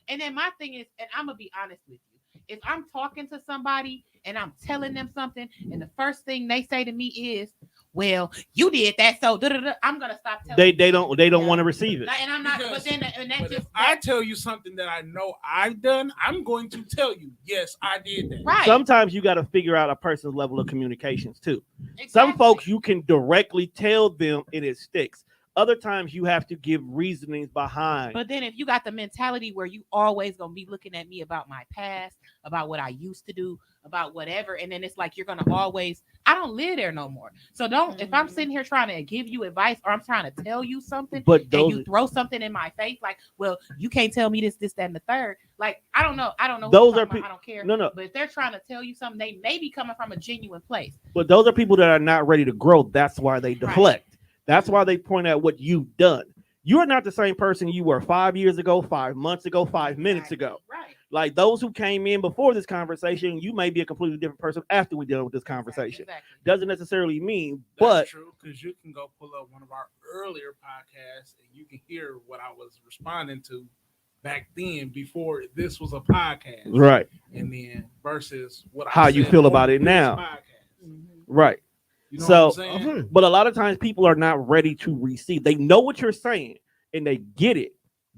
S3: and then my thing is, and I'm gonna be honest with you. If I'm talking to somebody and I'm telling them something, and the first thing they say to me is, "Well, you did that," so I'm gonna stop telling.
S1: They don't want to receive it.
S3: Like, and I'm not.
S4: Because-
S3: But then and that's
S4: But
S3: just
S4: if I tell you something that I know I've done, I'm going to tell you, yes, I did that.
S3: right.
S1: Sometimes you got to figure out a person's level of communications too.
S3: Exactly.
S1: Some folks you can directly tell them and it sticks. Other times you have to give reasonings behind.
S3: But then if you got the mentality where you always gonna be looking at me about my past, about what I used to do, about whatever, and then it's like you're gonna always, I don't live there no more. So don't if I'm sitting here trying to give you advice or I'm trying to tell you something
S1: But
S3: and
S1: those
S3: you throw something in my face, like, well, you can't tell me this, that, and the third. Like, I don't know. Who
S1: Those
S3: you're
S1: are
S3: talking
S1: pe-
S3: about, I don't care.
S1: no.
S3: But if they're trying to tell you something, they may be coming from a genuine place.
S1: But those are people that are not ready to grow. That's why they deflect. That's why they point out what you've done. You are not the same person you were 5 years ago, 5 months ago, 5 minutes ago.
S3: Right.
S1: Like those who came in before this conversation, you may be a completely different person after we're done with this conversation.
S3: Exactly.
S1: Doesn't necessarily mean,
S4: That's
S1: but
S4: true, because you can go pull up one of our earlier podcasts and you can hear what I was responding to back then before this was a podcast.
S1: right,
S4: And then versus what
S1: How
S4: I
S1: you
S4: said
S1: feel
S4: on
S1: about it
S4: this
S1: now.
S4: podcast.
S1: right.
S4: You know
S1: So-
S4: what I'm saying?
S1: But a lot of times people are not ready to receive. They know what you're saying and they get it.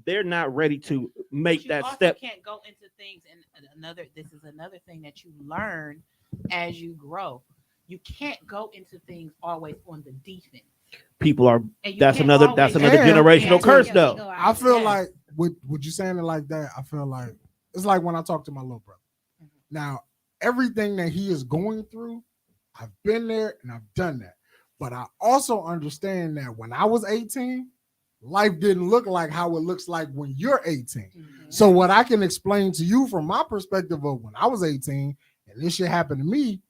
S1: They're not ready to make
S3: But you
S1: that
S3: also
S1: step.
S3: can't go into things and this is another thing that you learn as you grow. You can't go into things always on the defense.
S1: People are.
S3: And you
S1: That's
S3: can't
S1: another
S3: always-
S1: generational
S6: Yeah,
S1: curse,
S6: yeah,
S1: though.
S6: we go out.
S2: I feel
S3: Yes.
S2: like with you saying it like that, I feel like it's like when I talk to my little brother. Now, everything that he is going through, I've been there and I've done that. But I also understand that when I was 18, life didn't look like how it looks like when you're 18.
S3: Mhm.
S2: So what I can explain to you from my perspective of when I was 18 and this shit happened to me,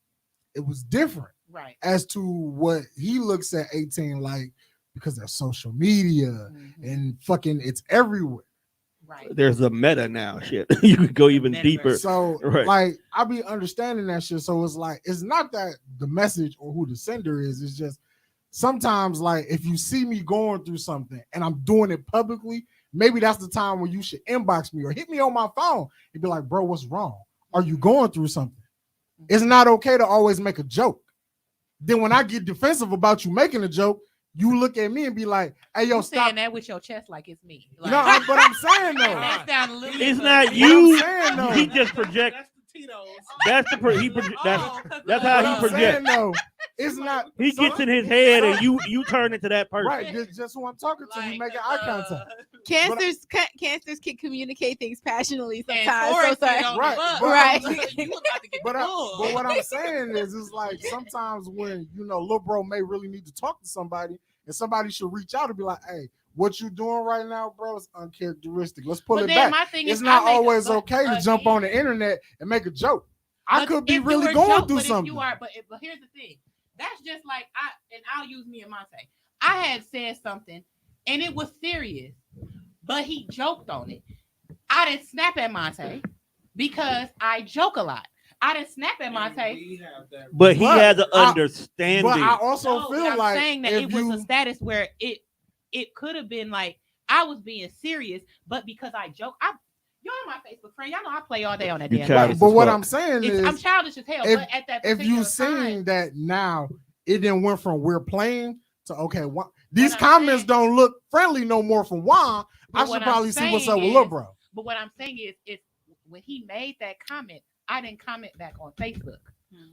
S2: it was different
S3: Right.
S2: as to what he looks at 18 like because there's social media
S3: Mhm.
S2: and fucking it's everywhere.
S3: Right.
S1: There's a meta now. Shit, you could go even
S3: Metaverse.
S1: deeper.
S2: So
S1: Right.
S2: like I be understanding that shit. So it's like it's not that the message or who the sender is, it's just sometimes like if you see me going through something and I'm doing it publicly, maybe that's the time when you should inbox me or hit me on my phone and be like, bro, what's wrong? Are you going through something? It's not okay to always make a joke. Then when I get defensive about you making a joke, you look at me and be like, "Hey, yo,
S3: You
S2: stop."
S3: saying that with your chest like it's me. Like,
S2: No, but I'm saying though.
S3: that sound a little
S1: It's
S3: bit
S1: not
S3: funny.
S1: you.
S2: What I'm saying, though.
S1: He just project.
S4: That's the Tito's.
S1: That's the
S3: Oh, 'cause
S1: that's
S3: of-
S1: how
S2: What
S1: he
S2: I'm
S1: projects.
S2: saying though, it's not.
S1: He gets in his head and you turn into that person.
S2: Right, just who I'm talking to. We making eye contact.
S6: Cancers can communicate things passionately
S3: And
S6: sometimes.
S3: Taurus
S6: So sorry.
S3: get on the
S2: Right,
S3: bus.
S2: but
S6: Right.
S3: You about to get
S2: But
S3: pulled.
S2: what I'm saying is, it's like sometimes when little bro may really need to talk to somebody, and somebody should reach out and be like, "Hey, what you doing right now, bro, is uncharacteristic. Let's pull
S3: But
S2: it
S3: then
S2: back."
S3: my thing
S2: It's
S3: is,
S2: not
S3: I make
S2: always
S3: but
S2: okay to jump on the
S3: again,
S2: internet and make a joke. I
S3: but
S2: could be
S3: if you
S2: really
S3: were
S2: going
S3: joke-
S2: through
S3: but if
S2: something.
S3: You are, but here's the thing. That's just like I'll use me and Monte. I had said something and it was serious, but he joked on it. I didn't snap at Monte because I joke a lot. I didn't snap at Monte.
S4: We have that.
S1: But he
S2: But
S1: has an
S2: I-
S1: understanding.
S2: But I also
S3: No, but
S2: feel
S3: I'm
S2: like
S3: saying that
S2: if
S3: it was
S2: you,
S3: a status where it could have been like I was being serious, but because I joke, y'all my Facebook friend, y'all know I play all day on that
S1: You
S3: damn.
S1: childish
S3: thing.
S2: but
S1: as
S2: what
S1: fuck.
S2: I'm saying
S3: I'm
S2: is,
S3: childish as hell,
S2: if-
S3: but at that
S2: if you
S3: particular
S2: seen
S3: time,
S2: that now, it then went from we're playing to okay. These
S3: I'm
S2: comments
S3: saying-
S2: don't look friendly no more from Juan.
S3: But
S2: I
S3: what
S2: should
S3: I'm
S2: probably see what's
S3: saying
S2: up with Lil
S3: is-
S2: Bro.
S3: But what I'm saying is when he made that comment, I didn't comment back on Facebook.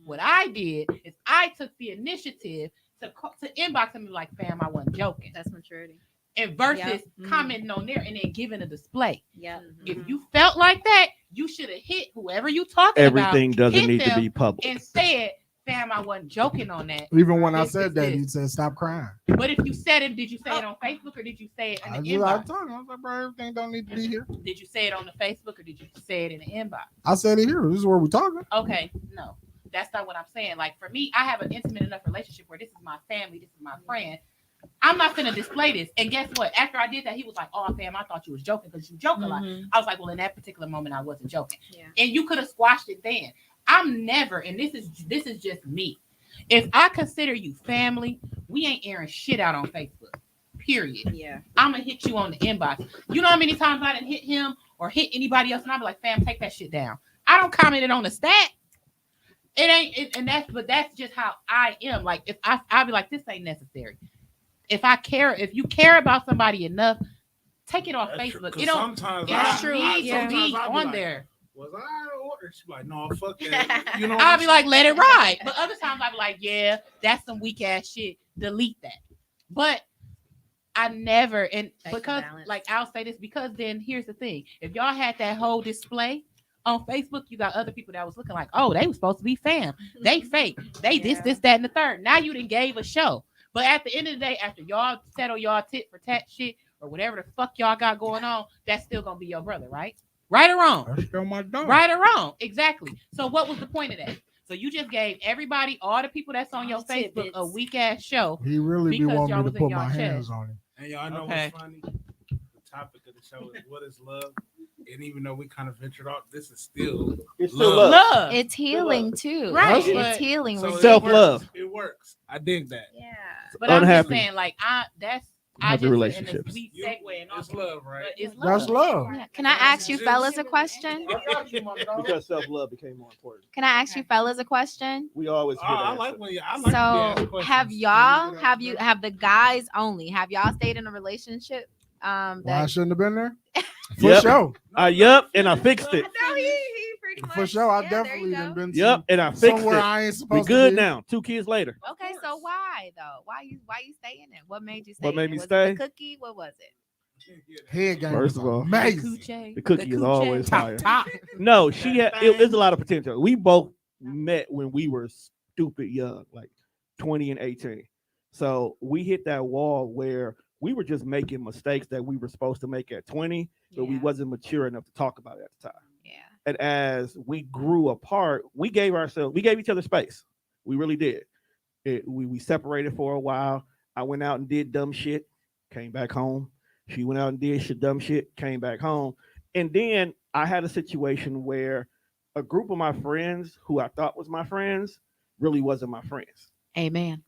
S3: What I did is I took the initiative to inbox him and be like, "Fam, I wasn't joking,"
S5: That's maturity.
S3: and versus
S5: Yep. Mhm.
S3: commenting on there and then giving a display.
S5: Yeah.
S3: If you felt like that, you should have hit whoever you talking
S1: Everything
S3: about
S1: doesn't
S3: hit
S1: need to
S3: them
S1: be public.
S3: and said, "Fam, I wasn't joking on that."
S2: Even when I
S3: This
S2: said
S3: is
S2: that,
S3: this.
S2: he said, "Stop crying."
S3: But if you said it, did you say it on Facebook or did you say it in
S2: I
S3: the
S2: just, I
S3: inbox?
S2: told him, I was like, "Bro, everything don't need to be here."
S3: Did you say it on the Facebook or did you say it in the inbox?
S2: I said it here. This is where we're talking.
S3: Okay, no, that's not what I'm saying. Like for me, I have an intimate enough relationship where this is my family, this is my friend. I'm not gonna display this. And guess what? After I did that, he was like, "Oh, fam, I thought you was joking because you joke a lot."
S5: Mhm.
S3: I was like, "Well, in that particular moment, I wasn't joking."
S5: Yeah.
S3: And you could have squashed it then. I'm never, and this is just me. If I consider you family, we ain't airing shit out on Facebook. Period.
S5: Yeah.
S3: I'm gonna hit you on the inbox. You know how many times I didn't hit him or hit anybody else, and I'll be like, "Fam, take that shit down." I don't comment it on the stat. It ain't, and that's just how I am. Like if I'll be like, "This ain't necessary." If you care about somebody enough, take it off
S4: That's true,
S3: Facebook.
S4: 'cause
S3: It don't.
S4: sometimes
S3: It's
S5: true,
S3: need
S5: yeah.
S3: to be
S4: sometimes I'll
S3: on
S4: like,
S3: there.
S4: Was I ordered? She's like, "No, fuck that." You know,
S3: I'll be like, "Let it ride." But other times I'll be like, "Yeah, that's some weak ass shit. Delete that." But I never, and
S5: That's the
S3: because
S5: balance.
S3: like I'll say this because then here's the thing: if y'all had that whole display on Facebook, you got other people that was looking like, "Oh, they was supposed to be fam. They fake. They this,
S5: Yeah.
S3: this, that, and the third." Now you done gave a show. But at the end of the day, after y'all settle y'all tit for tat shit or whatever the fuck y'all got going on, that's still gonna be your brother, right? Right or wrong?
S2: That's still my dog.
S3: Right or wrong? Exactly. So what was the point of that? So you just gave everybody, all the people that's on your
S5: All the
S3: Facebook, a
S5: tidbits.
S3: weak ass show.
S2: He really be
S3: Because
S2: wanting
S3: y'all
S2: me to
S3: was in
S2: put
S3: y'all
S2: my
S3: chest.
S2: hands on him.
S4: And y'all know
S3: Okay.
S4: what's funny? The topic of the show is what is love. And even though we kind of ventured off, this is still
S1: It's still
S4: Love.
S1: love.
S3: Love.
S5: It's healing too.
S3: Right,
S5: It's
S3: but-
S5: healing.
S4: so
S5: with
S4: it
S1: Self-love.
S4: works. It works. I dig that.
S5: Yeah.
S3: But I'm
S1: Unhappy.
S3: just saying, like, I
S1: Happy
S3: just in
S1: relationships.
S3: this sweet
S4: You-
S3: segue and all
S4: It's love, right?
S3: But it's
S2: That's
S3: love.
S2: love.
S5: Yeah. Can I ask you fellas a question?
S1: Because self-love became more important.
S5: Can I ask you fellas a question?
S1: We always
S4: Oh,
S1: hear
S4: I
S1: that
S4: like
S1: answer.
S4: when you. I like when you ask
S5: So
S4: questions.
S5: have
S4: Can we
S5: y'all
S4: get out there?
S5: have the guys only? Have y'all stayed in a relationship?
S2: Why I
S5: That
S2: shouldn't have been there? For
S1: Yep.
S2: sure.
S1: Yup, and I fixed it.
S5: No, he pretty much.
S2: For sure. I
S5: yeah, there
S2: definitely
S5: you
S2: done
S5: go.
S2: been
S1: Yup, and I fixed
S2: somewhere
S1: it.
S2: I ain't
S1: We
S2: supposed
S1: good
S2: to be.
S1: now. 2 kids later.
S5: Okay, so why though? Why you stay in it? What made you stay?
S1: What made
S5: in
S1: me
S5: it? Was
S1: stay?
S5: it the cookie? What was it?
S2: Head game
S1: First
S2: was
S1: of all,
S2: amazing.
S1: The cookie is always fire.
S2: Top.
S1: No, she had. It's a lot of potential. We both met when we were stupid young, like 20 and 18. So we hit that wall where we were just making mistakes that we were supposed to make at 20, but we
S5: Yeah.
S1: wasn't mature enough to talk about it at the time.
S5: Yeah.
S1: And as we grew apart, we gave each other space. We really did. We separated for a while. I went out and did dumb shit, came back home. She went out and did dumb shit, came back home. And then I had a situation where a group of my friends who I thought was my friends really wasn't my friends.
S5: Amen.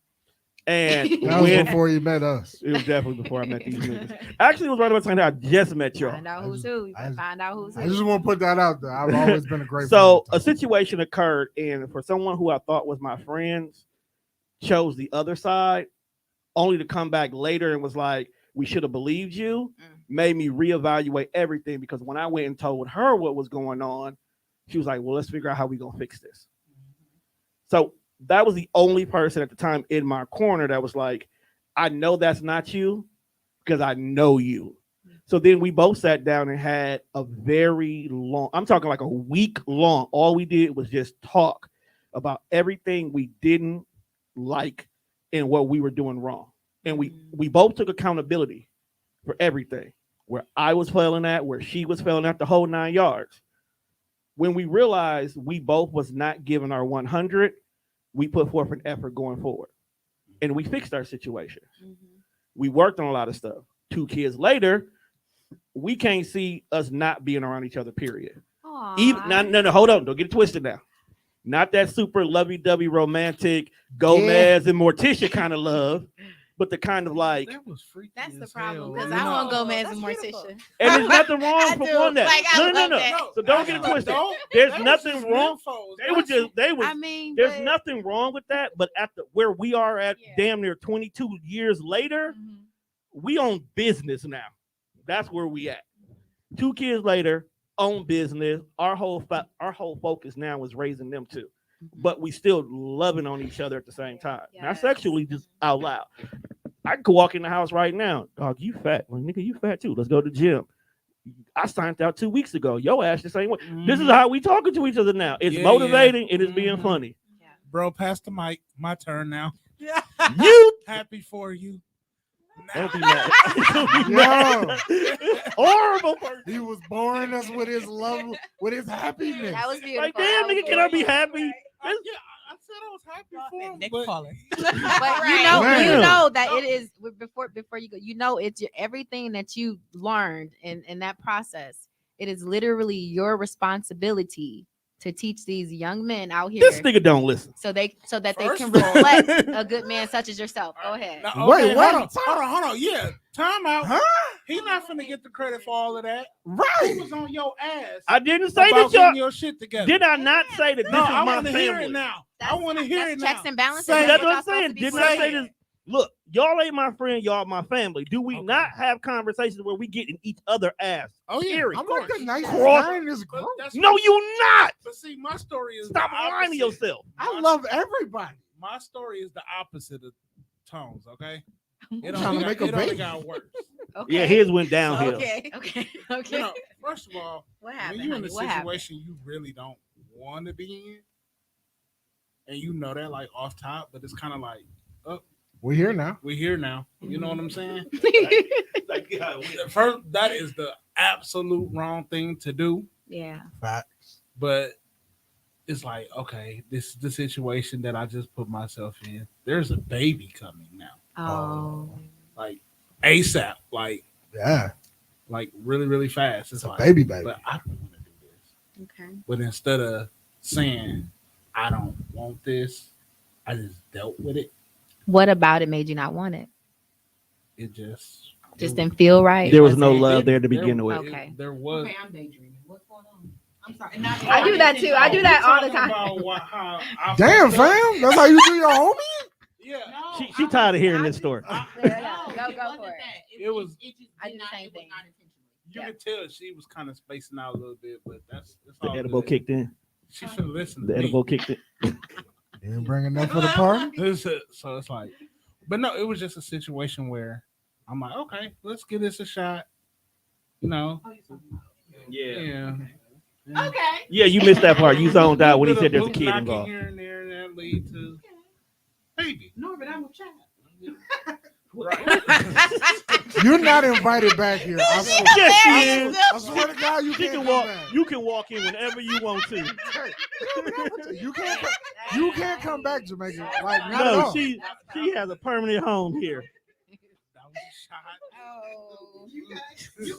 S1: And
S2: That was
S1: when
S2: before you met us.
S1: it was definitely before I met these niggas. Actually, it was right about the time that I just met y'all.
S5: Find out
S2: I
S5: who's
S2: just-
S5: who. You
S2: I
S5: better
S2: just-
S5: find out who's
S2: I
S5: who.
S2: just want to put that out there. I've always been a great
S1: So a
S2: friend.
S1: situation occurred, and for someone who I thought was my friends, chose the other side. only to come back later and was like, we should have believed you, made me reevaluate everything. Because when I went and told her what was going on, she was like, well, let's figure out how we gonna fix this. So that was the only person at the time in my corner that was like, I know that's not you because I know you. So then we both sat down and had a very long, I'm talking like a week long. All we did was just talk about everything we didn't like and what we were doing wrong. And we both took accountability for everything, where I was failing at, where she was failing at, the whole 9 yards. When we realized we both was not giving our 100, we put forth an effort going forward. And we fixed our situation. We worked on a lot of stuff. 2 kids later, we can't see us not being around each other, period. Even no, hold on. Don't get it twisted now. Not that super lovey-dovey romantic Gomez and Morticia kind of love, but the kind of like,
S4: That was freaky.
S6: That's the
S4: as
S6: problem
S4: hell,
S6: because
S4: you
S6: I
S4: know?
S6: want Gomez
S2: That's
S6: and
S2: beautiful.
S6: Morticia.
S1: and there's nothing wrong
S6: I
S1: for
S6: do.
S1: one that.
S6: Like, I
S1: no.
S6: love that.
S1: So don't get it twisted. There's nothing wrong. They
S6: mean,
S1: there's
S6: but-
S1: nothing wrong with that, but at the where we are at
S6: Yeah.
S1: damn near 22 years later,
S6: Mhm.
S1: we own business now. That's where we at. 2 kids later, own business. Our whole focus now is raising them too. But we still loving on each other at the same time. Not
S5: Yes.
S1: sexually, just out loud. I could walk in the house right now. Dog, you fat. Well, nigga, you fat too. Let's go to the gym. I signed out 2 weeks ago. Yo ass the same way. This is how we talking to each other now. It's
S4: Yeah,
S1: motivating and it's
S4: Mhm.
S1: being funny.
S4: Bro, pass the mic. My turn now.
S1: You
S4: Happy for you.
S1: don't be mad. Don't be mad. Horrible person.
S2: He was boring us with his love, with his happiness.
S5: That was beautiful.
S1: Like, damn, nigga, can I be happy?
S4: I said I was happy for him.
S7: Nick
S4: But
S7: Paula.
S5: But
S2: Man.
S5: you know that it is before you go. You know it's everything that you learned in that process. It is literally your responsibility to teach these young men out here,
S1: This nigga don't listen.
S5: so that they
S4: First
S5: can
S4: of all-
S5: reflect a good man such as yourself. Go ahead.
S4: Now,
S2: Wait,
S4: hold on. Yeah, time out.
S2: Huh?
S4: He's not finna get the credit for all of that. Who
S2: Right.
S4: was on your ass
S1: I didn't say
S4: about
S1: that y'all.
S4: getting your shit together?
S1: Did I not say that this
S4: No,
S1: is
S4: I
S1: my
S4: want to hear it
S1: family?
S4: now. I want to hear it
S5: That's
S4: now.
S5: checks and balances.
S4: Say
S1: That's
S5: what
S1: what
S5: y'all
S1: I'm
S5: supposed
S1: saying.
S5: to be
S1: Didn't I say
S5: saying.
S1: this? Look, y'all ain't my friend. Y'all my family. Do we
S4: Okay.
S1: not have conversations where we get in each other ass?
S4: Oh yeah,
S1: Period.
S2: I'm like the nicest
S1: Cross-
S2: guy in this
S4: But
S2: group.
S4: that's
S1: No, you not.
S4: But see, my story is
S1: Stop
S4: the
S1: lying to
S4: opposite.
S1: yourself.
S2: I love everybody.
S4: My story is the opposite of Tones. Okay,
S2: I'm
S4: it
S2: trying to
S4: only
S2: make
S4: got,
S2: a
S4: it only
S2: baby.
S4: got worse.
S5: Okay.
S1: Yeah, his went downhill.
S5: Okay.
S4: You know, first of all,
S5: What
S4: when
S5: happened?
S4: you're in a
S5: honey? What happened?
S4: situation you really don't want to be in, and you know that like off top, but it's kind of like
S2: We're here now.
S4: we're here now. You know what I'm saying?
S1: Like, yeah,
S4: First, that is the absolute wrong thing to do.
S5: Yeah.
S2: Facts.
S4: But it's like, okay, this is the situation that I just put myself in. There's a baby coming now,
S5: Oh.
S4: like ASAP, like
S2: Yeah.
S4: really, really fast. It's
S2: It's a
S4: like,
S2: baby, baby.
S4: but I don't want to do this.
S5: Okay.
S4: But instead of saying I don't want this, I just dealt with it.
S5: What about it made you not want it?
S4: It just
S5: Didn't feel right.
S1: There was no
S5: it?
S1: love there to begin with.
S5: Okay.
S4: There was.
S3: Okay, I'm daydreaming. What's going on? I'm sorry.
S5: I do that too. I do that all the time.
S2: Damn, fam. That's how you do your homie?
S4: Yeah.
S3: No,
S1: She tired of hearing this story.
S5: Yeah,
S3: No,
S5: go
S3: it
S5: for
S3: wasn't
S5: it.
S3: that.
S4: It was-
S3: It just
S5: I
S3: did
S5: do the
S3: not,
S5: same
S3: it was
S5: thing.
S3: not intentionally.
S4: You
S5: Yeah.
S4: could tell she was kind of spacing out a little bit, but that's
S1: The
S4: all
S1: edible
S4: good.
S1: kicked in.
S4: She should listen.
S1: The
S4: to me.
S1: edible kicked in.
S2: You ain't bringing that for the party?
S4: So it's like, but no, it was just a situation where I'm like, okay, let's give this a shot. You know,
S3: Oh, you're talking about.
S4: yeah.
S3: Okay.
S1: Yeah, you missed that part. You zoned out when he said there's a
S4: Little
S1: kid
S4: knocking
S1: involved.
S4: here and there, and that lead to baby.
S3: No, but I'm a child.
S2: You're not invited back here. I swear,
S1: Yes, she is.
S2: I swear to God, you
S1: She
S2: can't
S1: can
S2: come
S1: walk.
S2: back.
S1: You can walk in whenever you want to.
S2: You can't. You can't come back, Jamaica. Like not at
S1: No,
S2: all.
S1: she has a permanent home here.
S4: That was a shot.
S5: Oh.
S3: You got it.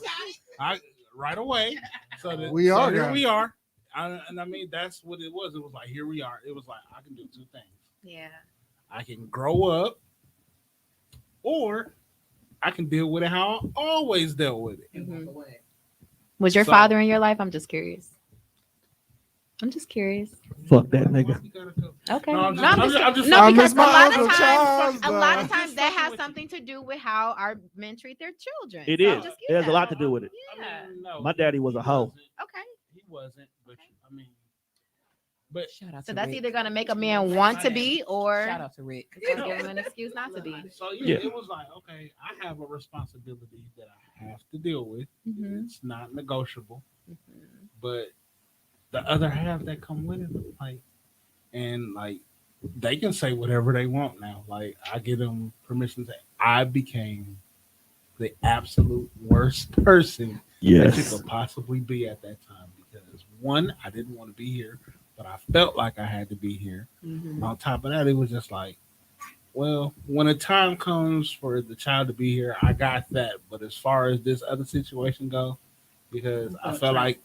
S4: I right away. So that,
S2: We are,
S4: here
S2: guys.
S4: we are. And I mean, that's what it was. It was like, here we are. It was like, I can do two things.
S5: Yeah.
S4: I can grow up, or I can deal with it how I always dealt with it.
S3: And
S5: Mhm.
S3: walk away.
S5: Was your
S4: So-
S5: father in your life? I'm just curious. I'm just curious.
S1: Fuck that nigga.
S5: Okay.
S4: No, I'm
S5: No,
S4: just-
S5: I'm
S4: I'm
S5: just
S4: just- I'm just-
S5: no,
S2: I
S5: because
S2: miss
S5: a
S2: my
S5: lot
S2: Uncle
S5: of times,
S2: Charles,
S5: a lot
S2: bruh.
S5: of times that
S4: Just
S5: has
S4: fucking
S5: something to do with how our men treat their children.
S1: It
S5: So
S1: is.
S5: I'm just
S1: It has a
S5: curious.
S1: lot to do with it.
S5: Yeah.
S4: no,
S1: My daddy was a
S4: he
S1: hoe.
S4: wasn't.
S5: Okay.
S4: He wasn't, but I mean, but
S3: Shout out
S5: So
S3: to
S5: that's
S3: Rick.
S5: either gonna make a man want to be or
S3: Shout out to Rick.
S5: it's gonna give him an excuse not to be.
S4: so
S1: Yeah.
S4: it was like, okay, I have a responsibility that I have to deal with.
S5: Mhm.
S4: It's not negotiable, but the other half that come with it, like, and like, they can say whatever they want now. Like, I give them permission to. I became the absolute worst person that you
S1: Yes.
S4: could possibly be at that time because one, I didn't want to be here, but I felt like I had to be here.
S5: Mhm.
S4: On top of that, it was just like, well, when a time comes for the child to be here, I got that. But as far as this other situation go, because I felt like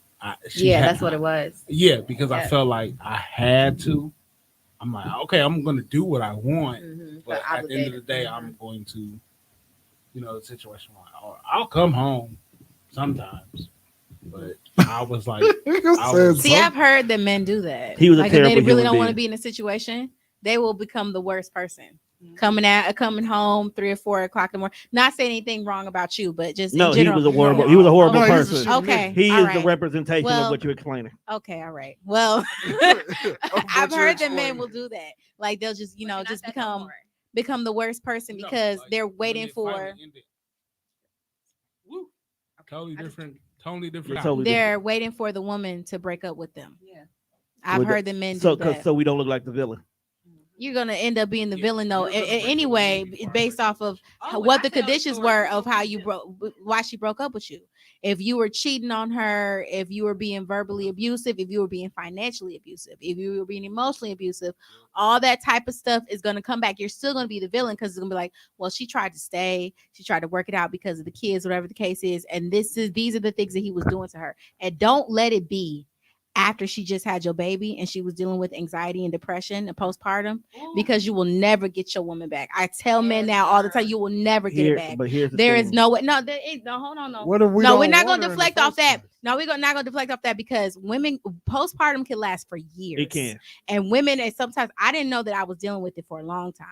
S5: Yeah, that's what it was.
S4: Yeah, because I
S5: Yeah.
S4: felt like I had to. I'm like, okay, I'm going to do what I want,
S5: Mhm.
S4: but
S5: But
S4: at the end of the day,
S5: obligated.
S4: I'm going to, the situation. I'll come home sometimes, but I was like,
S2: Nigga
S4: I
S2: said
S4: was-
S6: See, I've heard that men do that.
S1: He was a
S6: like if they
S1: terrible
S6: really
S1: human
S6: don't want to
S1: being.
S6: be in a situation, they will become the worst person. Coming home 3 or 4 o'clock in the morning. Not saying anything wrong about you, but just
S1: No,
S6: in
S1: he
S6: general.
S1: was a horrible.
S4: No,
S1: He was a horrible
S2: no, he's a
S1: person.
S2: shit
S6: Okay,
S1: He
S6: all
S1: is the
S6: right.
S1: representation of
S6: Well,
S1: what you're explaining.
S6: Okay, all right. Well, I've heard that men will do that. Like they'll just, just become the worst person
S4: No,
S6: because
S4: like,
S6: they're
S4: when
S6: waiting
S4: it
S6: for
S4: finally ended. Woo. Totally different. Totally different.
S1: Yeah, totally
S6: they're waiting for the woman to break up with them.
S3: Yeah.
S6: I've
S1: With the-
S6: heard that men
S1: So,
S6: do that.
S1: so we don't look like the villain.
S6: You're gonna end up being the
S4: Yeah,
S6: villain though.
S4: you're gonna break up
S6: Anyway,
S4: with me before I
S6: based
S4: break
S6: off of
S3: Oh,
S6: what
S3: I
S6: the
S3: tell
S6: conditions
S3: stories
S6: were
S3: all
S6: of how
S3: the
S6: you
S3: time.
S6: broke, why she broke up with you. If you were cheating on her, if you were being verbally abusive, if you were being financially abusive, if you were being emotionally abusive, all that type of stuff is gonna come back. You're still gonna be the villain because it's gonna be like, well, she tried to stay, she tried to work it out because of the kids, whatever the case is, and these are the things that he was doing to her. And don't let it be after she just had your baby and she was dealing with anxiety and depression and postpartum, because you will never get your woman back. I tell men now all the time, you will never get it back.
S1: But here's the
S6: There is
S1: thing.
S6: no way. No, there is no. Hold on, no.
S2: What if we
S6: No,
S2: don't
S6: we're not
S2: want
S6: going to
S2: her in the
S6: deflect off
S2: first
S6: that.
S2: place?
S6: No, we're not going to deflect off that because women postpartum can last for years.
S1: It can.
S6: And women, and sometimes I didn't know that I was dealing with it for a long time.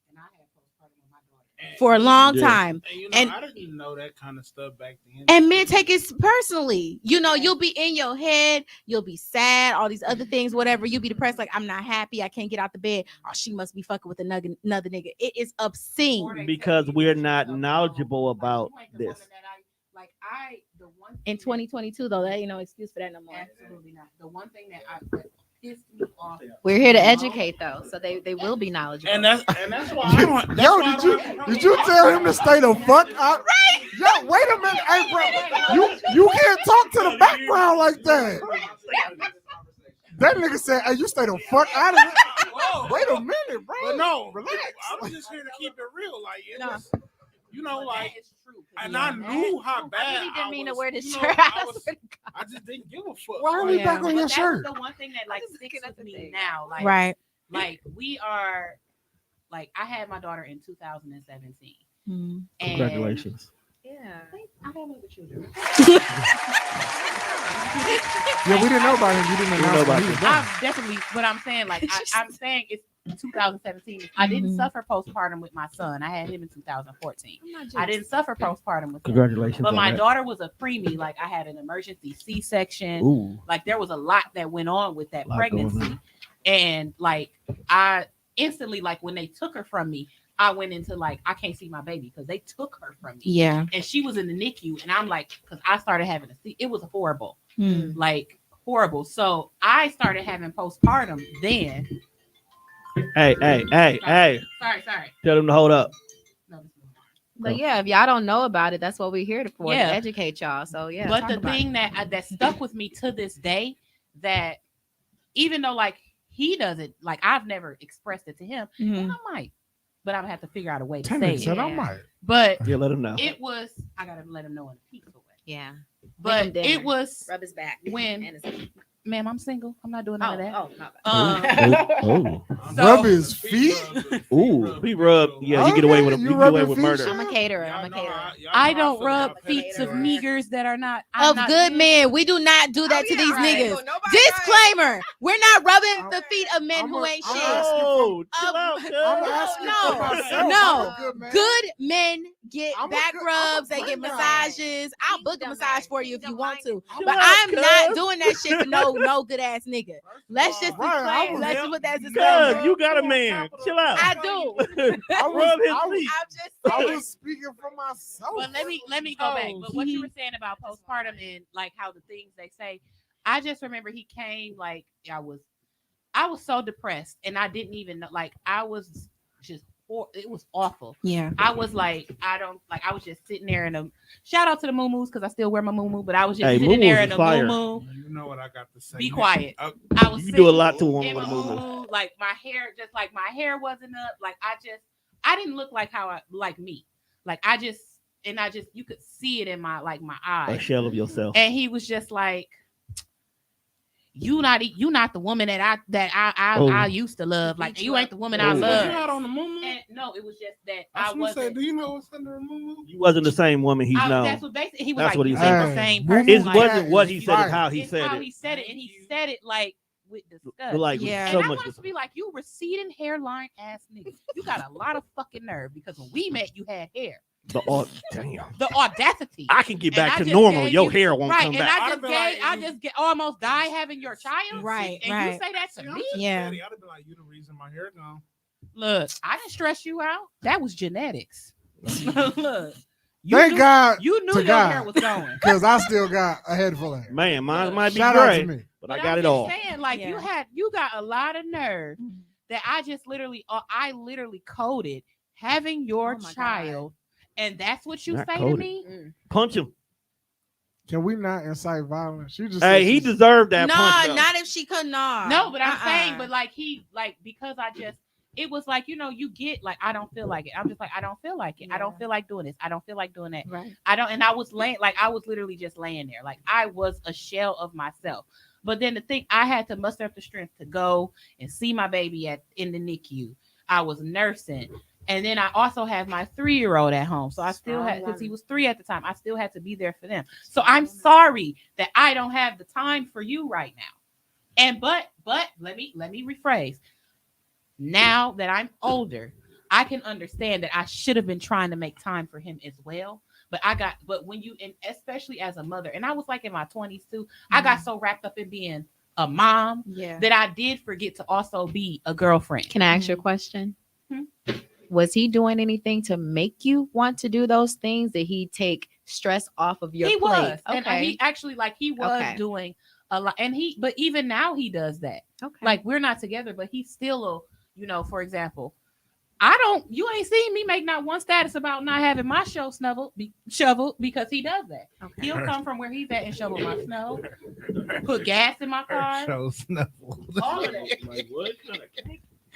S3: And I had postpartum with my daughter.
S6: For a long
S1: Yeah.
S6: time.
S4: And
S6: And-
S4: I didn't know that kind of stuff back then.
S6: And men take it personally. You'll be in your head, you'll be sad, all these other things, whatever. You'll be depressed, like, I'm not happy, I can't get out the bed. Oh, she must be fucking with another nigga. It is
S3: Or
S6: obscene.
S3: they
S1: Because
S3: tell you
S1: we're
S3: that
S1: not
S3: she's a
S1: knowledgeable
S3: hoe.
S1: about
S3: you ain't the
S1: this.
S3: woman that the one
S6: In
S3: thing
S6: 2022, though, that ain't no excuse for that no more.
S3: absolutely not. The one thing that pissed me off.
S5: We're here to educate though, so they will be knowledgeable.
S4: And that's why I don't. That's
S2: Yo,
S4: why I don't have a problem
S2: did you
S4: with
S2: tell him to stay the fuck out? Right. Yo, wait a minute. Hey, bro. You can't talk to the background like that. That nigga said, hey, you stay the fuck out of it.
S4: Whoa.
S2: Wait a minute, bro.
S4: But no,
S2: Relax.
S4: I'm just here to keep it real. Like, it
S6: No.
S4: was, like,
S3: That is true.
S4: and I knew how bad
S5: I really didn't mean to wear this
S4: you know,
S5: shirt.
S4: I just didn't give a fuck.
S2: Why are we
S6: Yeah.
S2: back on
S3: But
S2: your
S3: that's
S2: shirt?
S3: the one thing that like
S5: just
S3: sticks
S5: looking at
S3: with
S5: the
S3: me
S5: thing.
S3: now. Like,
S6: Right.
S3: like we are, like I had my daughter in 2017.
S6: Mm.
S3: And
S1: Congratulations.
S5: Yeah.
S3: I have other children.
S2: Yeah, we didn't know about him. You didn't
S1: know
S2: announce
S1: about
S2: when he was
S1: him.
S2: born.
S3: I'm definitely, but I'm saying like I'm saying it's 2017. I didn't
S6: Mhm.
S3: suffer postpartum with my son. I had him in 2014. I didn't suffer postpartum with him.
S1: Congratulations.
S3: But
S1: on
S3: my
S1: that.
S3: daughter was a preemie. Like I had an emergency C-section.
S1: Ooh.
S3: Like there was a lot that went on with that
S1: Lot going
S3: pregnancy.
S1: on.
S3: And like I instantly, like when they took her from me, I went into like I can't see my baby because they took her from me.
S6: Yeah.
S3: And she was in the NICU, and I'm like, because I started having it was horrible,
S6: Mm.
S3: like horrible. So I started having postpartum then.
S1: Hey.
S3: Sorry.
S1: Tell them to hold up.
S3: No, this is mine.
S5: But yeah, if y'all don't know about it, that's what we're here for,
S3: Yeah.
S5: to educate y'all. So yeah.
S3: But
S5: talk
S3: the
S5: about
S3: thing that stuck with me to this day, that even though like he doesn't, like I've never expressed it to him, and
S6: Mhm.
S3: I might, but I would have to figure out a way to
S2: Ten
S3: say
S2: minutes,
S3: it.
S2: said I
S5: Yeah.
S2: might.
S3: But
S1: Yeah, let them know.
S3: it was, I gotta let him know in a peaceful way.
S5: Yeah.
S3: But
S5: him dinner.
S3: it was
S5: Rub his back.
S3: when
S5: And his-
S3: ma'am, I'm single. I'm not doing none of that.
S5: Oh, no.
S3: So-
S2: Rub his feet.
S1: Ooh, he rubbed. Yeah, you get away with
S2: You
S1: you get
S2: rub
S1: away
S2: your
S1: with
S2: feet,
S1: murder.
S2: Sean?
S5: I'm a caterer. I'm a caterer.
S3: I don't rub
S5: feet
S3: feet
S5: of
S3: of niggers that are not I'm
S6: Of
S3: not
S6: good
S3: men.
S6: men, we do not do that to these niggas. Disclaimer: we're not rubbing the feet of men who ain't shit.
S1: Oh, chill out,
S2: I'm
S1: cuz.
S2: asking
S6: no,
S2: for myself.
S6: no.
S2: I'm a good man.
S6: Good men get
S2: I'm a
S6: back
S2: good-
S6: rubs,
S2: I'm a
S6: they get
S2: good man.
S6: massages. I'll book a massage for you if you want to,
S1: Chill
S6: but
S1: out,
S6: I'm not
S1: cuz.
S6: doing that shit for no good ass nigga. Let's just
S2: Right, I
S6: disclaim.
S2: was-
S6: Let's just put that as a
S1: Cuz,
S6: disclaimer.
S1: you got a man. Chill out.
S6: I do.
S1: Rub his
S2: I was-
S1: feet.
S6: I'm just
S2: I
S6: saying.
S2: was speaking for myself.
S3: But let me go back. But what you were saying about postpartum and like how the things they say, I just remember he came like I was so depressed and I didn't even know, like I was just it was awful.
S6: Yeah.
S3: I was like, I was just sitting there in a shout out to the moo-moos because I still wear my moo-moo, but I was just
S1: Hey,
S3: sitting there
S1: moo-moos
S3: in
S1: is
S3: a
S1: fire.
S3: moo-moo.
S4: You know what I got to say.
S3: Be quiet.
S4: Oh,
S3: I was
S1: You do a
S3: sitting
S1: lot to a woman
S3: in
S1: with a
S3: my
S1: moo-moo.
S3: moo-moo, like my hair wasn't up. Like I didn't look like how I like me. Like I just you could see it in my
S1: A
S3: eyes.
S1: shell of yourself.
S3: And he was just like, you not the woman that
S1: Oh.
S3: I used to love. Like you ain't the woman I
S1: Oh.
S4: was you
S3: love.
S4: not on the moo
S3: And no, it was just that
S4: I
S3: I
S4: was gonna say,
S3: wasn't.
S4: do you know what's under a moo
S1: You wasn't the same woman he's
S3: That's
S1: known.
S3: what basically he was
S1: That's
S3: like.
S1: what he
S3: You
S1: said.
S3: ain't the same
S2: Hey,
S3: person.
S1: It
S3: like,
S1: wasn't what he said,
S2: Right.
S1: it's how he
S3: it's
S1: said
S3: how
S1: it.
S3: he said it, and he said it like with disgust.
S1: Like
S6: Yeah.
S1: so
S3: And I
S1: much.
S3: wanted to be like, you receding hairline ass nigga. You got a lot of fucking nerve because when we met, you had hair.
S1: Damn.
S3: The audacity.
S1: I can get
S3: And
S1: back
S3: I
S1: to
S3: just
S1: normal.
S3: gave
S1: Your
S3: you-
S1: hair won't
S3: right,
S1: come
S3: and
S1: back.
S3: I just get almost die having your child.
S6: Right,
S3: And
S6: right.
S3: you say that to me?
S6: Yeah.
S4: I'd have been like, you the reason my hair gone.
S3: Look, I didn't stress you out. That was genetics. Look,
S2: Thank
S3: knew,
S2: God,
S3: you knew
S2: to
S3: your
S2: God.
S3: hair was going.
S2: because I still got a head full of hair.
S1: Man, mine might be
S2: Shout out to
S1: gray,
S2: me.
S1: but I
S3: But
S1: got
S3: I'm
S1: it
S3: just
S1: all.
S3: saying, like
S6: Yeah.
S3: you got a lot of nerve that I literally coded having your
S5: Oh my God.
S3: child, and that's what you
S1: Not
S3: say
S1: coded.
S3: to me.
S1: Punch him.
S2: Can we not incite violence? She just
S1: Hey,
S2: said
S1: he
S2: she's-
S1: deserved that
S6: No,
S1: punch. though.
S6: not if she could not.
S3: No, but I'm saying, but like because it was like, you get like, I don't feel like it. I'm just like, I don't feel like it. I don't
S6: Yeah.
S3: feel like doing this. I don't feel like doing that.
S6: Right.
S3: And I was I was literally just laying there. Like I was a shell of myself. But then I had to muster up the strength to go and see my baby in the NICU. I was nursing. And then I also have my 3-year-old at home. So I still had, because he was 3 at the time, I still had to be there for them. So I'm sorry that I don't have the time for you right now. And but let me rephrase. Now that I'm older, I can understand that I should have been trying to make time for him as well. But when you, and especially as a mother, and I was like in my 20s too, I got so wrapped up in being a mom
S6: Yeah.
S3: that I did forget to also be a girlfriend.
S5: Can I ask you a question?
S3: Hmm?
S5: Was he doing anything to make you want to do those things? Did he take stress off of your
S3: He
S5: plate?
S3: was, and he actually he was
S5: Okay.
S3: doing a lot, and but even now he does that.
S5: Okay.
S3: Like we're not together, but he's still for example, you ain't seen me make not one status about not having my shoveled because he does that.
S5: Okay.
S3: He'll come from where he's at and shovel my snow, put gas in my car,
S4: Show snuffle.
S3: all of that.
S1: Like, what?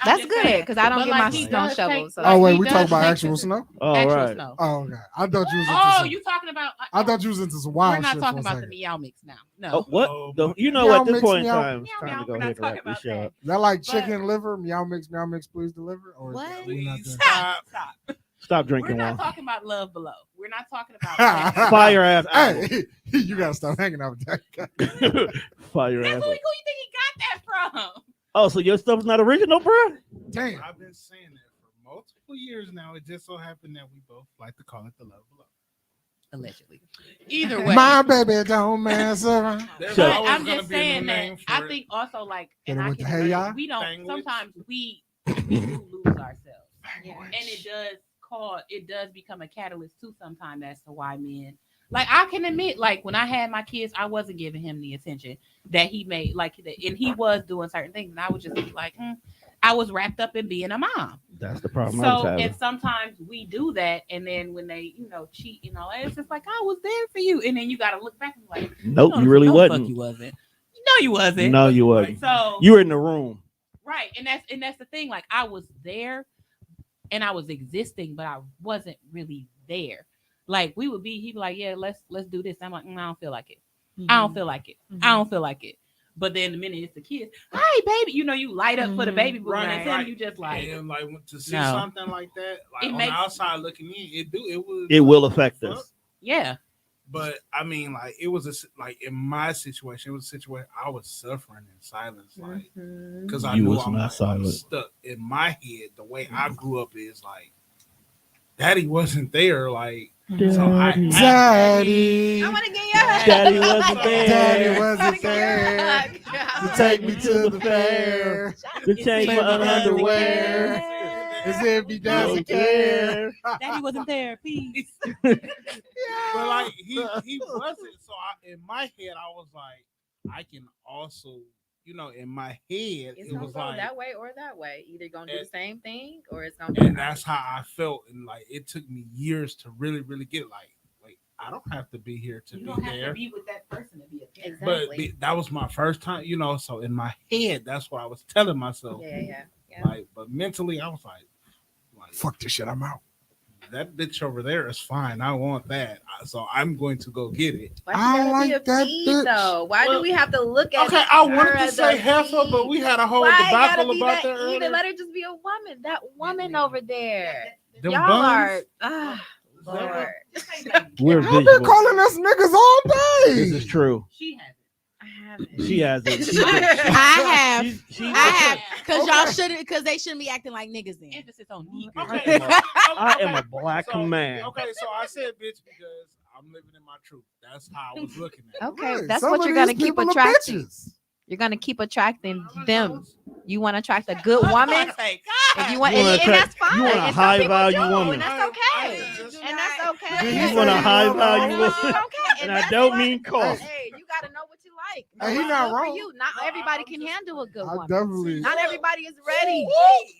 S1: I'm
S5: That's
S3: just
S5: good
S3: saying.
S5: because I don't
S3: But,
S5: get
S3: like,
S5: my
S3: he
S5: snow
S3: does
S5: shovel.
S3: take-
S5: So
S2: Oh wait,
S3: he
S2: we
S3: does
S2: talk about
S3: take
S2: actual
S3: the-
S2: snow.
S1: All
S3: Actual
S1: right.
S3: snow.
S2: Oh, okay. I thought you was. Into
S3: Oh,
S2: some,
S3: you talking about?
S2: I thought you was into some
S3: we're
S2: wild
S3: not
S2: shit
S3: talking
S2: for a
S3: about the
S2: second.
S3: meow mix now. No.
S1: Oh, what?
S4: Oh,
S1: The- you know,
S2: meow
S1: at this
S2: mix,
S1: point in
S2: meow.
S1: time, it's
S3: Meow,
S1: time to
S3: meow,
S1: go
S3: we're
S1: ahead
S3: not
S1: and
S3: talking
S1: wrap this
S3: about
S1: show up.
S2: That like
S3: But-
S2: chicken liver, meow mix, please deliver. Or
S6: What?
S2: we not
S4: Please
S2: doing-
S4: stop.
S3: Stop.
S1: Stop
S3: We're
S1: drinking
S3: not
S1: one.
S3: talking about love below. We're not talking about.
S1: Fire ass album.
S2: Hey, you gotta stop hanging out with that guy.
S1: Fire
S3: That's
S1: ass.
S3: who you think he got that from?
S1: Oh, so your stuff's not original, bro?
S2: Damn.
S4: I've been saying that for multiple years now. It just so happened that we both like to call it the love below.
S3: Allegedly. Either way.
S2: My baby don't mess around.
S4: There's
S1: Shut
S3: But
S1: up.
S4: always
S3: I'm
S4: gonna
S3: just
S4: be a new
S3: saying that
S4: name for
S3: I
S4: it.
S3: think also
S2: Hit
S3: and
S2: it
S3: I
S2: with the
S3: can
S2: hey, y'all.
S3: we don't
S4: Language.
S3: sometimes we do lose ourselves. And it does become a catalyst too sometimes as to why men, like I can admit, like when I had my kids, I wasn't giving him the attention that he made, and he was doing certain things, and I would just be like, I was wrapped up in being a mom.
S1: That's the problem I was
S3: So
S1: having.
S3: and sometimes we do that, and then when they cheat, it's just like I was there for you, and then you got to look back and be like,
S1: Nope,
S3: no,
S1: you really
S3: no,
S1: wasn't.
S3: Fuck you wasn't. No, you wasn't.
S1: No, you wasn't.
S3: So
S1: You were in the room.
S3: right, and that's the thing. Like I was there, and I was existing, but I wasn't really there. Like he'd be like, yeah, let's do this. I'm like, I don't feel like it. I don't feel like it. I don't feel like it. But then the minute it's the kids, hi baby, you know, you light up for the baby boo,
S4: Right,
S3: and then
S4: right.
S3: you just like,
S4: And like to see
S3: No.
S4: something like that, like
S3: It
S4: on
S3: makes-
S4: the outside looking in,
S1: It will affect
S4: fuck.
S1: us.
S3: yeah,
S4: But I mean, like it was like in my situation, it was a situation I was suffering in silence, like
S5: Mhm.
S4: because I
S1: You
S4: knew
S1: was
S4: I'm,
S1: not
S4: like,
S1: silent.
S4: I'm stuck in my head. The way I grew up is like, Daddy wasn't there, like so I
S2: Daddy,
S6: I want to get your hug.
S1: Daddy wasn't there.
S2: Daddy wasn't
S6: Wanna get your
S2: there
S6: hug.
S2: to take me to the fair.
S1: To change my underwear.
S2: As if he doesn't
S1: Don't
S2: care.
S1: care.
S3: Daddy wasn't there. Peace.
S4: But like he wasn't. So in my head, I was like, I can also, you know, in my head,
S5: It's
S4: it
S5: gonna
S4: was
S5: go
S4: like,
S5: that way or that way. Either gonna do the
S4: And-
S5: same thing or it's gonna be.
S4: and that's how I felt. And like it took me years to really, really get like, wait, I don't have to be here to
S3: You
S4: be
S3: don't have to
S4: there.
S3: be with that person to be a parent.
S4: But
S5: Exactly.
S4: that was my first time, you know. So in my head, that's what I was telling myself.
S5: Yeah.
S4: Like, but mentally, I was like,
S2: Fuck this shit, I'm out.
S4: that bitch over there is fine. I want that, so I'm going to go get it.
S5: Why
S2: I
S5: she gotta
S2: like
S5: be a
S2: that
S5: feed
S2: bitch.
S5: though? Why
S4: Well,
S5: do we have to look at?
S4: Okay, I
S5: her
S4: wanted to
S5: as
S4: say
S5: a
S4: heifer, but
S5: feed?
S4: we had a whole
S5: Why it gotta
S4: debacle
S5: be
S4: about
S5: that?
S4: that earlier.
S5: Either let her just be a woman. That woman over there.
S4: Them
S5: Y'all
S4: buns?
S5: are. Lord.
S1: We're
S2: Y'all been
S1: visual.
S2: calling us niggas all day.
S1: This is true.
S3: She has it.
S5: I haven't.
S1: She has it.
S6: I have.
S1: She,
S6: I have. Because y'all
S2: Okay.
S6: shouldn't. Because they shouldn't be acting like niggas then.
S3: Emphasis on nigga.
S4: Okay,
S1: I am a black
S4: so,
S1: man.
S4: Okay, so I said bitch because I'm living in my truth. That's how I was looking at it.
S5: Okay,
S2: Right,
S5: that's
S2: some
S5: what
S2: of
S5: you're gonna
S2: these
S5: keep
S2: people are
S5: attracting.
S2: bitches.
S5: You're gonna keep attracting them. You want to attract a good woman. If you want,
S1: You wanna
S5: and that's
S1: attract-
S5: fine.
S1: you want a
S5: and some
S1: high
S5: people
S1: value
S5: do,
S1: woman.
S5: and that's okay. And that's okay.
S2: You
S1: You want a high value
S5: And
S1: woman.
S5: that's okay.
S1: And I
S5: that's
S1: don't
S5: what-
S1: mean cost.
S5: Hey, you gotta know what you like.
S2: Hey, he
S5: What's
S2: not
S5: good for
S2: wrong.
S5: you. Not everybody can handle a good
S2: I
S5: woman.
S2: definitely.
S5: Not everybody is ready.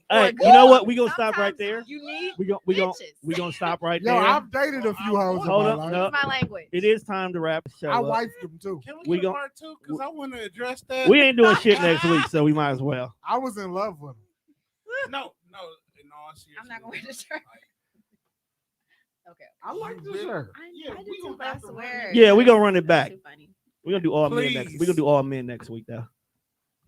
S1: Hey, you know what? We gonna stop right
S5: Sometimes
S1: there.
S5: You need
S1: We
S5: bitches.
S1: gonna stop right
S2: Yo,
S1: there.
S2: I've dated a few hoes in
S1: Hold
S2: my
S1: up,
S2: life.
S1: no.
S5: Use my language.
S1: It is time to wrap the show
S2: I
S1: up.
S2: wifed them too.
S4: Can
S1: We
S4: we get
S1: gon-
S4: a part two? Because I want to address that.
S1: We ain't doing shit next week, so we might as well.
S2: I was in love with them.
S4: no. In all seriousness,
S5: I'm not gonna wear the shirt. Okay.
S2: I like
S4: You
S2: this
S4: really-
S2: shirt.
S4: Yeah,
S5: I do
S4: we
S5: too,
S4: gonna
S5: but I
S4: have to run
S5: swear.
S4: it.
S1: Yeah, we gonna run it back.
S5: Too funny.
S1: We're gonna do all men next.
S4: Please.
S1: We're gonna do all men next week though.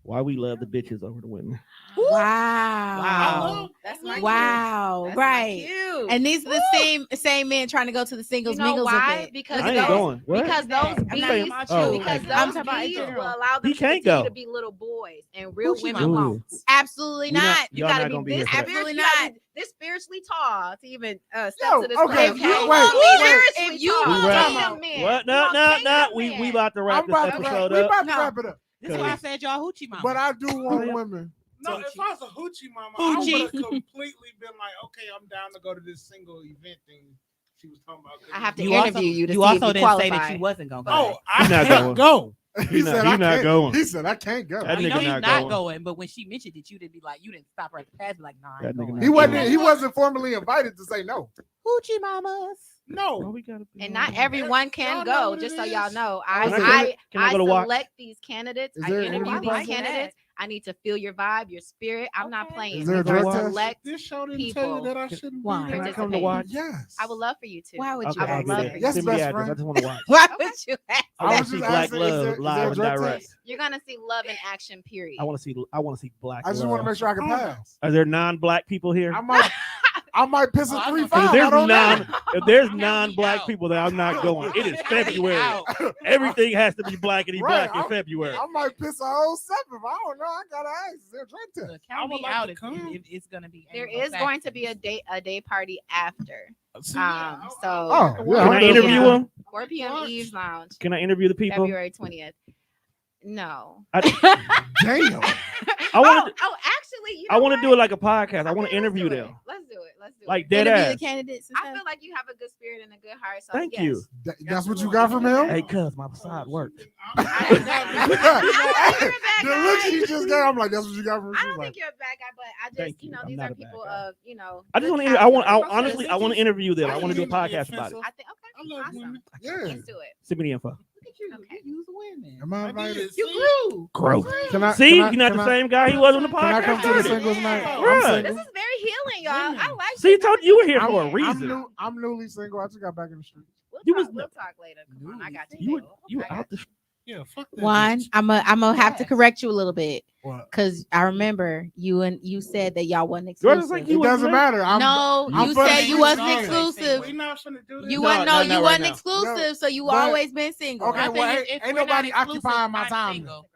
S1: Why we love the bitches over the women.
S6: Wow.
S5: That's my
S6: Wow.
S5: That's
S6: Right.
S5: Cute.
S6: And these are the same men trying to go to the singles
S5: you know
S6: mingles
S5: why?
S6: event.
S5: Because
S1: I ain't
S5: those,
S1: going. What?
S5: because those
S3: I'm not
S5: bees,
S3: talking about
S1: Oh,
S3: you.
S5: because
S1: okay.
S6: I'm
S5: those
S6: talking about in
S5: bees
S6: general.
S5: will allow them
S1: He
S5: to
S1: can't
S5: continue
S1: go.
S5: to be little boys, and real
S3: Who
S5: women
S3: she
S5: won't.
S6: Absolutely
S1: You're not-
S6: not.
S5: You
S1: Y'all
S5: gotta
S1: not gonna
S5: be
S1: be
S5: this
S1: here for that.
S5: spiritually,
S6: Absolutely
S5: you gotta
S6: not.
S5: be this spiritually tall to even step
S2: Yo,
S5: to this
S2: okay,
S5: place.
S2: you-
S5: Okay,
S2: wait,
S5: spiritually
S6: if you
S5: tall.
S1: We
S6: want
S1: wrap-
S6: kingdom
S5: men.
S1: What?
S5: You
S1: No,
S5: want
S1: no, no.
S5: kingdom
S1: We
S5: men.
S1: about to
S2: I'm
S1: wrap this
S2: about to
S1: episode
S2: we
S1: up.
S2: about to
S6: No.
S2: wrap it up.
S3: This is why I said y'all hoochie mama.
S2: But I do want women.
S4: No, if I was a hoochie mama, I
S3: Hoochie.
S4: would have completely been like, okay, I'm down to go to this single event thing she was talking about.
S5: I have to
S3: You
S5: interview
S3: also-
S5: you to
S3: you
S5: see
S3: also
S5: if you
S3: didn't
S5: qualify.
S3: say that you wasn't gonna go.
S4: Oh, I
S1: He's not
S4: can't
S1: going.
S4: go.
S2: He
S1: not-
S2: said
S1: he
S2: I
S1: not
S2: can't.
S1: going.
S2: He said I can't go.
S1: That
S3: I know
S1: nigga
S3: he's
S1: not
S3: not
S1: going.
S3: going, but when she mentioned it, you didn't be like, you didn't stop her at the pass, be like, nah, I
S1: That
S3: ain't
S1: nigga
S3: going.
S1: not
S2: He wasn't.
S1: going.
S2: He wasn't formally invited to say no.
S3: Hoochie mamas.
S1: Oh,
S4: No.
S1: we gotta be
S5: And
S1: on
S5: not
S1: that.
S5: everyone
S4: Y'all
S5: can
S4: know
S5: go.
S4: what
S5: Just
S4: it
S5: so y'all
S4: is.
S5: know,
S1: Can I
S5: I
S1: go to watch?
S5: select these candidates.
S2: Is
S5: I
S2: there an
S5: interview
S2: interview
S5: these
S2: process?
S5: candidates. I need to feel your vibe, your spirit. I'm not
S3: Okay.
S5: playing.
S2: Is there a
S5: These are
S2: drug test?
S5: select.
S4: This show didn't
S5: people.
S4: tell you that I shouldn't
S3: Why?
S4: be
S1: Can
S4: there.
S1: I come to watch?
S2: Yes.
S5: I would love for you to.
S6: Why would
S1: Okay,
S6: you
S5: I would
S6: ask
S5: love
S6: that?
S5: for you.
S2: Yes,
S1: Send me the
S2: best
S1: address.
S2: friend.
S1: I just want to watch.
S6: Why would you ask
S1: I want
S2: was
S1: to see
S2: just
S1: Black
S2: asking, is
S1: Love
S2: there a
S1: live and
S2: drug
S1: direct.
S2: test?
S5: You're gonna see love in action. Period.
S1: I want to see Black
S2: I just
S1: Love.
S2: want to make sure I can pass.
S1: Are there non-black people here?
S2: I might piss
S3: Oh,
S2: a
S3: I was
S2: 3-5.
S3: gonna
S1: If
S3: say,
S2: I don't know.
S1: if there's
S3: Count me
S1: non-black
S3: out.
S1: people, then I'm not going. It is
S3: Count me
S1: February.
S3: out.
S1: Everything has to be blackity
S2: Right,
S1: black in February.
S2: I might piss a whole 7. I don't know. I gotta ask. Is there a drug test?
S3: Look,
S4: I
S3: count
S4: would
S3: me
S4: like
S3: out
S4: to
S3: if,
S4: come.
S3: if it's gonna be.
S5: There is
S3: Anglo-Saxon.
S5: going to be a day party after.
S4: See,
S5: So
S2: Oh, yeah.
S1: Can I
S2: I'm down
S1: interview
S2: for
S1: them?
S5: 4 p.m. Eve's Lounge,
S1: Can I interview the people?
S5: February 20th. No.
S2: that. Damn.
S1: I want to.
S5: Actually, you
S1: I
S5: know
S1: want to
S5: what?
S1: do it like a podcast. I want to
S5: Okay, let's
S1: interview
S5: do it.
S1: them,
S5: Let's do it. Let's do
S1: like
S5: it.
S1: dead
S6: Interview
S1: ass.
S6: the candidates. And
S5: I
S6: stuff?
S5: feel like you have a good spirit and a good heart. So
S1: Thank
S5: yes.
S1: you.
S2: That's what you got from him?
S1: Hey, cuz my side worked.
S5: I don't think you're a bad
S2: The look
S5: guy.
S2: she just got, I'm like, that's what you got from him?
S5: I
S2: She's
S5: don't
S2: like,
S5: think you're a bad guy, but I just,
S1: Thank
S5: you
S1: you.
S5: know,
S1: I'm
S5: these
S1: not
S5: are
S1: a bad
S5: people
S1: guy.
S5: of, you know.
S1: I just
S5: good
S1: want to. I want.
S5: caliber.
S1: Honestly, I want to interview them. I want to do a podcast about it.
S5: I think okay.
S4: I love
S5: Awesome.
S4: women.
S2: yeah.
S5: Let's do it.
S1: Send me the info.
S3: Look at you.
S5: Okay.
S3: You use women.
S2: Am I
S4: I
S2: invited?
S4: did.
S3: You
S4: See?
S3: grew.
S1: Gross.
S2: Can I,
S1: See,
S2: can I,
S1: you're not
S2: can
S1: the
S2: I,
S1: same guy he was on the
S2: Can I
S1: podcast.
S2: come to the
S1: started.
S2: singles night?
S5: Yeah.
S2: I'm
S1: Right.
S5: This
S2: single.
S5: is very healing, y'all. I
S3: Women.
S5: like.
S1: See,
S5: this.
S1: told you were here
S2: I'm,
S1: for a
S2: I'm,
S1: reason.
S2: I'm newly single. I just got back in the street.
S5: We'll
S1: You
S5: talk,
S1: was-
S5: we'll talk later. Come on, I got you.
S1: You were
S5: babe.
S1: you
S5: I got
S1: out the.
S4: Yeah, fuck that.
S6: Juan,
S4: bitch.
S6: I'm gonna have to
S3: Yes.
S6: correct you a little bit
S2: What?
S6: because I remember you said that y'all wasn't
S1: Jordan's like,
S6: exclusive.
S1: you
S2: It doesn't matter.
S6: No,
S2: I'm
S6: you
S2: for the
S6: said you wasn't
S2: single.
S6: exclusive.
S4: We not finna do this.
S6: You
S1: No,
S6: wasn't
S1: not
S6: you
S1: right
S6: wasn't
S1: now.
S6: exclusive, so you
S2: but-
S6: always been single.
S2: Okay,
S3: My
S2: well,
S3: thing is,
S2: ain't
S3: if
S2: ain't
S3: we're not
S2: nobody
S3: exclusive,
S2: occupying my
S3: I'm
S2: time.
S3: single.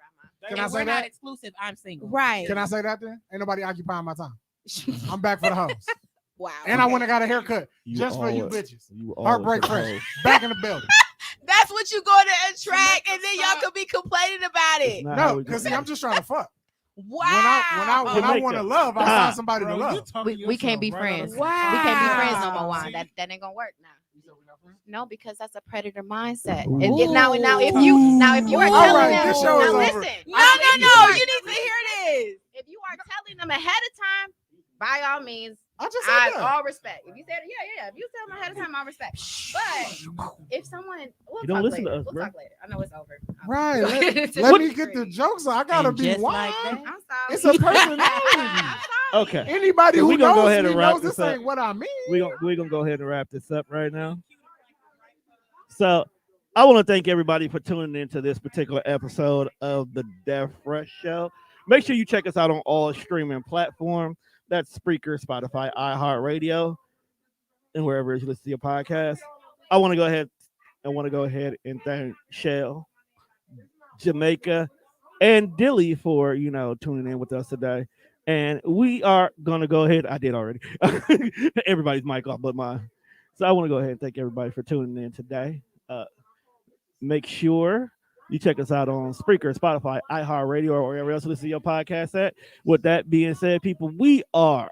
S2: Can
S3: If
S2: I say
S3: we're not
S2: that?
S3: exclusive, I'm single.
S6: Right.
S2: Can I say that then? Ain't nobody occupying my time. I'm back for the hoes.
S6: Wow.
S2: And I went and got a haircut
S1: You
S2: just for you
S1: always-
S2: bitches.
S1: You
S2: Heartbreak
S1: always
S2: fresh.
S1: supposed-
S2: Back in the building.
S6: That's what you going to attract, and then y'all could be complaining about
S1: It's
S6: it.
S1: not how
S2: No,
S1: we
S2: because
S1: go.
S2: see, I'm just trying to fuck.
S6: Wow.
S2: When I want to love, I find somebody
S4: Bro,
S2: to
S4: you
S2: love.
S4: talking
S5: We can't be
S4: yourself right out
S5: friends.
S4: of-
S6: Wow.
S5: We can't be friends no
S6: Wow.
S5: more, Juan.
S4: See?
S5: That ain't gonna work now. No, because that's a predator mindset.
S1: Ooh.
S5: Now if you are
S6: All
S5: telling
S6: right,
S5: them,
S6: this
S2: show is
S5: now
S2: over.
S5: listen,
S6: No, you need to hear this.
S5: if you are telling them ahead of time, by all means,
S2: I just said that.
S5: all respect. If you said it, yeah. If you tell them ahead of time, I respect. But if someone, we'll
S1: You don't
S5: talk
S1: listen
S5: later.
S1: to us,
S5: We'll
S1: bro.
S5: talk later. I know it's over.
S2: Right.
S5: Let
S2: Let me get the jokes. I gotta
S3: And
S2: be
S3: just
S2: one.
S3: like that-
S5: I'm sorry.
S2: It's a personality.
S5: I'm sorry.
S1: Okay.
S2: Anybody
S1: So we
S2: who
S1: gonna go
S2: knows
S1: ahead
S2: me
S1: and wrap
S2: knows
S1: this
S2: this
S1: up.
S2: ain't what I mean.
S1: We're gonna go ahead and wrap this up right now. So I want to thank everybody for tuning into this particular episode of the Deaf Fresh Show. Make sure you check us out on all streaming platforms. That's Spreaker, Spotify, iHeartRadio, and wherever you listen to your podcast. I want to go ahead and thank Shell, Jamaica, and Dilly for tuning in with us today. And we are gonna go ahead. I did already. Everybody's mic off but mine. So I want to go ahead and thank everybody for tuning in today. Make sure you check us out on Spreaker, Spotify, iHeartRadio, or wherever else you listen to your podcast at. With that being said, people, we are